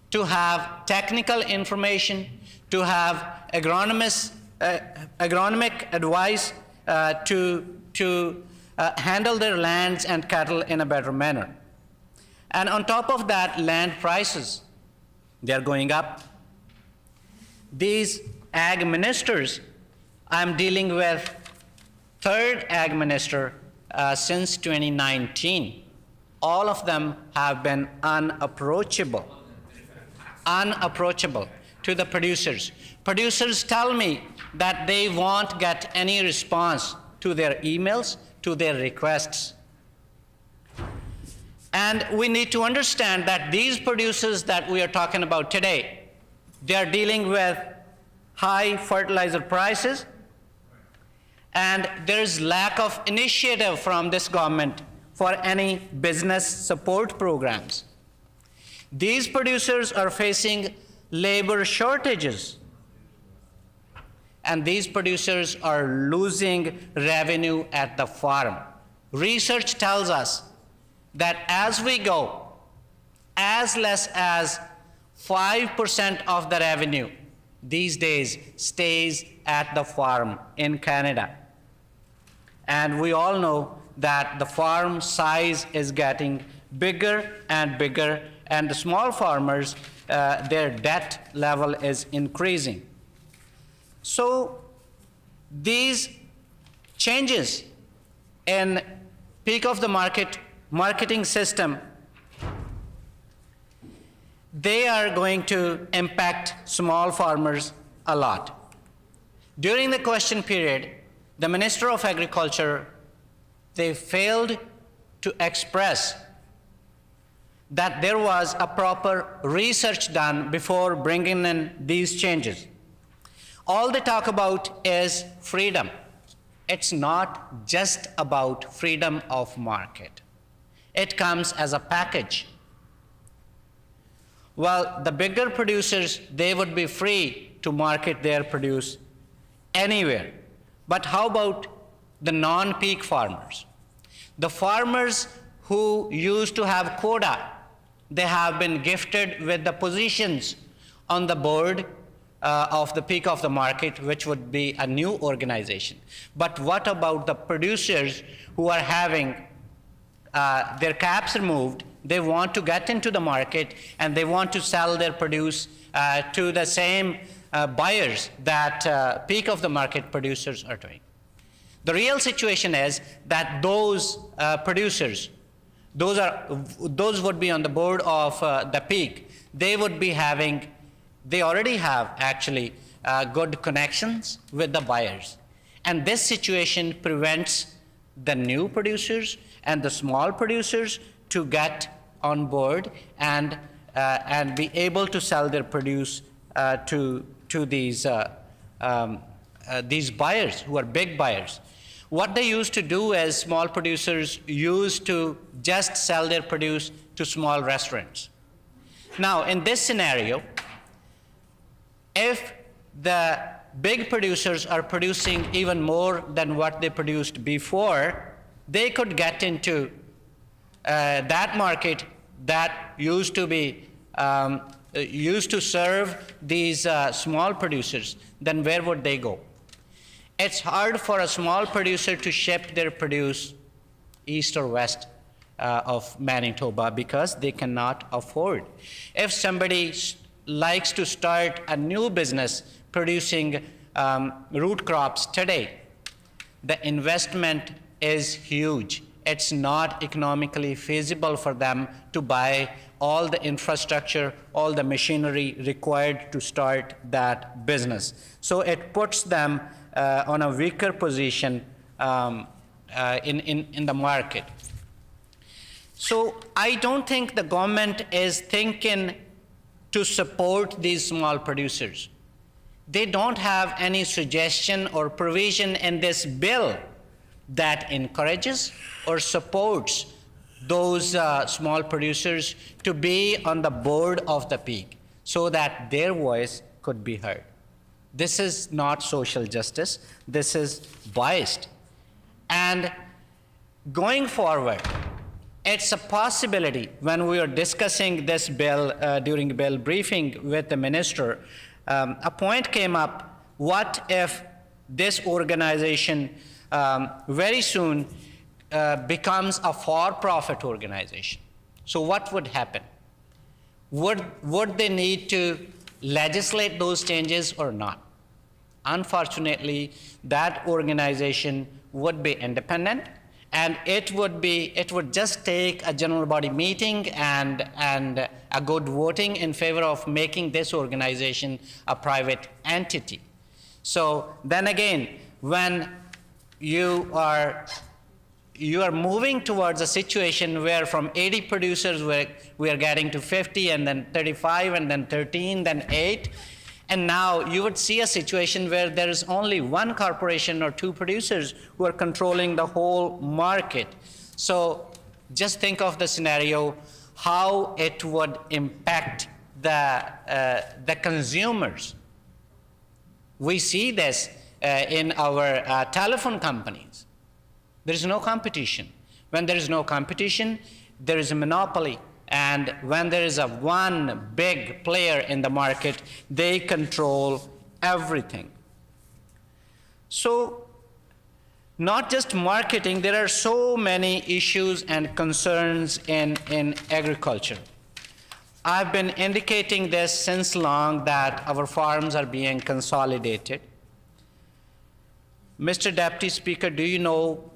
to have technical information, to have agronomic advice to handle their lands and cattle in a better manner. And on top of that, land prices, they're going up. These ag ministers, I'm dealing with third ag minister since 2019. All of them have been unapproachable to the producers. Producers tell me that they won't get any response to their emails, to their requests. And we need to understand that these producers that we are talking about today, they are dealing with high fertilizer prices, and there's lack of initiative from this government for any business support programs. These producers are facing labor shortages, and these producers are losing revenue at the farm. Research tells us that as we go, as less as 5% of the revenue these days stays at the farm in Canada. And we all know that the farm size is getting bigger and bigger, and the small farmers, their debt level is increasing. So these changes in peak of the market marketing system, they are going to impact small farmers a lot. During the question period, the Minister of Agriculture, they failed to express that there was a proper research done before bringing in these changes. All they talk about is freedom. It's not just about freedom of market. It comes as a package. Well, the bigger producers, they would be free to market their produce anywhere. But how about the non-peak farmers? The farmers who used to have quota, they have been gifted with the positions on the board of the peak of the market, which would be a new organization. But what about the producers who are having their caps removed? They want to get into the market and they want to sell their produce to the same buyers that peak of the market producers are doing. The real situation is that those producers, those would be on the board of the peak. They would be having, they already have actually good connections with the buyers. And this situation prevents the new producers and the small producers to get on board and be able to sell their produce to these buyers who are big buyers. What they used to do is small producers used to just sell their produce to small restaurants. Now, in this scenario, if the big producers are producing even more than what they produced before, they could get into that market that used to be used to serve these small producers. Then where would they go? It's hard for a small producer to ship their produce east or west of Manitoba because they cannot afford. If somebody likes to start a new business producing root crops today, the investment is huge. It's not economically feasible for them to buy all the infrastructure, all the machinery required to start that business. So it puts them on a weaker position in the market. So I don't think the government is thinking to support these small producers. They don't have any suggestion or provision in this bill that encourages or supports those small producers to be on the board of the peak so that their voice could be heard. This is not social justice. This is biased. And going forward, it's a possibility when we were discussing this bill during bill briefing with the minister, a point came up, what if this organization very soon becomes a for-profit organization? So what would happen? Would they need to legislate those changes or not? Unfortunately, that organization would be independent, and it would just take a general body meeting and a good voting in favor of making this organization a private entity. So then again, when you are moving towards a situation where from 80 producers we are getting to 50 and then 35 and then 13, then 8. And now you would see a situation where there is only one corporation or two producers who are controlling the whole market. So just think of the scenario, how it would impact the consumers. We see this in our telephone companies. There is no competition. When there is no competition, there is a monopoly. And when there is one big player in the market, they control everything. So not just marketing, there are so many issues and concerns in agriculture. I've been indicating this since long that our farms are being consolidated. Mr. Deputy Speaker, do you know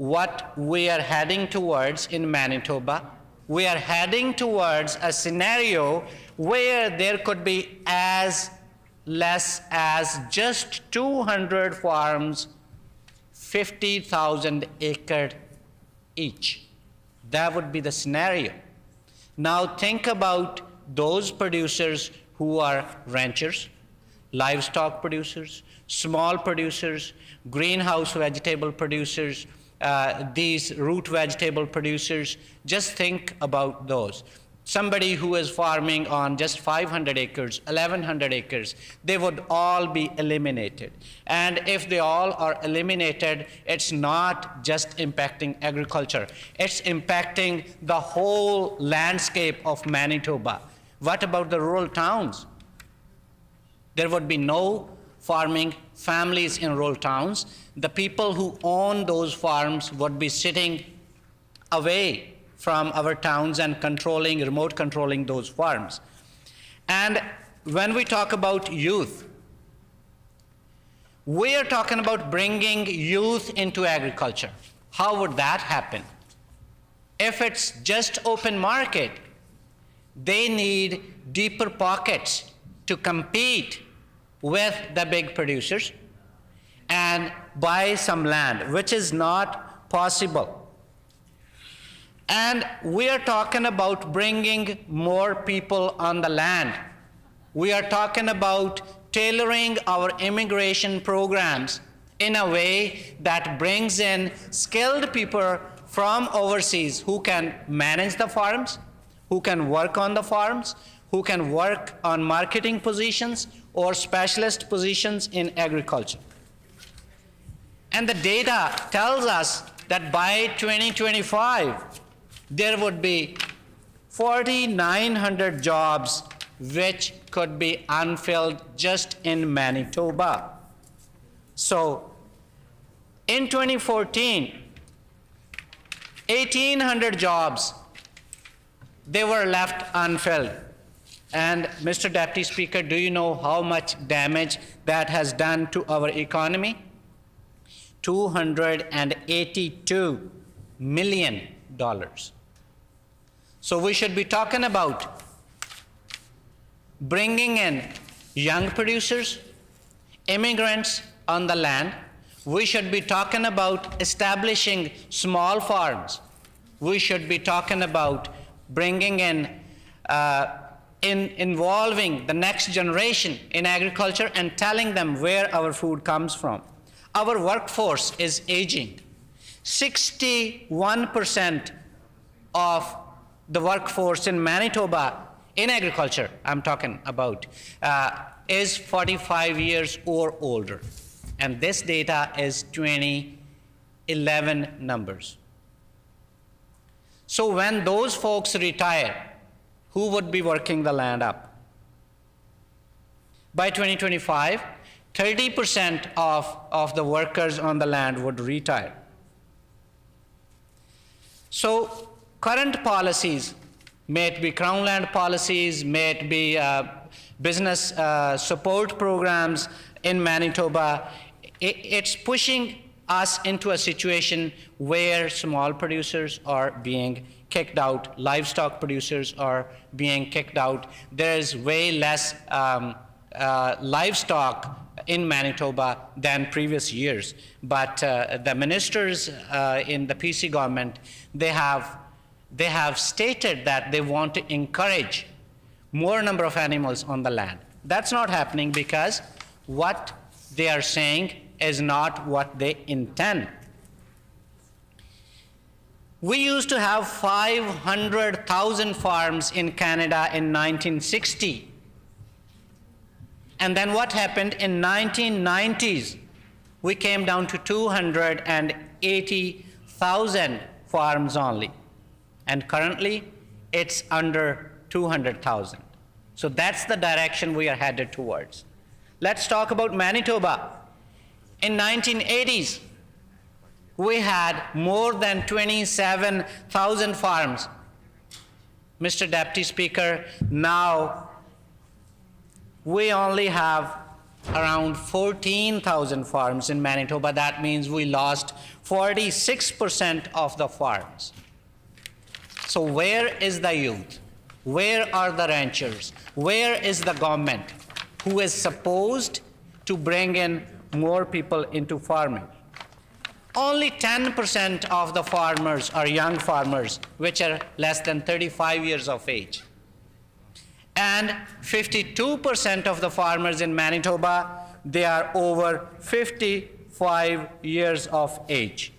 what we are heading towards in Manitoba. We are heading towards a scenario where there could be as less as just 200 farms, 50,000 acre each. That would be the scenario. Now think about those producers who are ranchers, livestock producers, small producers, greenhouse vegetable producers, these root vegetable producers. Just think about those. Somebody who is farming on just 500 acres, 1,100 acres, they would all be eliminated. And if they all are eliminated, it's not just impacting agriculture, it's impacting the whole landscape of Manitoba. What about the rural towns? There would be no farming families in rural towns. The people who own those farms would be sitting away from our towns and remote controlling those farms. And when we talk about youth, we are talking about bringing youth into agriculture. How would that happen? If it's just open market, they need deeper pockets to compete with the big producers and buy some land, which is not possible. And we are talking about bringing more people on the land. We are talking about tailoring our immigration programs in a way that brings in skilled people from overseas who can manage the farms, who can work on the farms, who can work on marketing positions or specialist positions in agriculture. And the data tells us that by 2025, there would be 4,900 jobs which could be unfilled just in Manitoba. So in 2014, 1,800 jobs, they were left unfilled. And Mr. Deputy Speaker, do you know how much damage that has done to our economy? $282 million. So we should be talking about bringing in young producers, immigrants on the land. We should be talking about establishing small farms. We should be talking about bringing in involving the next generation in agriculture and telling them where our food comes from. Our workforce is aging. 61% of the workforce in Manitoba, in agriculture I'm talking about, is 45 years or older. And this data is 2011 numbers. So when those folks retire, who would be working the land up? By 2025, 30% of the workers on the land would retire. So current policies, may it be Crown land policies, may it be business support programs in Manitoba, it's pushing us into a situation where small producers are being kicked out, livestock producers are being kicked out. There's way less livestock in Manitoba than previous years. But the ministers in the PC government, they have stated that they want to encourage more number of animals on the land. That's not happening because what they are saying is not what they intend. We used to have 500,000 farms in Canada in 1960. And then what happened in 1990s? We came down to 280,000 farms only. And currently, it's under 200,000. So that's the direction we are headed towards. Let's talk about Manitoba. In 1980s, we had more than 27,000 farms. Mr. Deputy Speaker, now we only have around 14,000 farms in Manitoba. That means we lost 46% of the farms. So where is the youth? Where are the ranchers? Where is the government who is supposed to bring in more people into farming? Only 10% of the farmers are young farmers, which are less than 35 years of age. And 52% of the farmers in Manitoba, they are over 55 years of age.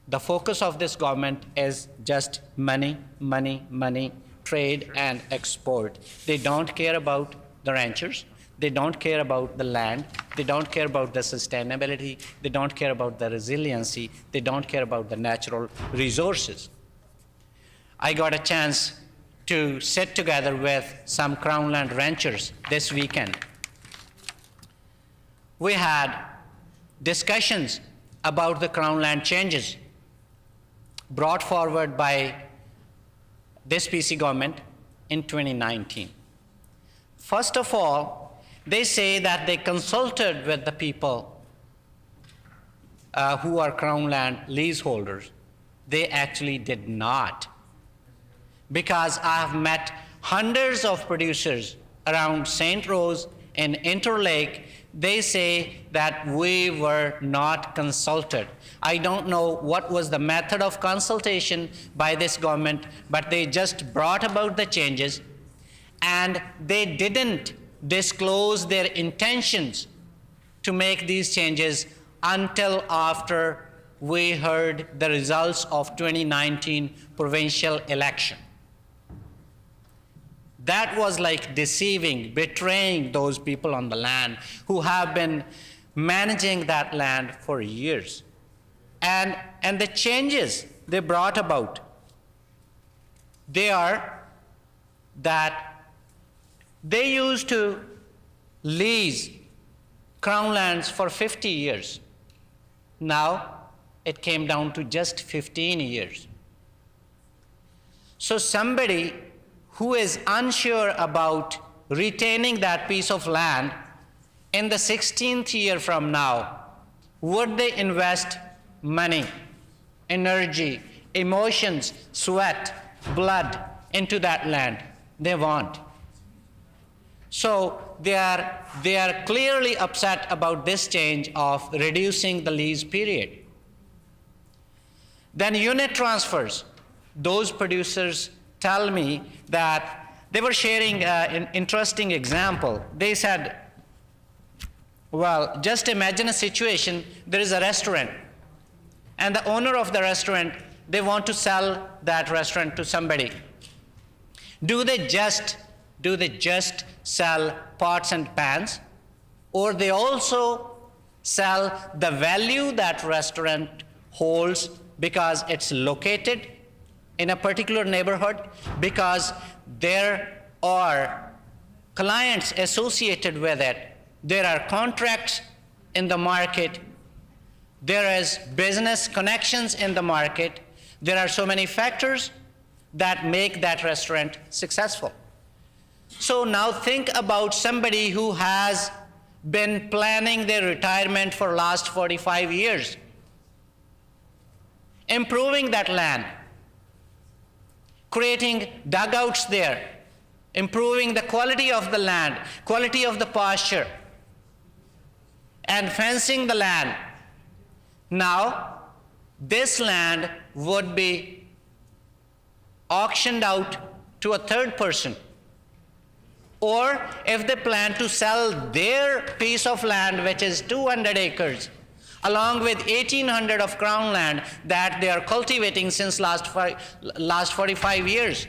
The focus of this government is just money, money, money, trade and export. They don't care about the ranchers. They don't care about the land. They don't care about the sustainability. They don't care about the resiliency. They don't care about the natural resources. I got a chance to sit together with some Crown land ranchers this weekend. We had discussions about the Crown land changes brought forward by this PC government in 2019. First of all, they say that they consulted with the people who are Crown land leaseholders. They actually did not. Because I have met hundreds of producers around St. Rose and Interlake, they say that we were not consulted. I don't know what was the method of consultation by this government, but they just brought about the changes and they didn't disclose their intentions to make these changes until after we heard the results of 2019 provincial election. That was like deceiving, betraying those people on the land who have been managing that land for years. And the changes they brought about, they are that they used to lease Crown lands for 50 years. Now it came down to just 15 years. So somebody who is unsure about retaining that piece of land in the 16th year from now, would they invest money, energy, emotions, sweat, blood into that land? They won't. So they are clearly upset about this change of reducing the lease period. Then unit transfers. Those producers tell me that they were sharing an interesting example. They said, well, just imagine a situation, there is a restaurant, and the owner of the restaurant, they want to sell that restaurant to somebody. Do they just sell pots and pans, or they also sell the value that restaurant holds because it's located in a particular neighborhood, because there are clients associated with it, there are contracts in the market, there is business connections in the market, there are so many factors that make that restaurant successful. So now think about somebody who has been planning their retirement for last 45 years, improving that land, creating dugouts there, improving the quality of the land, quality of the pasture, and fencing the land. Now, this land would be auctioned out to a third person. Or if they plan to sell their piece of land, which is 200 acres, along with 1,800 of Crown land that they are cultivating since last 45 years,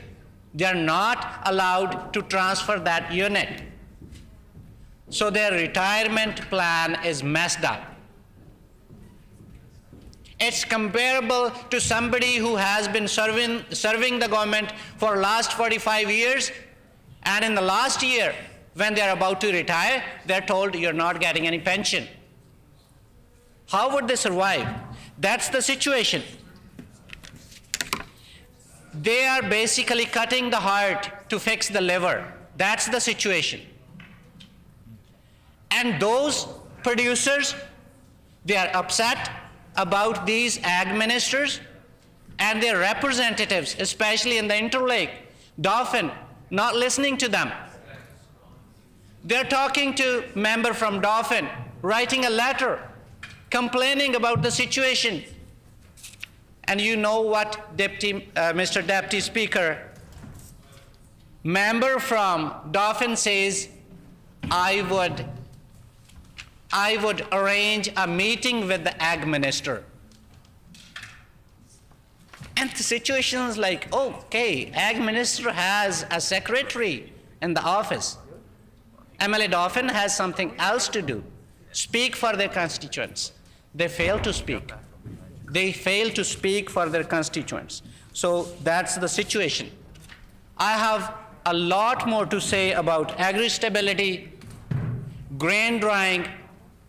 they are not allowed to transfer that unit. So their retirement plan is messed up. It's comparable to somebody who has been serving the government for last 45 years, and in the last year, when they're about to retire, they're told you're not getting any pension. How would they survive? That's the situation. They are basically cutting the heart to fix the liver. That's the situation. And those producers, they are upset about these ag ministers and their representatives, especially in the Interlake, Dauphin, not listening to them. They're talking to member from Dauphin, writing a letter, complaining about the situation. And you know what, Mr. Deputy Speaker, member from Dauphin says, I would arrange a meeting with the ag minister. And the situation is like, okay, ag minister has a secretary in the office. MLA Dauphin has something else to do, speak for their constituents. They fail to speak. They fail to speak for their constituents. So that's the situation. I have a lot more to say about agri-stability, grain drying,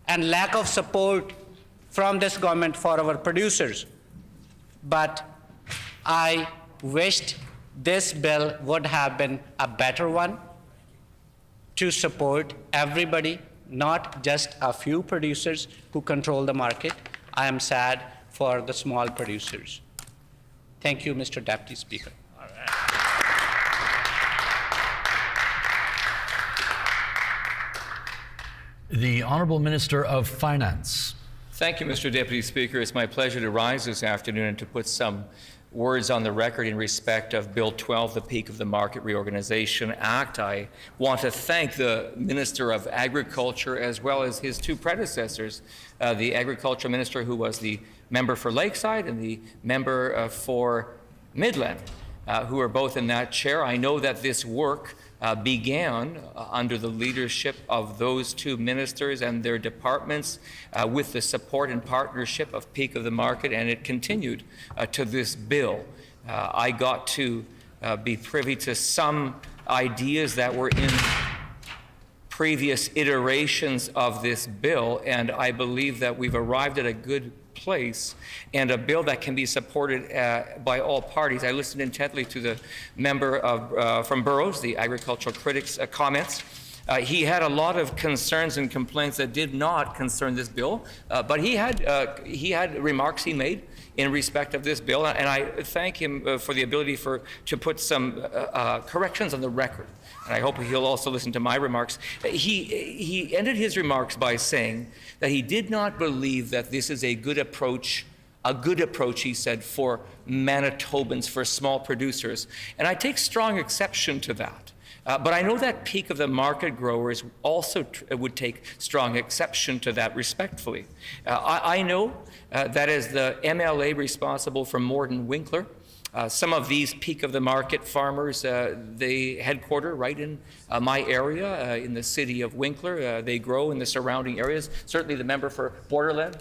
and lack of support from this government for our producers. But I wished this bill would have been a better one to support everybody, not just a few producers who control the market. I am sad for the small producers. Thank you, Mr. Deputy Speaker. The Honourable Minister of Finance. Thank you, Mr. Deputy Speaker. It's my pleasure to rise this afternoon and to put some words on the record in respect of Bill 12, the Peak of the Market Reorganization Act. I want to thank the Minister of Agriculture as well as his two predecessors, the Agriculture Minister who was the member for Lakeside and the member for Midland, who are both in that chair. I know that this work began under the leadership of those two ministers and their departments with the support and partnership of Peak of the Market, and it continued to this bill. I got to be privy to some ideas that were in previous iterations of this bill, and I believe that we've arrived at a good place and a bill that can be supported by all parties. I listened intently to the member from Burroughs, the agricultural critic's comments. He had a lot of concerns and complaints that did not concern this bill, but he had remarks he made in respect of this bill, and I thank him for the ability to put some corrections on the record. And I hope he'll also listen to my remarks. He ended his remarks by saying that he did not believe that this is a good approach, he said, for Manitobans, for small producers. And I take strong exception to that. But I know that Peak of the Market growers also would take strong exception to that respectfully. I know that as the MLA responsible for Morden Winkler, some of these Peak of the Market farmers, they headquarter right in my area, in the city of Winkler. They grow in the surrounding areas. Certainly the member for Borderland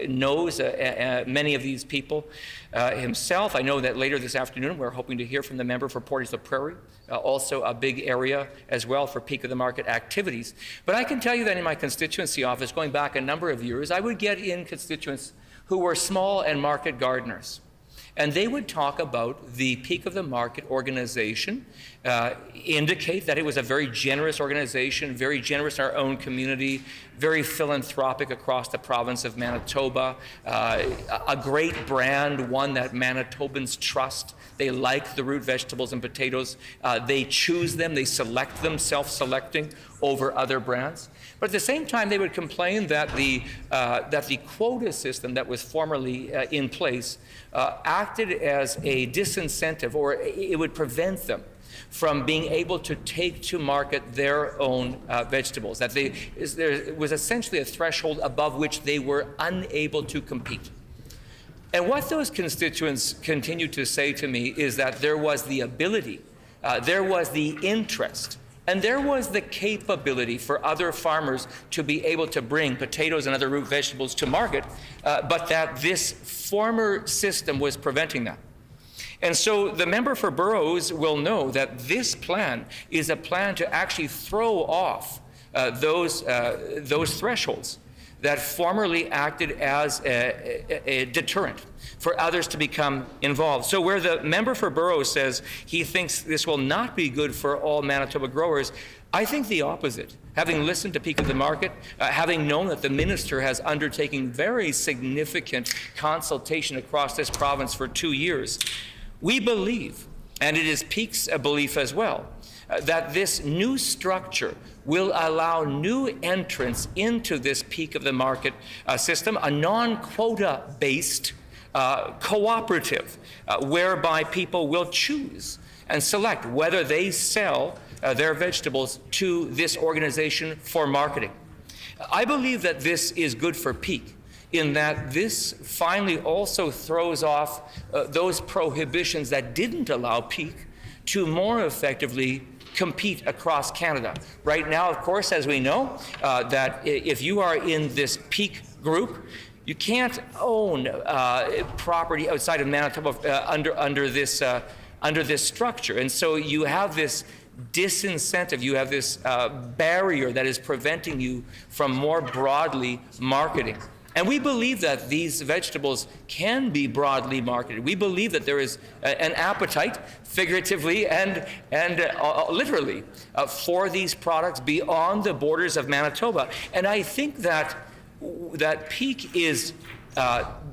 knows many of these people himself. I know that later this afternoon we're hoping to hear from the member for Portage-la Prairie, also a big area as well for Peak of the Market activities. But I can tell you that in my constituency office, going back a number of years, I would get in constituents who were small and market gardeners. And they would talk about the Peak of the Market organization, indicate that it was a very generous organization, very generous in our own community, very philanthropic across the province of Manitoba, a great brand, one that Manitobans trust. They like the root vegetables and potatoes. They choose them, they select them, self-selecting over other brands. But at the same time, they would complain that the quota system that was formerly in place acted as a disincentive, or it would prevent them from being able to take to market their own vegetables, that there was essentially a threshold above which they were unable to compete. And what those constituents continue to say to me is that there was the ability, there was the interest, and there was the capability for other farmers to be able to bring potatoes and other root vegetables to market, but that this former system was preventing that. And so the member for Burroughs will know that this plan is a plan to actually throw off those thresholds. that formerly acted as a deterrent for others to become involved. So where the member for Burroughs says he thinks this will not be good for all Manitoba growers, I think the opposite. Having listened to Peak of the Market, having known that the minister has undertaken very significant consultation across this province for 2 years, we believe, and it is Peak's belief as well, that this new structure will allow new entrants into this Peak of the Market system, a non-quota based cooperative whereby people will choose and select whether they sell their vegetables to this organization for marketing. I believe that this is good for Peak in that this finally also throws off those prohibitions that didn't allow Peak to more effectively compete across Canada. Right now, of course, as we know, that if you are in this Peak group, you can't own property outside of Manitoba under this structure. And so you have this disincentive, you have this barrier that is preventing you from more broadly marketing. And we believe that these vegetables can be broadly marketed. We believe that there is an appetite, figuratively and literally, for these products beyond the borders of Manitoba. And I think that Peak is,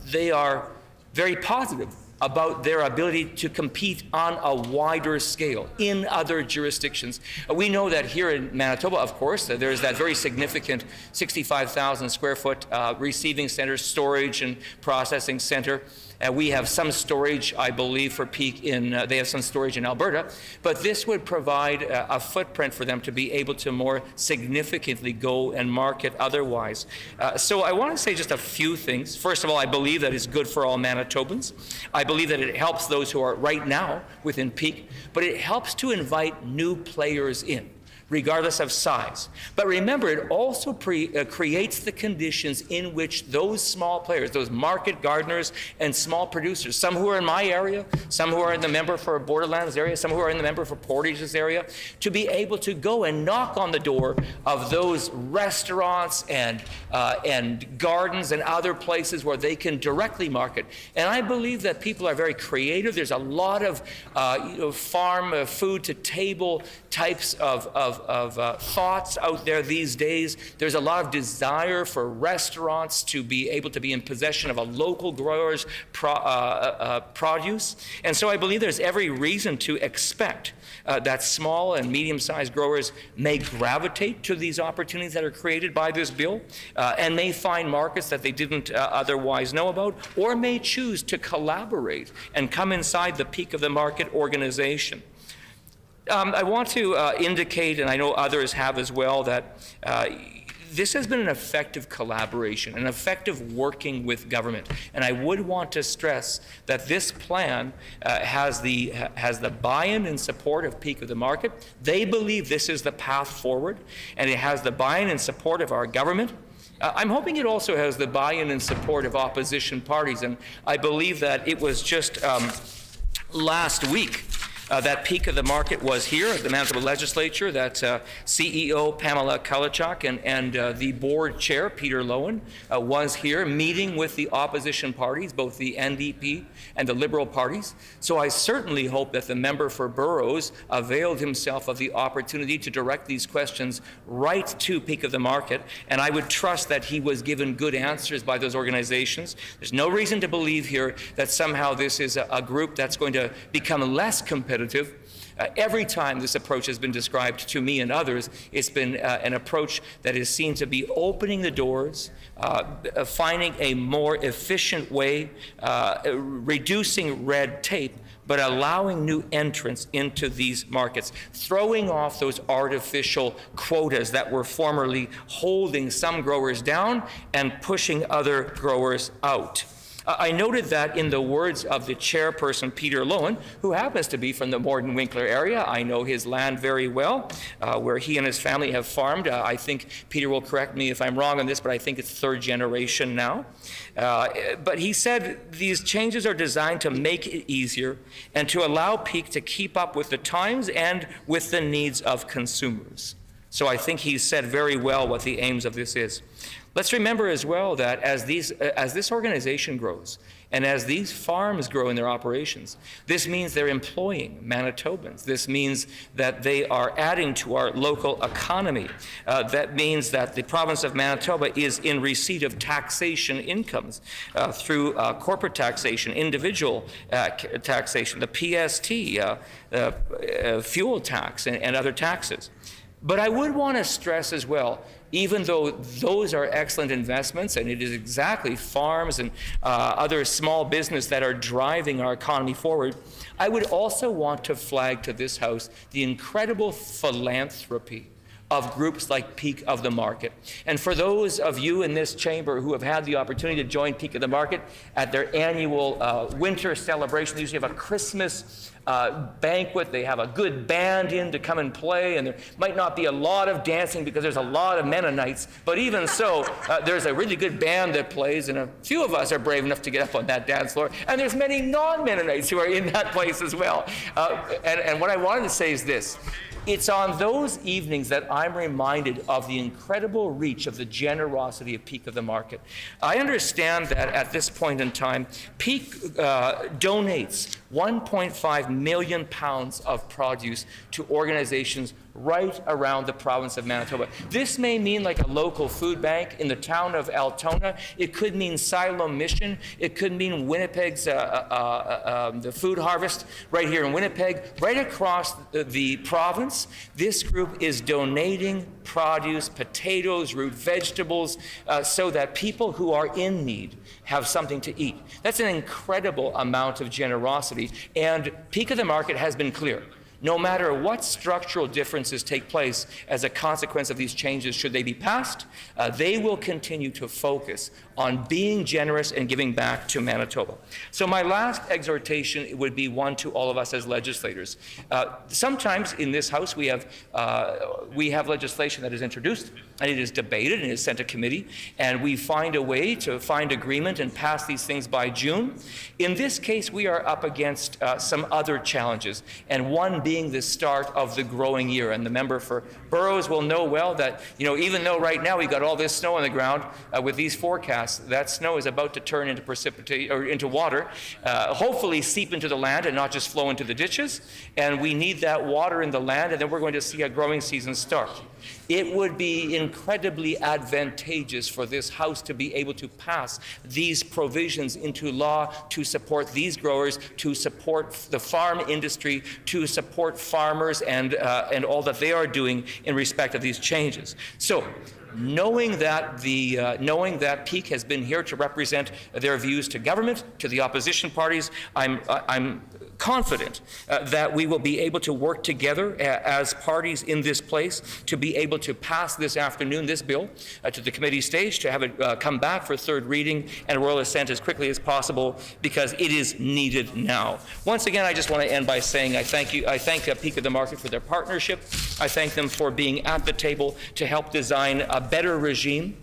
they are very positive about their ability to compete on a wider scale in other jurisdictions. We know that here in Manitoba, of course, there's that very significant 65,000 square foot receiving center, storage and processing center. We have some storage, I believe, for Peak they have some storage in Alberta, but this would provide a footprint for them to be able to more significantly go and market otherwise. So I want to say just a few things. First of all, I believe that it's good for all Manitobans. I believe that it helps those who are right now within Peak, but it helps to invite new players in, regardless of size. But remember, it also creates the conditions in which those small players, those market gardeners and small producers, some who are in my area, some who are in the member for Borderlands area, some who are in the member for Portage's area, to be able to go and knock on the door of those restaurants and gardens and other places where they can directly market. And I believe that people are very creative. There's a lot of farm food to table types of thoughts out there these days. There's a lot of desire for restaurants to be able to be in possession of a local grower's produce. And so I believe there's every reason to expect that small and medium-sized growers may gravitate to these opportunities that are created by this bill and may find markets that they didn't otherwise know about, or may choose to collaborate and come inside the Peak of the Market organization. I want to indicate, and I know others have as well, that this has been an effective collaboration, an effective working with government. And I would want to stress that this plan has the buy-in and support of Peak of the Market. They believe this is the path forward, and it has the buy-in and support of our government. I'm hoping it also has the buy-in and support of opposition parties, and I believe that it was just last week that Peak of the Market was here at the Manitoba Legislature, that CEO Pamela Kulachuk and the board chair, Peter Lowen, was here meeting with the opposition parties, both the NDP and the Liberal parties. So I certainly hope that the member for Burroughs availed himself of the opportunity to direct these questions right to Peak of the Market, and I would trust that he was given good answers by those organizations. There's no reason to believe here that somehow this is a group that's going to become less competitive. Every time this approach has been described to me and others, it's been an approach that is seen to be opening the doors, finding a more efficient way, reducing red tape, but allowing new entrants into these markets, throwing off those artificial quotas that were formerly holding some growers down and pushing other growers out. I noted that in the words of the chairperson, Peter Lowen, who happens to be from the Morden Winkler area. I know his land very well, where he and his family have farmed. I think Peter will correct me if I'm wrong on this, but I think it's third generation now. But he said these changes are designed to make it easier and to allow Peak to keep up with the times and with the needs of consumers. So I think he said very well what the aims of this is. Let's remember as well that as this organization grows, and as these farms grow in their operations, this means they're employing Manitobans. This means that they are adding to our local economy. That means that the province of Manitoba is in receipt of taxation incomes through corporate taxation, individual taxation, the PST, fuel tax, and other taxes. But I would want to stress as well, even though those are excellent investments, and it is exactly farms and other small business that are driving our economy forward, I would also want to flag to this House the incredible philanthropy of groups like Peak of the Market. And for those of you in this chamber who have had the opportunity to join Peak of the Market at their annual winter celebration, they usually have a Christmas banquet. They have a good band in to come and play, and there might not be a lot of dancing because there's a lot of Mennonites, but even so, there's a really good band that plays, and a few of us are brave enough to get up on that dance floor, and there's many non-Mennonites who are in that place as well. And what I wanted to say is this. It's on those evenings that I'm reminded of the incredible reach of the generosity of Peak of the Market. I understand that at this point in time, Peak donates 1.5 million pounds of produce to organizations right around the province of Manitoba. This may mean like a local food bank in the town of Altona. It could mean Siloam Mission. It could mean Winnipeg's the food harvest right here in Winnipeg. Right across the province, this group is donating produce, potatoes, root vegetables, so that people who are in need have something to eat. That's an incredible amount of generosity, and Peak of the Market has been clear. No matter what structural differences take place as a consequence of these changes, should they be passed, they will continue to focus on being generous and giving back to Manitoba. So my last exhortation would be one to all of us as legislators. Sometimes in this House we have legislation that is introduced and it is debated and is sent to committee, and we find a way to find agreement and pass these things by June. In this case, we are up against some other challenges, and one being the start of the growing year. And the member for Burroughs will know well that, even though right now we got all this snow on the ground, with these forecasts, that snow is about to turn into precipitation or into water, hopefully seep into the land and not just flow into the ditches. And we need that water in the land, and then we're going to see a growing season start. It would be incredibly advantageous for this House to be able to pass these provisions into law to support these growers, to support the farm industry, to support farmers and all that they are doing in respect of these changes. So, knowing that Peak has been here to represent their views to government, to the opposition parties, I'm confident that we will be able to work together as parties in this place to be able to pass this afternoon this bill to the committee stage, to have it come back for third reading and royal assent as quickly as possible, because it is needed now. Once again, I just want to end by saying I thank Peak of the Market for their partnership. I thank them for being at the table to help design a better regime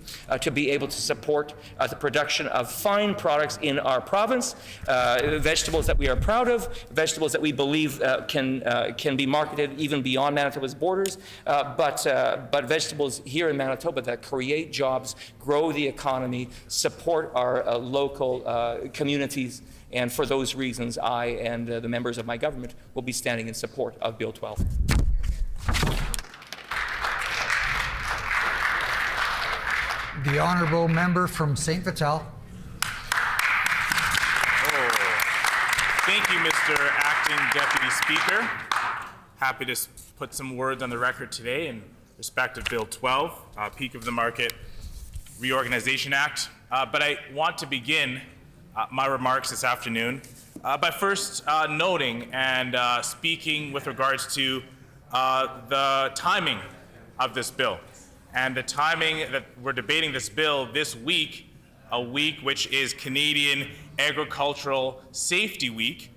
to be able to support the production of fine products in our province, vegetables that we are proud of, vegetables that we believe can be marketed even beyond Manitoba's borders, but vegetables here in Manitoba that create jobs, grow the economy, support our local communities. And for those reasons, I and the members of my government will be standing in support of Bill 12. The honourable member from St. Vital. Thank you, Mr. Acting Deputy Speaker. Happy to put some words on the record today in respect of Bill 12, Peak of the Market Reorganization Act. But I want to begin my remarks this afternoon by first noting and speaking with regards to the timing of this bill. And the timing that we're debating this bill this week, a week which is Canadian Agricultural Safety Week.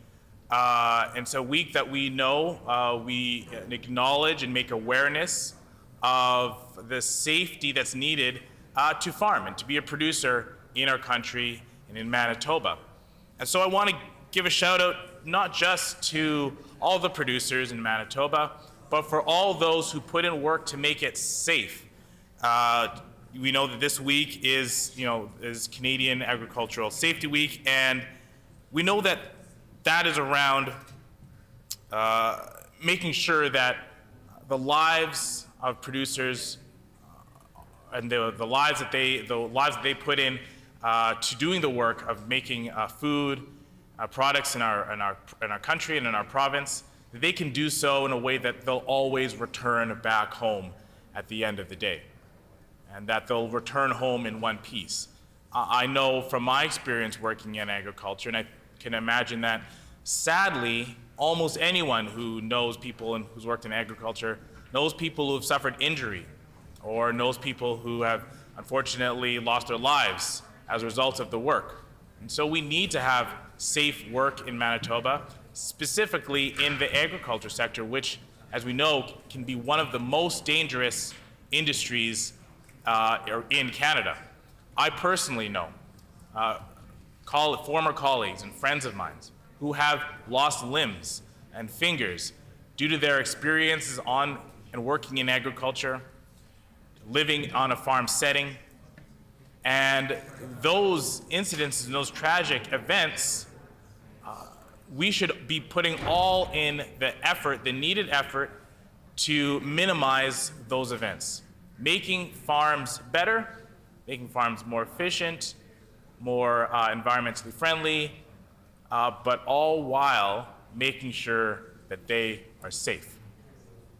And so a week that we know we acknowledge and make awareness of the safety that's needed to farm and to be a producer in our country and in Manitoba. And so I want to give a shout out not just to all the producers in Manitoba, but for all those who put in work to make it safe. We know that this week is Canadian Agricultural Safety Week, and we know that that is around making sure that the lives of producers and the lives that they put in to doing the work of making food products in our country and in our province, that they can do so in a way that they'll always return back home at the end of the day, and that they'll return home in one piece. I know from my experience working in agriculture, and I can imagine that sadly, almost anyone who knows people and who's worked in agriculture knows people who have suffered injury or knows people who have unfortunately lost their lives as a result of the work. And so we need to have safe work in Manitoba, specifically in the agriculture sector, which, as we know, can be one of the most dangerous industries in Canada. I personally know former colleagues and friends of mine who have lost limbs and fingers due to their experiences on and working in agriculture, living on a farm setting. And those incidences and those tragic events, we should be putting all in the effort, the needed effort, to minimize those events. Making farms better, making farms more efficient, more environmentally friendly, but all while making sure that they are safe.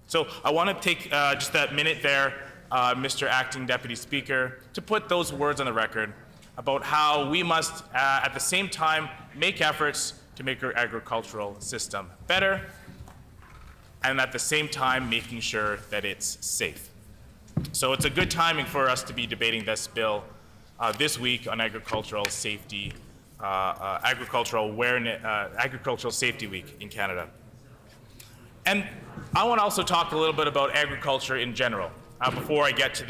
So I want to take just that minute there, Mr. Acting Deputy Speaker, to put those words on the record about how we must, at the same time, make efforts to make our agricultural system better, and at the same time, making sure that it's safe. So it's a good timing for us to be debating this bill this week on agricultural safety, agricultural safety week in Canada. And I want to also talk a little bit about agriculture in general before I get to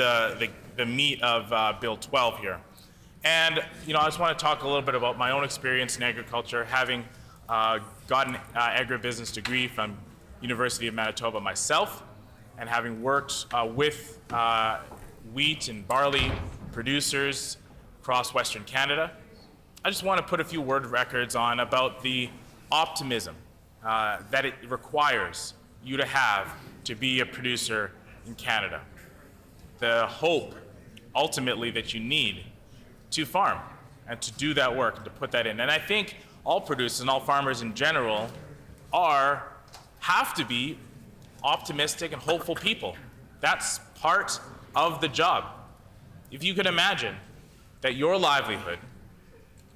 the meat of Bill 12 here. And I just want to talk a little bit about my own experience in agriculture, having gotten an agribusiness degree from University of Manitoba myself, and having worked with wheat and barley producers across Western Canada. I just want to put a few word records on about the optimism that it requires you to have to be a producer in Canada. The hope, ultimately, that you need to farm and to do that work and to put that in. And I think all producers and all farmers in general have to be optimistic and hopeful people. That's part of the job. If you could imagine that your livelihood,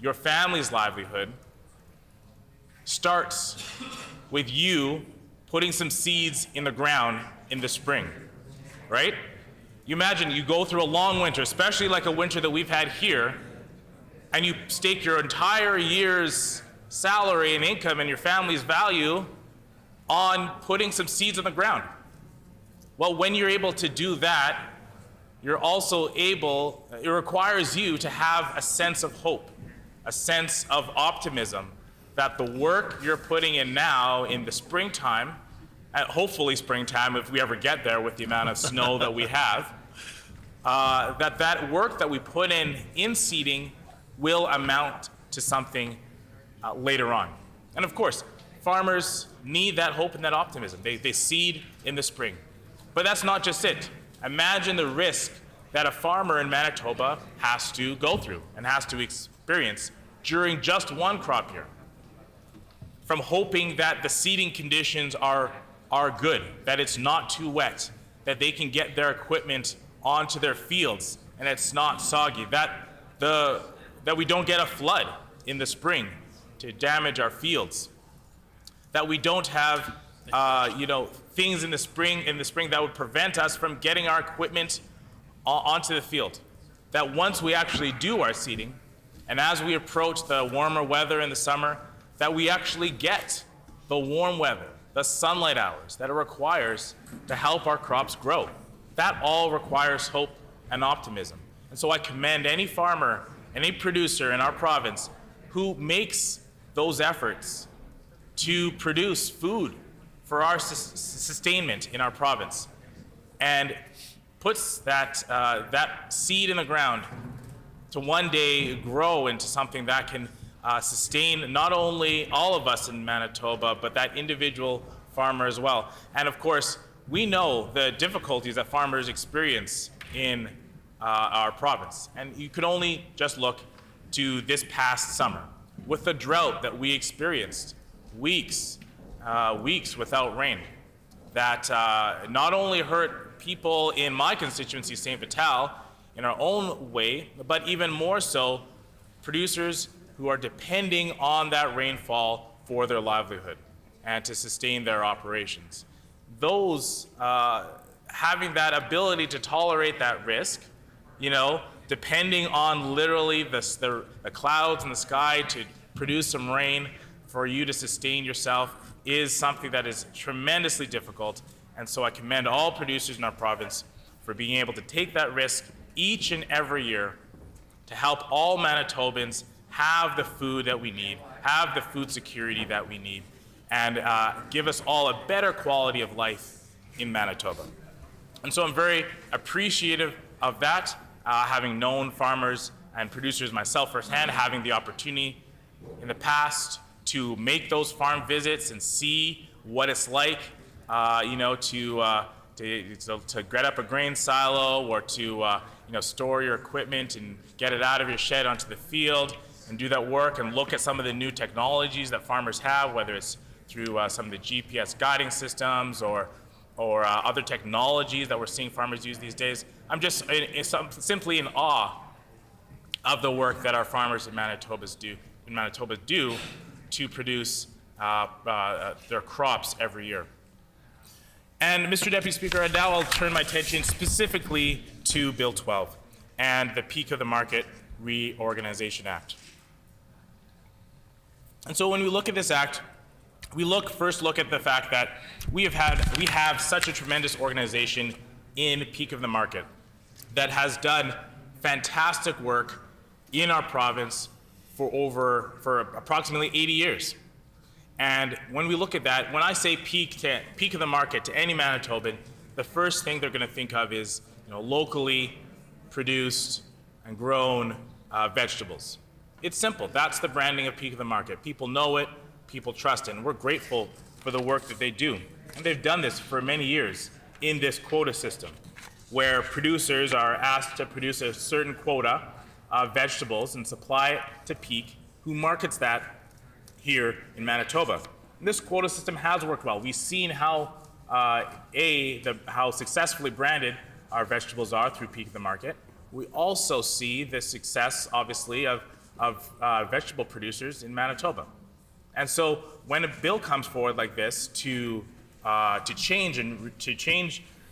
your family's livelihood, starts with you putting some seeds in the ground in the spring, right? You imagine you go through a long winter, especially like a winter that we've had here, and you stake your entire year's salary and income and your family's value on putting some seeds in the ground. Well, when you're able to do that, you're also able, it requires you to have a sense of hope, a sense of optimism that the work you're putting in now in the springtime, hopefully springtime if we ever get there with the amount of snow that we have, that work that we put in seeding will amount to something later on. And of course, farmers need that hope and that optimism. They seed in the spring. But that's not just it. Imagine the risk that a farmer in Manitoba has to go through and has to experience during just one crop year. From hoping that the seeding conditions are good, that it's not too wet, that they can get their equipment onto their fields and it's not soggy, that we don't get a flood in the spring to damage our fields, that we don't have things in the spring that would prevent us from getting our equipment onto the field. That once we actually do our seeding, and as we approach the warmer weather in the summer, that we actually get the warm weather, the sunlight hours that it requires to help our crops grow. That all requires hope and optimism. And so I commend any farmer, any producer in our province who makes those efforts to produce food for our sustainment in our province, and puts that, that seed in the ground to one day grow into something that can sustain not only all of us in Manitoba, but that individual farmer as well. And of course, we know the difficulties that farmers experience in our province. And you could only just look to this past summer with the drought that we experienced, weeks without rain, that not only hurt people in my constituency, St. Vital, in our own way, but even more so, producers who are depending on that rainfall for their livelihood and to sustain their operations. Those having that ability to tolerate that risk, you know, depending on literally the clouds in the sky to produce some rain for you to sustain yourself, is something that is tremendously difficult. And so I commend all producers in our province for being able to take that risk each and every year to help all Manitobans have the food that we need, have the food security that we need, and give us all a better quality of life in Manitoba. And so I'm very appreciative of that, having known farmers and producers myself firsthand, having the opportunity in the past to make those farm visits and see what it's like, you know, to get up a grain silo or to you know, store your equipment and get it out of your shed onto the field and do that work and look at some of the new technologies that farmers have, whether it's through some of the GPS guiding systems or other technologies that we're seeing farmers use these days. I'm just simply in awe of the work that our farmers in Manitoba do to produce their crops every year. And Mr. Deputy Speaker, now I'll turn my attention specifically to Bill 12 and the Peak of the Market Reorganization Act. And so when we look at this act, we first look at the fact that we have such a tremendous organization in Peak of the Market that has done fantastic work in our province for approximately 80 years. And when we look at that, when I say peak of the market to any Manitoban, the first thing they're going to think of is, you know, locally produced and grown vegetables. It's simple. That's the branding of Peak of the Market. People know it, people trust it, and we're grateful for the work that they do. And they've done this for many years in this quota system, where producers are asked to produce a certain quota of vegetables and supply it to Peak, who markets that here in Manitoba. And this quota system has worked well. We've seen how how successfully branded our vegetables are through Peak of the Market. We also see the success, obviously, of vegetable producers in Manitoba. And so when a bill comes forward like this to change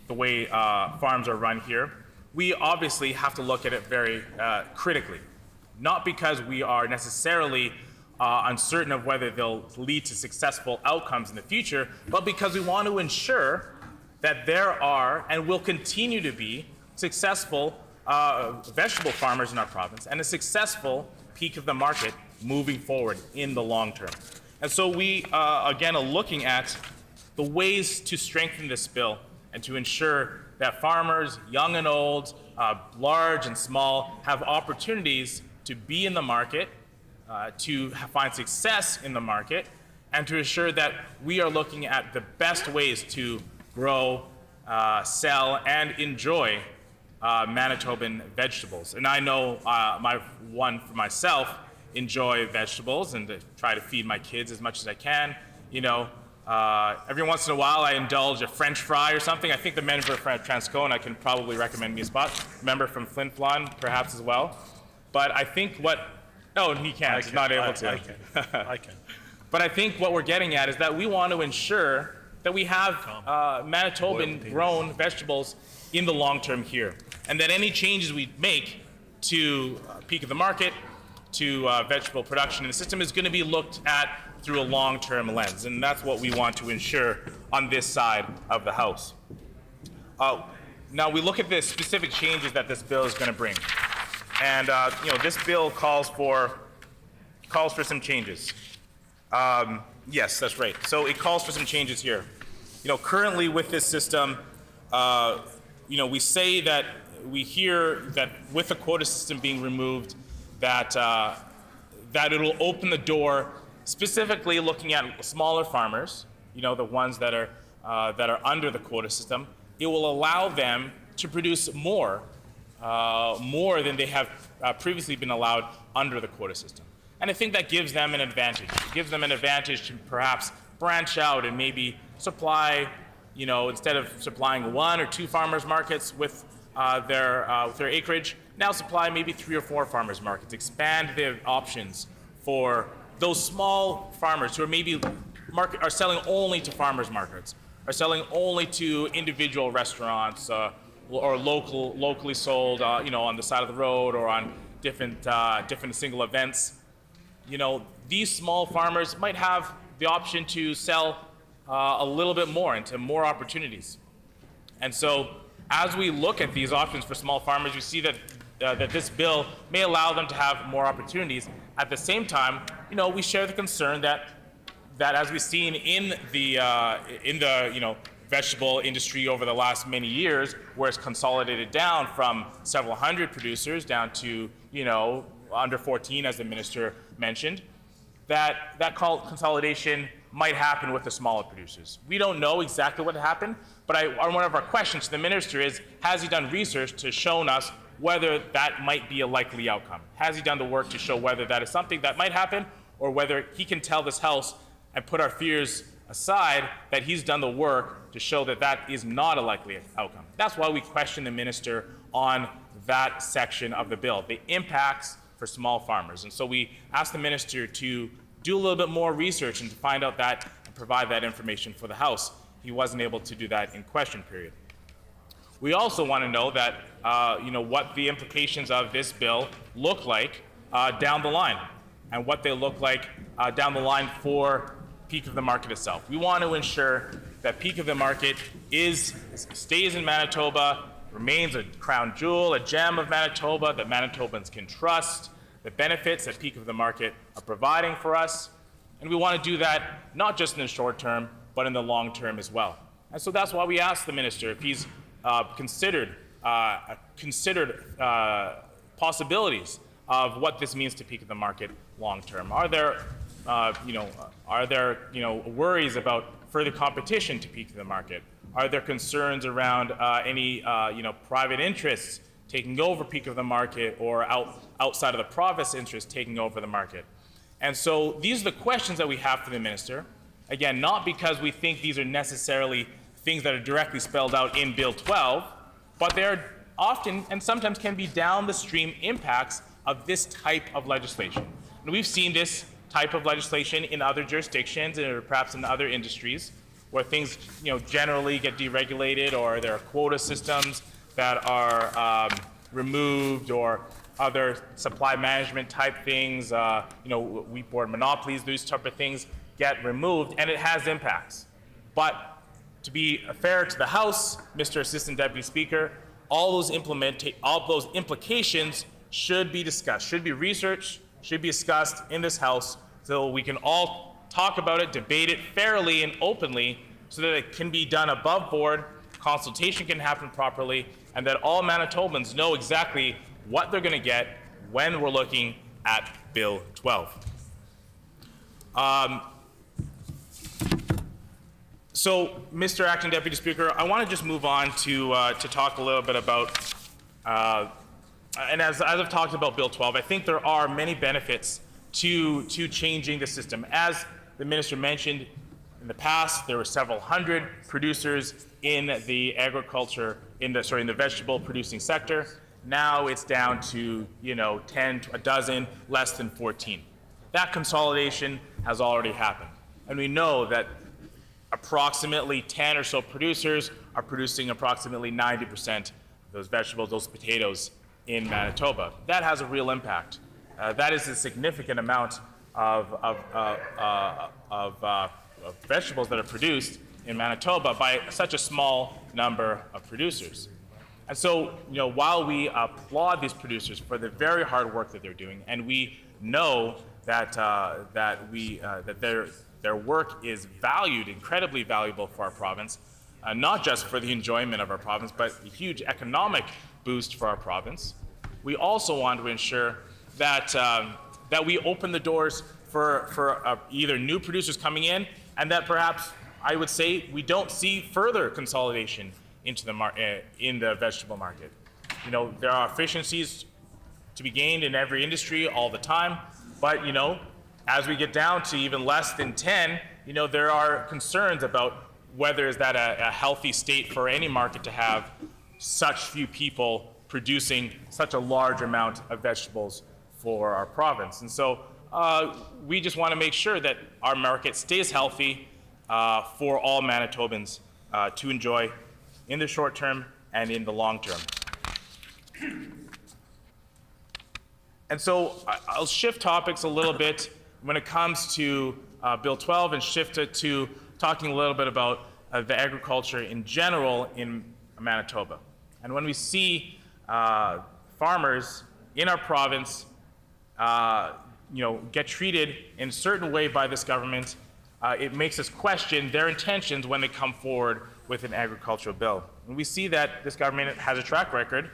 the way farms are run here, we obviously have to look at it very critically. Not because we are necessarily uncertain of whether they'll lead to successful outcomes in the future, but because we want to ensure that there are and will continue to be successful vegetable farmers in our province and a successful Peak of the Market moving forward in the long term. And so we, again, are looking at the ways to strengthen this bill and to ensure that farmers, young and old, large and small, have opportunities to be in the market, to find success in the market, and to ensure that we are looking at the best ways to grow, sell, and enjoy Manitoban vegetables. And I know for myself, enjoy vegetables and to try to feed my kids as much as I can. You know, every once in a while I indulge a French fry or something. I think the member from Transcona can probably recommend me a spot. Member from Flin Flon, perhaps as well. But I think no, he can't. He's not able to. I can. But I think what we're getting at is that we want to ensure that we have Manitoban grown vegetables in the long term here. And that any changes we make to Peak of the Market, to vegetable production in the system is going to be looked at through a long-term lens. And that's what we want to ensure on this side of the House. Now we look at the specific changes that this bill is going to bring. And you know, this bill calls for some changes. Yes, that's right. So it calls for some changes here. Currently with this system, we say that we hear that with the quota system being removed, that it'll open the door, specifically looking at smaller farmers, the ones that are under the quota system. It will allow them to produce more than they have previously been allowed under the quota system. And I think that gives them an advantage. It gives them an advantage to perhaps branch out and maybe supply, instead of supplying 1 or 2 farmers markets with their acreage, now supply maybe 3 or 4 farmers markets, expand their options for those small farmers who are maybe are selling only to farmers markets, are selling only to individual restaurants or locally sold, on the side of the road or on different single events. These small farmers might have the option to sell a little bit more into more opportunities. And so as we look at these options for small farmers, we see that this bill may allow them to have more opportunities. At the same time, we share the concern that as we've seen in the vegetable industry over the last many years, where it's consolidated down from several hundred producers down to under 14, as the minister mentioned, that consolidation might happen with the smaller producers. We don't know exactly what happened, but one of our questions to the minister is, has he done research to show us whether that might be a likely outcome? Has he done the work to show whether that is something that might happen, or whether he can tell this House and put our fears aside that he's done the work to show that that is not a likely outcome? That's why we question the minister on that section of the bill, the impacts for small farmers. And so we asked the minister to do a little bit more research and to find out that and provide that information for the House. He wasn't able to do that in question period. We also want to know that, what the implications of this bill look like down the line, and what they look like down the line for peak of the market itself. We want to ensure that peak of the market stays in Manitoba, remains a crown jewel, a gem of Manitoba that Manitobans can trust, the benefits that peak of the market are providing for us. And we want to do that not just in the short term, but in the long term as well. And so that's why we asked the minister if he's considered possibilities of what this means to peak of the market long term. Are there worries about further competition to peak of the market? Are there concerns around any private interests taking over peak of the market, or outside of the province interests taking over the market? And so these are the questions that we have for the minister. Again, not because we think these are necessarily things that are directly spelled out in Bill 12, but they're often and sometimes can be down the stream impacts of this type of legislation. And we've seen this type of legislation in other jurisdictions or perhaps in other industries where things generally get deregulated, or there are quota systems that are removed, or other supply management type things, wheat board monopolies, these type of things get removed, and it has impacts. But to be fair to the House, Mr. Assistant Deputy Speaker, all those implications should be discussed, should be researched, should be discussed in this House, so we can all talk about it, debate it fairly and openly, so that it can be done above board, consultation can happen properly, and that all Manitobans know exactly what they're going to get when we're looking at Bill 12. So, Mr. Acting Deputy Speaker, I want to just move on to talk a little bit about, and as I've talked about Bill 12, I think there are many benefits to changing the system. As the minister mentioned, in the past, there were several hundred producers in the the vegetable producing sector. Now it's down to 10, a dozen, less than 14. That consolidation has already happened, and we know that approximately 10 or so producers are producing approximately 90% of those vegetables, those potatoes in Manitoba. That has a real impact. That is a significant amount of vegetables that are produced in Manitoba by such a small number of producers. And so, while we applaud these producers for the very hard work that they're doing, and we know that Their work is valued, incredibly valuable for our province, not just for the enjoyment of our province, but a huge economic boost for our province. We also want to ensure that, that we open the doors for either new producers coming in, and that perhaps, I would say, we don't see further consolidation into the in the vegetable market. You know, there are efficiencies to be gained in every industry all the time, but, you know, as we get down to even less than 10, you know, there are concerns about whether is that a healthy state for any market to have such few people producing such a large amount of vegetables for our province. And so we just want to make sure that our market stays healthy for all Manitobans to enjoy in the short term and in the long term. And so I'll shift topics a little bit when it comes to Bill 12 and shift it to talking a little bit about the agriculture in general in Manitoba. And when we see farmers in our province you know, get treated in a certain way by this government, it makes us question their intentions when they come forward with an agricultural bill. And we see that this government has a track record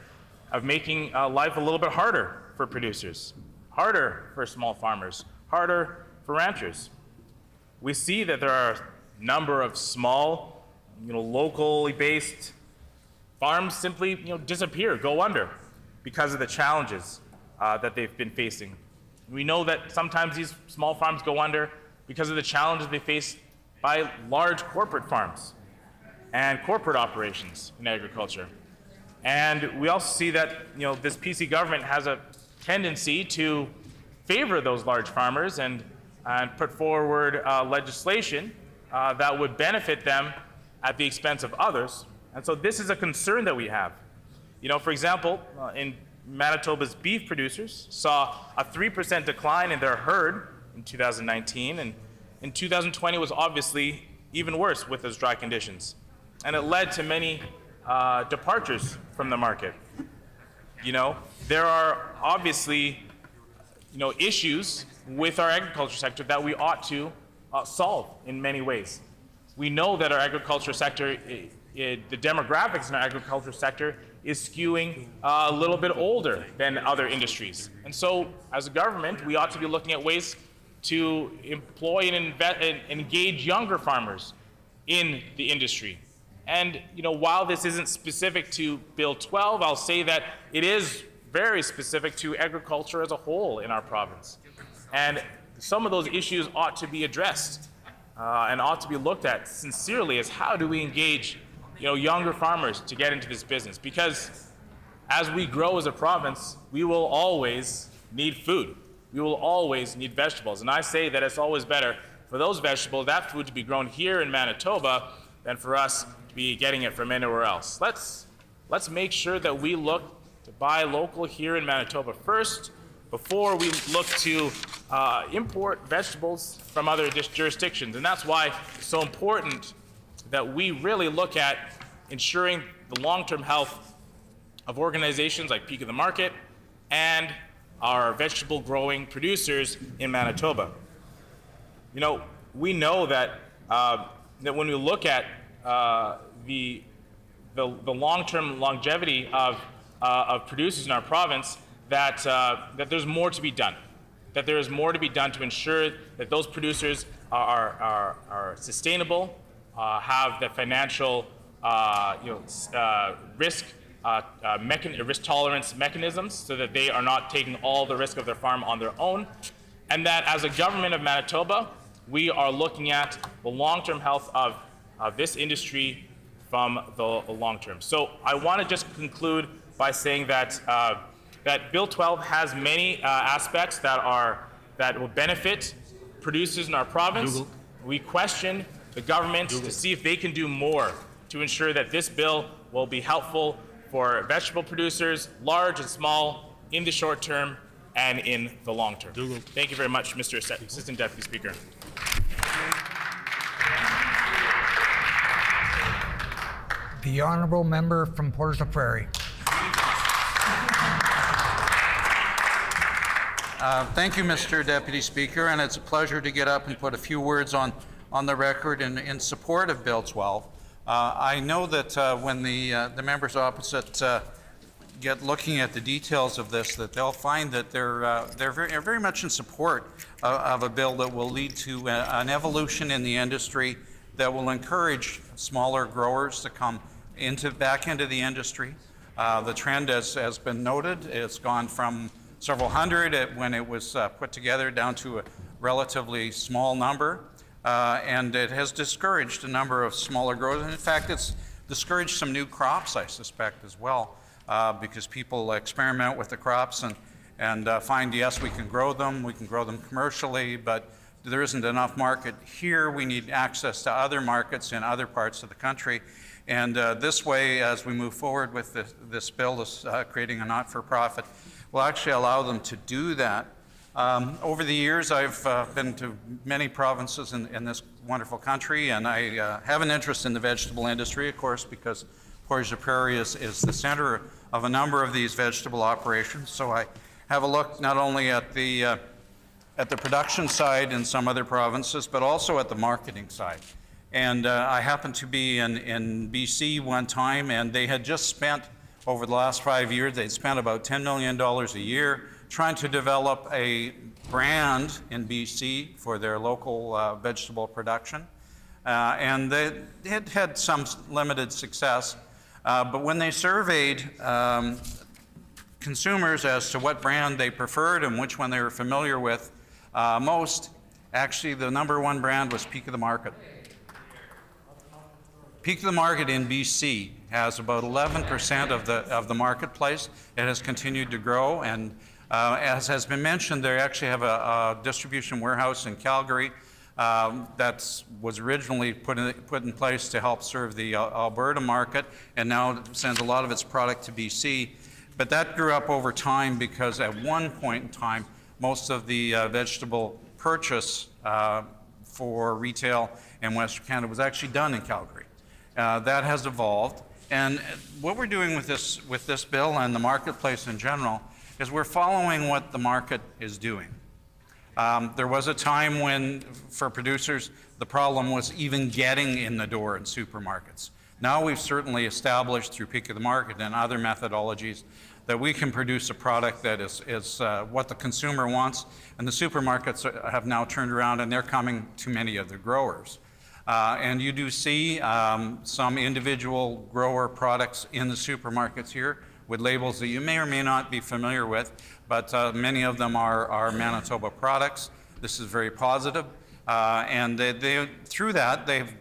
of making life a little bit harder for producers, harder for small farmers, harder for ranchers. We see that there are a number of small, you know, locally based farms simply, you know, disappear, go under because of the challenges that they've been facing. We know that sometimes these small farms go under because of the challenges they face by large corporate farms and corporate operations in agriculture. And we also see that, you know, this PC government has a tendency to favor those large farmers and put forward legislation that would benefit them at the expense of others. And so this is a concern that we have. You know, for example, in Manitoba's beef producers saw a 3% decline in their herd in 2019, and in 2020 was obviously even worse with those dry conditions. And it led to many departures from the market. You know, there are obviously, you know, issues with our agriculture sector that we ought to solve in many ways. We know that our agriculture sector, the demographics in our agriculture sector is skewing a little bit older than other industries. And so, as a government, we ought to be looking at ways to employ and engage younger farmers in the industry. And, you know, while this isn't specific to Bill 12, I'll say that it is very specific to agriculture as a whole in our province. And some of those issues ought to be addressed and ought to be looked at sincerely as how do we engage, you know, younger farmers to get into this business. Because as we grow as a province, we will always need food. We will always need vegetables. And I say that it's always better for those vegetables, that food, to be grown here in Manitoba than for us to be getting it from anywhere else. Let's make sure that we look to buy local here in Manitoba first before we look to import vegetables from other jurisdictions. And that's why it's so important that we really look at ensuring the long-term health of organizations like Peak of the Market and our vegetable growing producers in Manitoba. You know, we know that that when we look at the long-term longevity of producers in our province, that there's more to be done. That there is more to be done to ensure that those producers are sustainable, have the financial risk tolerance mechanisms so that they are not taking all the risk of their farm on their own, and that as a government of Manitoba, we are looking at the long-term health of this industry from the long term. So I want to just conclude by saying that that Bill 12 has many aspects that will benefit producers in our province. Google. We question the government to see if they can do more to ensure that this bill will be helpful for vegetable producers, large and small, in the short term and in the long term. Google. Thank you very much, Mr. Assistant Deputy Speaker. The honourable member from Portage la Prairie. Thank you, Mr. Deputy Speaker, and it's a pleasure to get up and put a few words on the record in support of Bill 12. I know that when the members opposite get looking at the details of this, that they'll find that they're very much in support of a bill that will lead to an evolution in the industry that will encourage smaller growers to come back into the industry. The trend has been noted. It's gone from several hundred when it was put together down to a relatively small number, and it has discouraged a number of smaller growers. And in fact, it's discouraged some new crops, I suspect, as well, because people experiment with the crops and find, yes, we can grow them commercially, but there isn't enough market here. We need access to other markets in other parts of the country. And this way, as we move forward with this bill, creating a not-for-profit, will actually allow them to do that. Over the years, I've been to many provinces in this wonderful country, and I have an interest in the vegetable industry, of course, because Portage Prairie is the center of a number of these vegetable operations. So I have a look not only at the production side in some other provinces, but also at the marketing side. And I happened to be in BC one time, and they had just spent, over the last 5 years, they'd spent about $10 million a year trying to develop a brand in BC for their local vegetable production. And they had some limited success. But when they surveyed consumers as to what brand they preferred and which one they were familiar with most, actually the #1 brand was Peak of the Market. Peak of the Market in BC has about 11% of the marketplace. It has continued to grow, and as has been mentioned, they actually have a distribution warehouse in Calgary that was originally put in place to help serve the Alberta market, and now sends a lot of its product to BC. But that grew up over time because at one point in time, most of the vegetable purchase for retail in Western Canada was actually done in Calgary. That has evolved, and what we're doing with this bill and the marketplace in general is we're following what the market is doing. There was a time when, for producers, the problem was even getting in the door in supermarkets. Now we've certainly established through Peak of the Market and other methodologies that we can produce a product that is what the consumer wants, and the supermarkets have now turned around and they're coming to many of the growers. And you do see some individual grower products in the supermarkets here with labels that you may or may not be familiar with, but many of them are Manitoba products. This is very positive. And through that, they've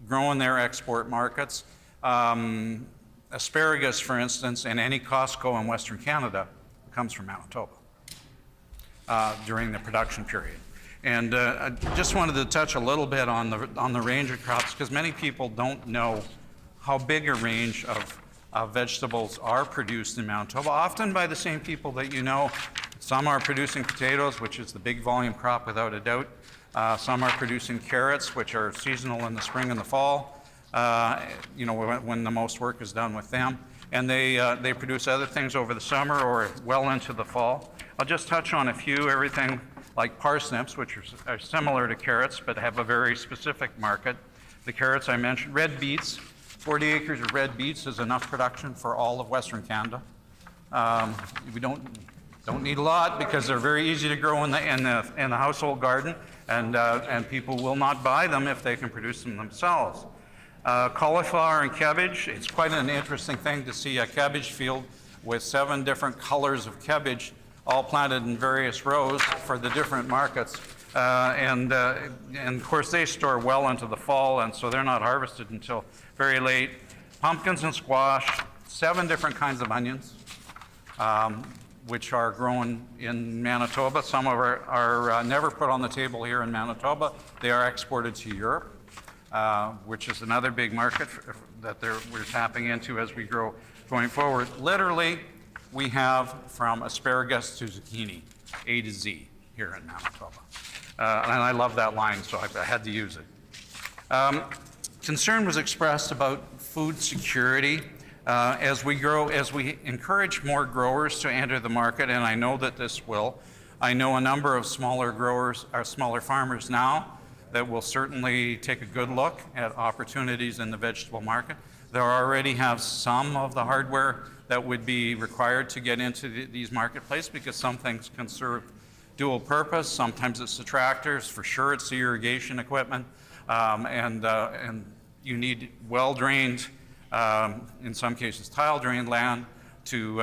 grown their export markets. Asparagus, for instance, in any Costco in Western Canada comes from Manitoba during the production period. And I just wanted to touch a little bit on the range of crops, because many people don't know how big a range of vegetables are produced in Manitoba, often by the same people that you know. Some are producing potatoes, which is the big volume crop without a doubt. Some are producing carrots, which are seasonal in the spring and the fall, when the most work is done with them. And they produce other things over the summer or well into the fall. I'll just touch on a few, everything like parsnips, which are similar to carrots but have a very specific market. The carrots I mentioned, red beets. 40 acres of red beets is enough production for all of Western Canada. We don't need a lot because they're very easy to grow in the household garden, and people will not buy them if they can produce them themselves. Cauliflower and cabbage. It's quite an interesting thing to see a cabbage field with 7 different colors of cabbage all planted in various rows for the different markets. And of course, they store well into the fall, and so they're not harvested until very late. Pumpkins and squash, 7 different kinds of onions, which are grown in Manitoba. Some are never put on the table here in Manitoba. They are exported to Europe, which is another big market that we're tapping into as we grow going forward. Literally, we have from asparagus to zucchini, A to Z here in Manitoba. And I love that line, so I had to use it. Concern was expressed about food security. As we grow, as we encourage more growers to enter the market, and I know that this will, I know a number of smaller growers, or smaller farmers now, that will certainly take a good look at opportunities in the vegetable market. They already have some of the hardware that would be required to get into these marketplaces, because some things can serve dual purpose. Sometimes it's the tractors, for sure it's the irrigation equipment, and you need well-drained, in some cases tile-drained land to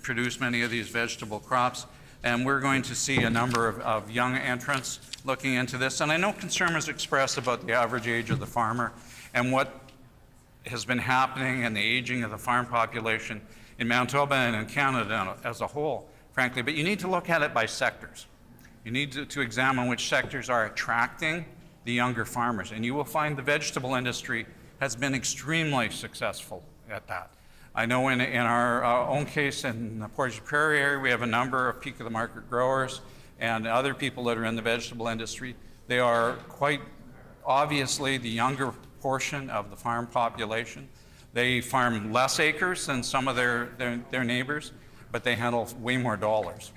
produce many of these vegetable crops. And we're going to see a number of young entrants looking into this. And I know concerns expressed about the average age of the farmer and what has been happening and the aging of the farm population in Manitoba and in Canada as a whole, frankly. But you need to look at it by sectors. You need to examine which sectors are attracting the younger farmers. And you will find the vegetable industry has been extremely successful at that. I know in our own case in the Portage Prairie area, we have a number of peak of the market growers and other people that are in the vegetable industry. They are quite obviously the younger portion of the farm population. They farm less acres than some of their neighbors, but they handle way more dollars.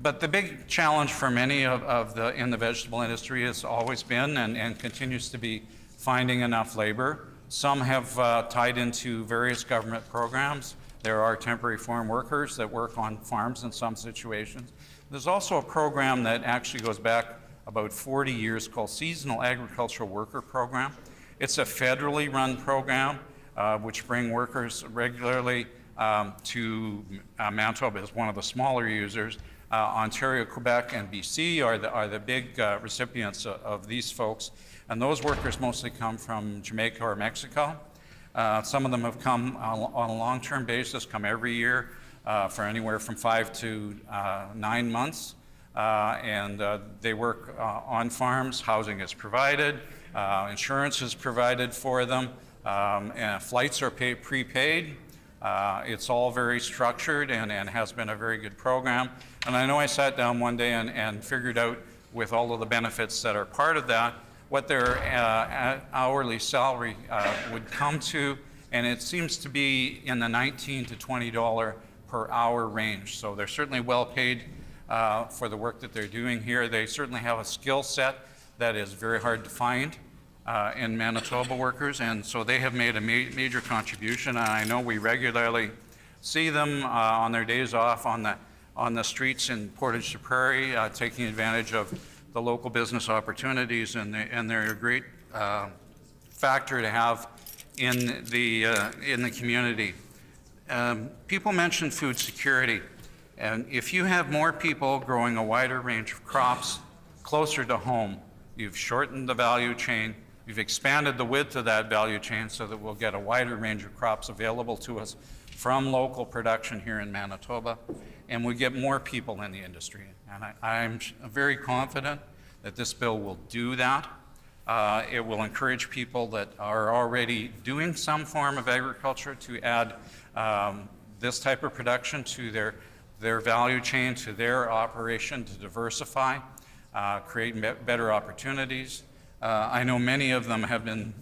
But the big challenge for many in the vegetable industry has always been and continues to be finding enough labor. Some have tied into various government programs. There are temporary farm workers that work on farms in some situations. There's also a program that actually goes back about 40 years called Seasonal Agricultural Worker Program. It's a federally run program which bring workers regularly to Manitoba as one of the smaller users. Ontario, Quebec, and BC are the big recipients of these folks. And those workers mostly come from Jamaica or Mexico. Some of them have come on a long-term basis, come every year for anywhere from 5 to 9 months. And they work on farms. Housing is provided. Insurance is provided for them. And flights are prepaid. It's all very structured and has been a very good program. And I know I sat down one day and figured out, with all of the benefits that are part of that, what their hourly salary would come to, and it seems to be in the $19 to $20 per hour range. So they're certainly well paid for the work that they're doing here. They certainly have a skill set that is very hard to find in Manitoba workers, and so they have made a major contribution. And I know we regularly see them on their days off on the streets in Portage Prairie, taking advantage of the local business opportunities, and they're a great factor to have in the community. People mention food security, and if you have more people growing a wider range of crops closer to home, you've shortened the value chain, you've expanded the width of that value chain so that we'll get a wider range of crops available to us from local production here in Manitoba, and we get more people in the industry. And I'm very confident that this bill will do that. It will encourage people that are already doing some form of agriculture to add this type of production to their value chain, to their operation, to diversify, create better opportunities. I know many of them have been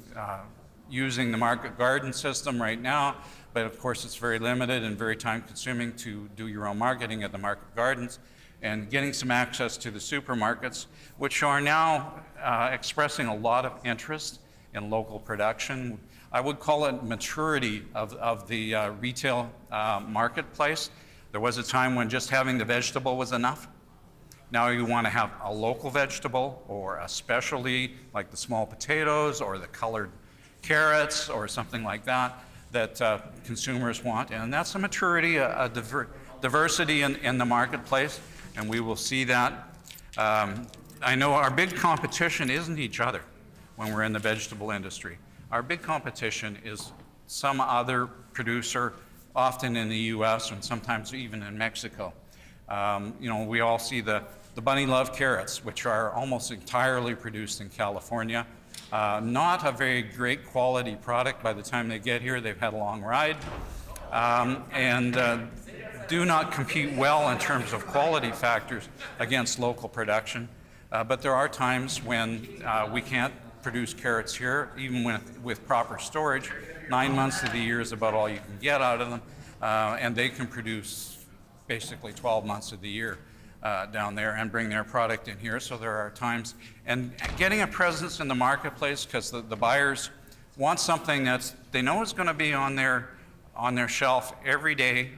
using the market garden system right now, but of course it's very limited and very time consuming to do your own marketing at the market gardens, and getting some access to the supermarkets, which are now expressing a lot of interest in local production. I would call it maturity of the retail marketplace. There was a time when just having the vegetable was enough. Now you want to have a local vegetable or a specialty like the small potatoes or the colored carrots or something like that consumers want. And that's a maturity, a diversity in the marketplace, and we will see that. I know our big competition isn't each other when we're in the vegetable industry. Our big competition is some other producer, often in the US and sometimes even in Mexico. We all see the bunny love carrots, which are almost entirely produced in California. Not a very great quality product. By the time they get here, they've had a long ride, and do not compete well in terms of quality factors against local production. But there are times when we can't produce carrots here, even with proper storage. 9 months of the year is about all you can get out of them, and they can produce basically 12 months of the year down there and bring their product in here. So there are times, and getting a presence in the marketplace, because the buyers want something that they know is going to be on their shelf every day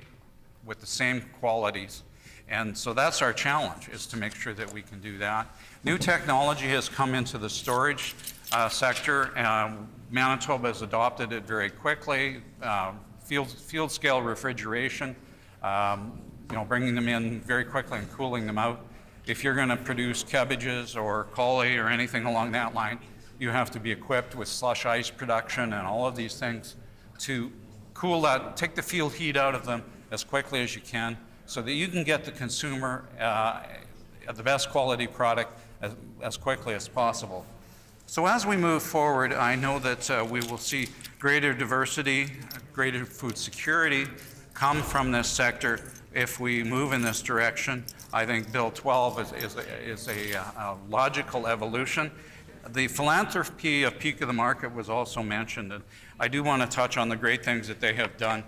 with the same qualities. And so that's our challenge, is to make sure that we can do that. New technology has come into the storage sector. Manitoba has adopted it very quickly. Field scale refrigeration, bringing them in very quickly and cooling them out. If you're going to produce cabbages or cauli or anything along that line, you have to be equipped with slush ice production and all of these things to cool that, take the field heat out of them as quickly as you can, so that you can get the consumer the best quality product as quickly as possible. So as we move forward, I know that we will see greater diversity, greater food security come from this sector if we move in this direction. I think Bill 12 is a logical evolution. The philanthropy of Peak of the Market was also mentioned, and I do want to touch on the great things that they have done.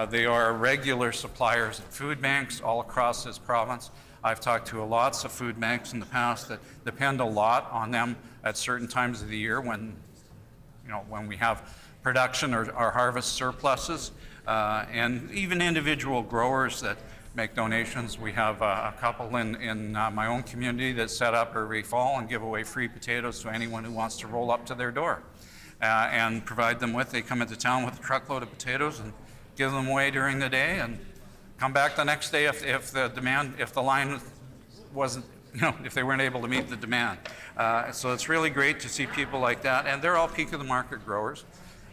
They are regular suppliers of food banks all across this province. I've talked to lots of food banks in the past that depend a lot on them at certain times of the year when we have production or harvest surpluses, and even individual growers that make donations. We have a couple in my own community that set up every fall and give away free potatoes to anyone who wants to roll up to their door and provide them with. They come into town with a truckload of potatoes and give them away during the day and come back the next day if the line wasn't, if they weren't able to meet the demand. So it's really great to see people like that, and they're all Peak of the Market growers.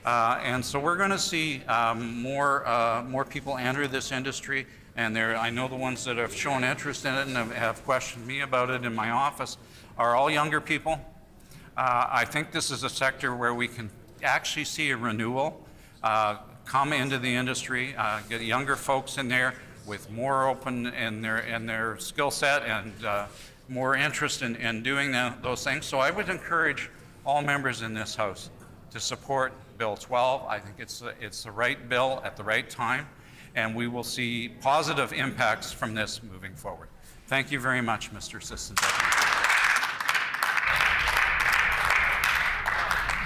And so we're going to see more people enter this industry, and I know the ones that have shown interest in it and have questioned me about it in my office are all younger people. I think this is a sector where we can actually see a renewal come into the industry, get younger folks in there with more open in their skill set and more interest in doing those things. So I would encourage all members in this House to support Bill 12. I think it's the right bill at the right time, and we will see positive impacts from this moving forward. Thank you very much, Mr. Assistant Secretary.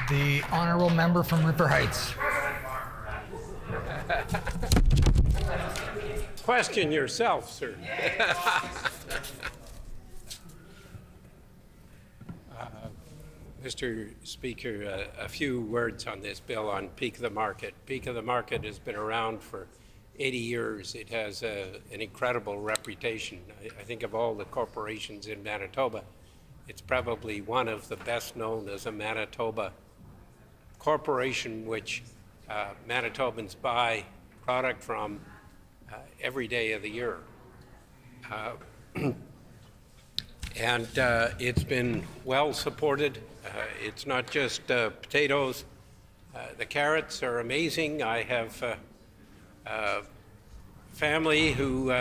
The honourable member from River Heights. Question yourself, sir. Mr. Speaker, a few words on this bill on Peak of the Market. Peak of the Market has been around for 80 years. It has an incredible reputation. I think of all the corporations in Manitoba, it's probably one of the best known as a Manitoba corporation, which Manitobans buy product from every day of the year. And it's been well supported. It's not just potatoes. The carrots are amazing. I have family who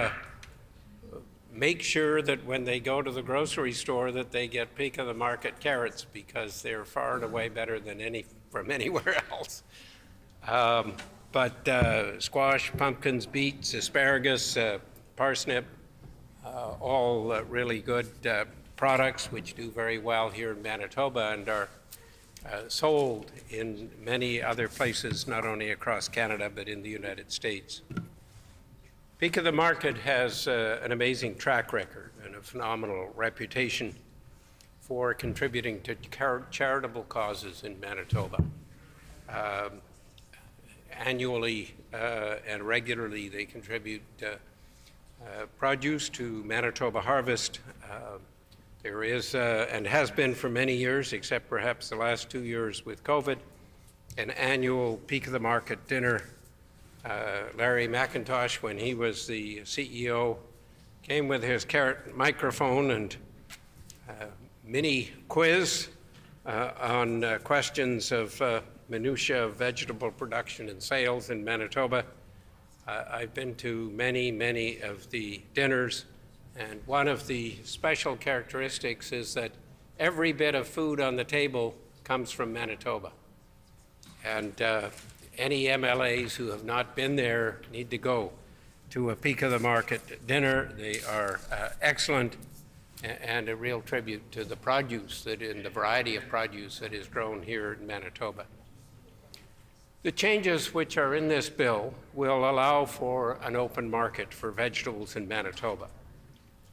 make sure that when they go to the grocery store that they get Peak of the Market carrots, because they're far and away better than any from anywhere else. But squash, pumpkins, beets, asparagus, parsnip, all really good products which do very well here in Manitoba and are sold in many other places, not only across Canada, but in the United States. Peak of the Market has an amazing track record and a phenomenal reputation for contributing to charitable causes in Manitoba. Annually and regularly, they contribute produce to Manitoba Harvest. There is, and has been for many years, except perhaps the last 2 years with COVID, an annual Peak of the Market dinner. Larry McIntosh, when he was the CEO, came with his carrot microphone and mini quiz on questions of minutiae of vegetable production and sales in Manitoba. I've been to many, many of the dinners, and one of the special characteristics is that every bit of food on the table comes from Manitoba. And any MLAs who have not been there need to go to a Peak of the Market dinner. They are excellent and a real tribute to the produce and the variety of produce that is grown here in Manitoba. The changes which are in this bill will allow for an open market for vegetables in Manitoba.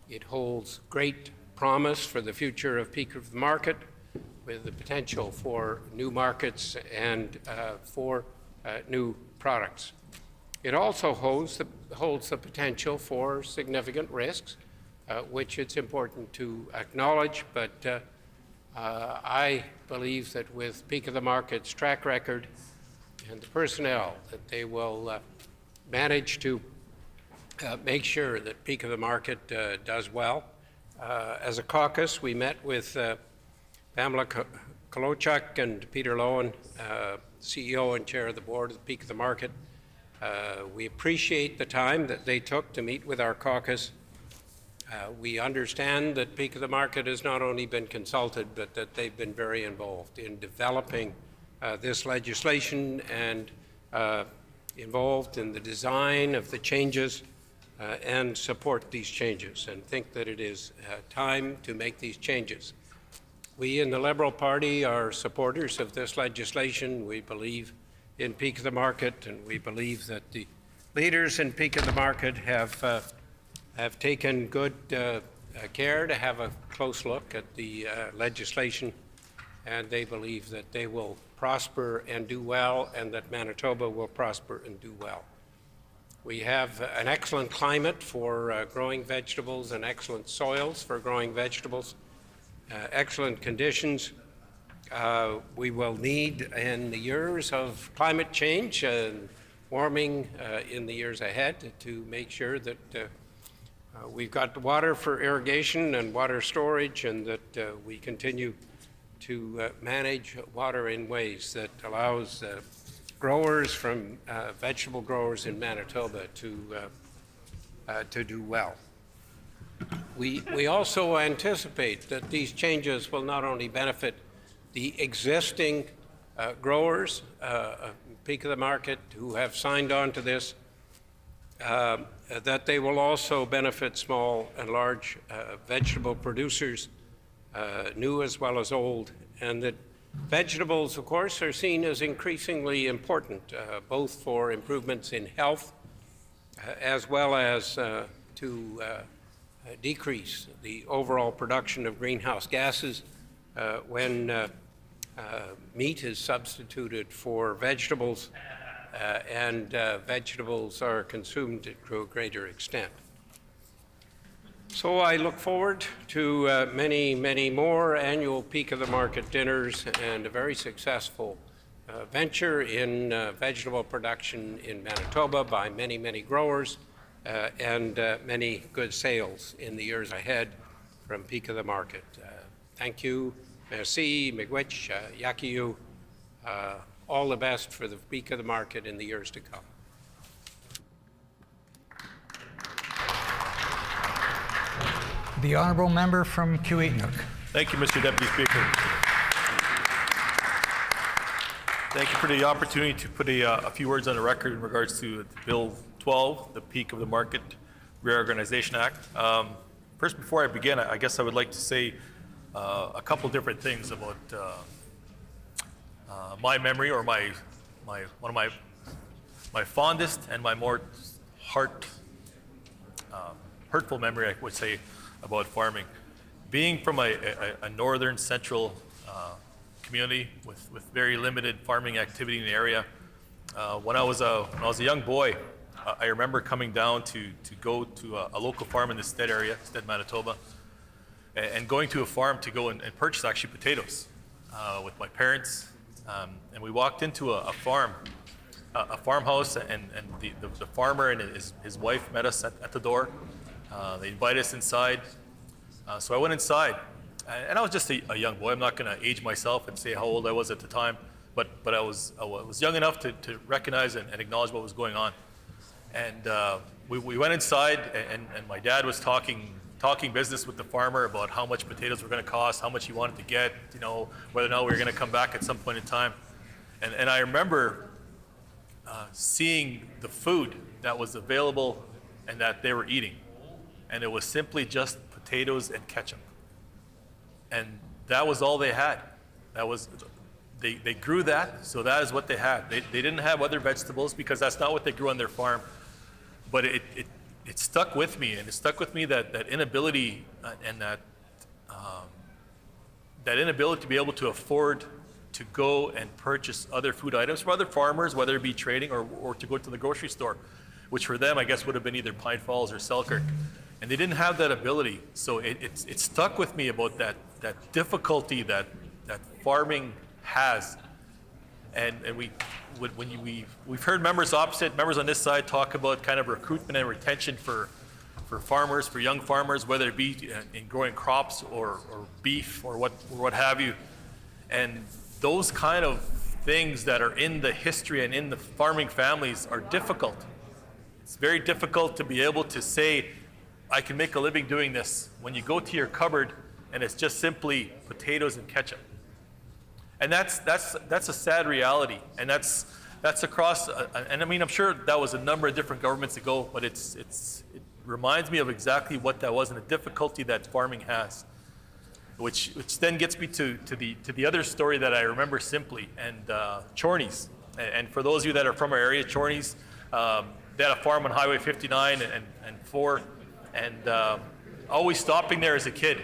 It holds great promise for the future of Peak of the Market, with the potential for new markets and for new products. It also holds the potential for significant risks, which it's important to acknowledge, but I believe that with Peak of the Market's track record and the personnel, that they will manage to make sure that Peak of the Market does well. As a caucus, we met with Pamela Kolochuk and Peter Lowen, CEO and Chair of the Board of the Peak of the Market. We appreciate the time that they took to meet with our caucus. We understand that Peak of the Market has not only been consulted, but that they've been very involved in developing this legislation and involved in the design of the changes and support these changes, and think that it is time to make these changes. We in the Liberal Party are supporters of this legislation. We believe in Peak of the Market, and we believe that the leaders in Peak of the Market have taken good care to have a close look at the legislation, and they believe that they will prosper and do well, and that Manitoba will prosper and do well. We have an excellent climate for growing vegetables and excellent soils for growing vegetables. Excellent conditions. We will need in the years of climate change and warming in the years ahead to make sure that we've got water for irrigation and water storage, and that we continue to manage water in ways that allows growers from vegetable growers in Manitoba to do well. We also anticipate that these changes will not only benefit the existing growers, Peak of the Market, who have signed on to this, that they will also benefit small and large vegetable producers, new as well as old, and that vegetables, of course, are seen as increasingly important, both for improvements in health as well as to decrease the overall production of greenhouse gases when meat is substituted for vegetables and vegetables are consumed to a greater extent. So I look forward to many, many more annual Peak of the Market dinners and a very successful venture in vegetable production in Manitoba by many, many growers and many good sales in the years ahead from Peak of the Market. Thank you. Merci, miigwech, yakiyu. All the best for the Peak of the Market in the years to come. The honourable member from Kiiwetinoong. Thank you, Mr. Deputy Speaker. Thank you for the opportunity to put a few words on the record in regards to Bill 12, the Peak of the Market Reorganization Act. First, before I begin, I guess I would like to say a couple different things about my memory, or one of my fondest and my more hurtful memory, I would say, about farming. Being from a northern central community with very limited farming activity in the area, when I was a young boy, I remember coming down to go to a local farm in the Stead area, Stead, Manitoba, and going to a farm to go and purchase actually potatoes with my parents. And we walked into a farmhouse, and the farmer and his wife met us at the door. They invited us inside. So I went inside, and I was just a young boy. I'm not going to age myself and say how old I was at the time, but I was young enough to recognize and acknowledge what was going on. And we went inside, and my dad was talking talking business with the farmer about how much potatoes were going to cost, how much he wanted to get, whether or not we were going to come back at some point in time. And I remember seeing the food that was available and that they were eating. And it was simply just potatoes and ketchup. And that was all they had. They grew that, so that is what they had. They didn't have other vegetables because that's not what they grew on their farm. But it stuck with me, and it stuck with me that inability and that inability to be able to afford to go and purchase other food items from other farmers, whether it be trading or to go to the grocery store, which for them I guess would have been either Pine Falls or Selkirk. And they didn't have that ability. So it stuck with me about that difficulty that farming has. And we've heard members on this side talk about kind of recruitment and retention for farmers, for young farmers, whether it be in growing crops or beef or what have you. And those kind of things that are in the history and in the farming families are difficult. It's very difficult to be able to say, I can make a living doing this, when you go to your cupboard and it's just simply potatoes and ketchup. And that's a sad reality, and that's across. And I mean, I'm sure that was a number of different governments ago, but it reminds me of exactly what that was and the difficulty that farming has, which then gets me to the other story that I remember simply, and Chorney's. And for those of you that are from our area, Chorney's, they had a farm on Highway 59 and 4, and always stopping there as a kid.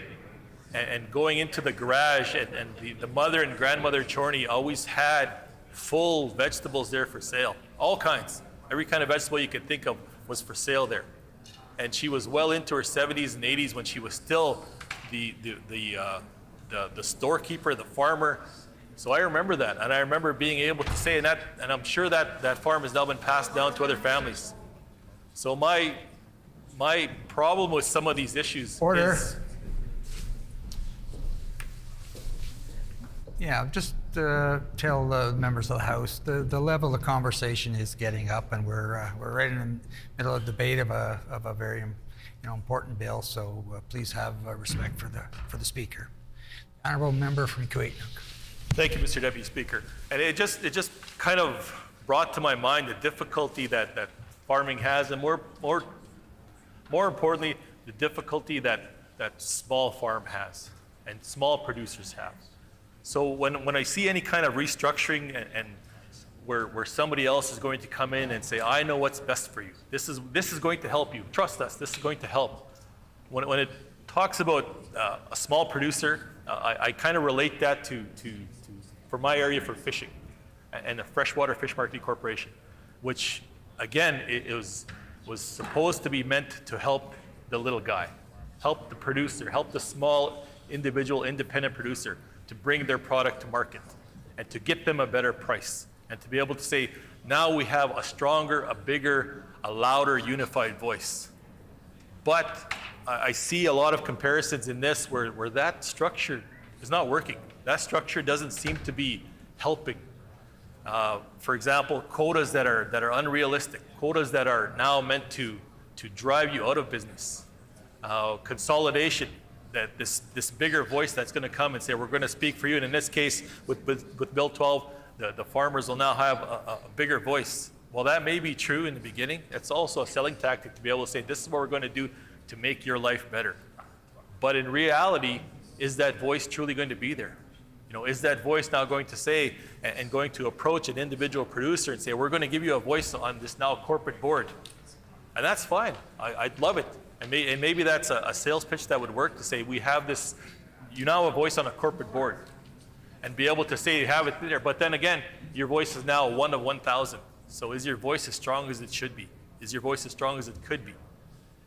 And going into the garage, and the mother and grandmother Chorney always had full vegetables there for sale, all kinds. Every kind of vegetable you could think of was for sale there. And she was well into her 70s and 80s when she was still the storekeeper, the farmer. So I remember that, and I remember being able to say, and I'm sure that farm has now been passed down to other families. So my problem with some of these issues is. Yeah, just tell the members of the House, the level of conversation is getting up, and we're right in the middle of debate of a very important bill. So please have respect for the Speaker. Honourable member from Kuwait. Thank you, Mr. Deputy Speaker. And it just kind of brought to my mind the difficulty that farming has, and more importantly, the difficulty that small farm has and small producers have. So when I see any kind of restructuring and where somebody else is going to come in and say, I know what's best for you. This is going to help you. Trust us, this is going to help. When it talks about a small producer, I kind of relate that to for my area for fishing and the Freshwater Fish Marketing Corporation, which again, it was supposed to be meant to help the little guy, help the producer, help the small individual independent producer to bring their product to market and to get them a better price and to be able to say, now we have a stronger, a bigger, a louder, unified voice. But I see a lot of comparisons in this where that structure is not working. That structure doesn't seem to be helping. For example, quotas that are unrealistic, quotas that are now meant to drive you out of business, consolidation, that this bigger voice that's going to come and say, we're going to speak for you. And in this case, with Bill 12, the farmers will now have a bigger voice. Well, that may be true in the beginning. It's also a selling tactic to be able to say, this is what we're going to do to make your life better. But in reality, is that voice truly going to be there? Is that voice now going to say and going to approach an individual producer and say, we're going to give you a voice on this now corporate board? And that's fine. I'd love it. And maybe that's a sales pitch that would work to say, we have this, you now have a voice on a corporate board, and be able to say you have it there. But then again, your voice is now 1 of 1,000. So is your voice as strong as it should be? Is your voice as strong as it could be?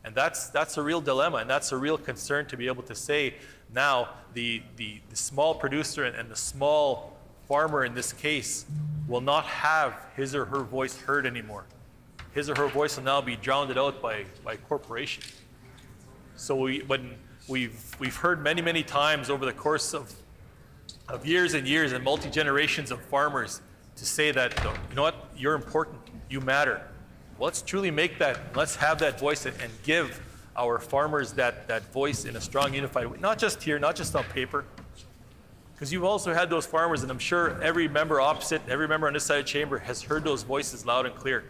And that's a real dilemma, and that's a real concern to be able to say now the small producer and the small farmer in this case will not have his or her voice heard anymore. His or her voice will now be drowned out by corporation. So we've heard many times over the course of years and years and multi-generations of farmers to say that, you know what, you're important, you matter. Let's truly make that, let's have that voice and give our farmers that voice in a strong, unified way, not just here, not just on paper. Because you've also had those farmers, and I'm sure every member opposite, every member on this side of the chamber has heard those voices loud and clear,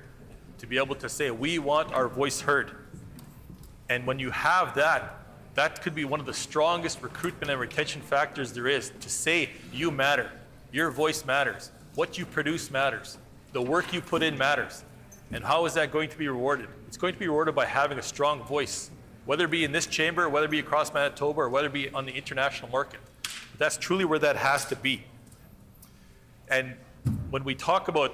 to be able to say, we want our voice heard. And when you have that, that could be one of the strongest recruitment and retention factors there is, to say you matter, your voice matters, what you produce matters, the work you put in matters. And how is that going to be rewarded? It's going to be rewarded by having a strong voice, whether it be in this chamber, whether it be across Manitoba, or whether it be on the international market. That's truly where that has to be. And when we talk about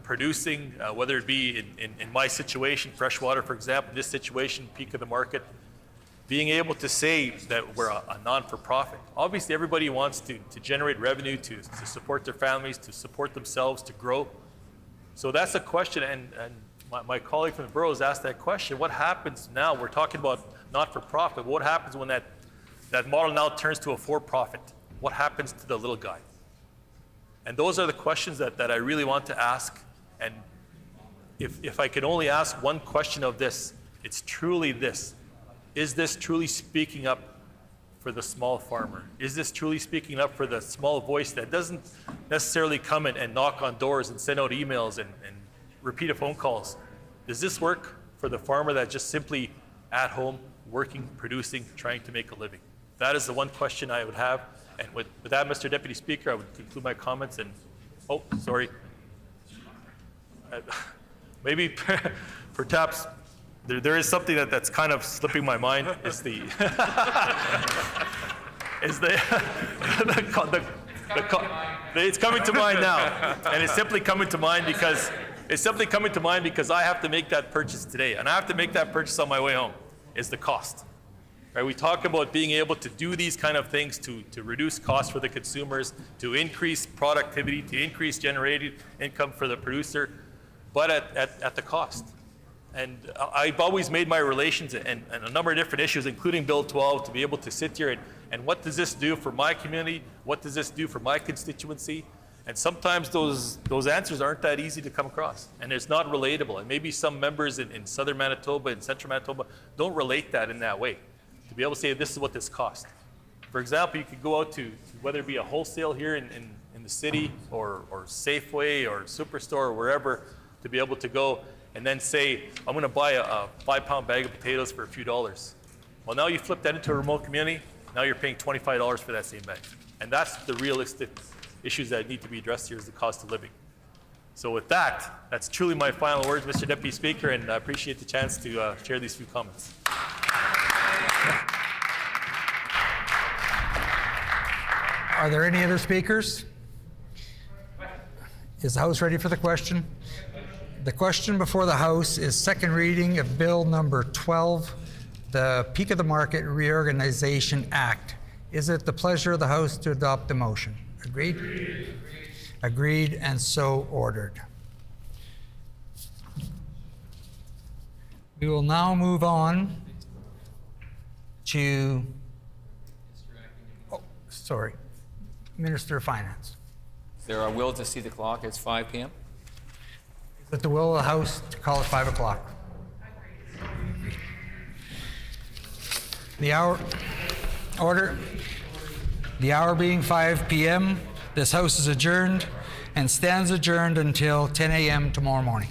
producing, whether it be in my situation, freshwater, for example, this situation, peak of the market, being able to say that we're a non-for-profit. Obviously, everybody wants to generate revenue, to support their families, to support themselves, to grow. So that's a question, and my colleague from the borough has asked that question. What happens now? We're talking about not-for-profit. What happens when that model now turns to a for-profit? What happens to the little guy? And those are the questions that I really want to ask. And if I could only ask one question of this, it's truly this. Is this truly speaking up for the small farmer? Is this truly speaking up for the small voice that doesn't necessarily come and knock on doors and send out emails and repeat phone calls? Does this work for the farmer that's just simply at home, working, producing, trying to make a living? That is the one question I would have. And with that, Mr. Deputy Speaker, I would conclude my comments. And, oh, sorry. Maybe perhaps there is something that's kind of slipping my mind. It's it's coming to mind now, and it's simply coming to mind because I have to make that purchase today, and I have to make that purchase on my way home. Is the cost. Right? We talk about being able to do these kind of things to reduce costs for the consumers, to increase productivity, to increase generated income for the producer, but at the cost. And I've always made my relations and a number of different issues, including Bill 12, to be able to sit here and what does this do for my community? What does this do for my constituency? And sometimes those answers aren't that easy to come across, and it's not relatable. And maybe some members in southern Manitoba and central Manitoba don't relate that in that way, to be able to say this is what this costs. For example, you could go out to whether it be a wholesale here in the city or Safeway or Superstore or wherever, to be able to go and then say, I'm going to buy a 5-pound bag of potatoes for a few dollars. Well, now you flip that into a remote community, now you're paying $25 for that same bag. And that's the realistic issues that need to be addressed here, is the cost of living. So with that, that's truly my final words, Mr. Deputy Speaker, and I appreciate the chance to share these few comments. Are there any other speakers? Is the House ready for the question? The question before the House is second reading of Bill number 12, the Peak of the Market Reorganization Act. Is it the pleasure of the House to adopt the motion? Agreed? Agreed. Agreed, and so ordered. We will now move on to, Minister of Finance. Is there a will to see the clock? It's 5 p.m. Is it the will of the House to call it 5 o'clock? The hour, order. The hour being 5 p.m., this House is adjourned and stands adjourned until 10 a.m. tomorrow morning.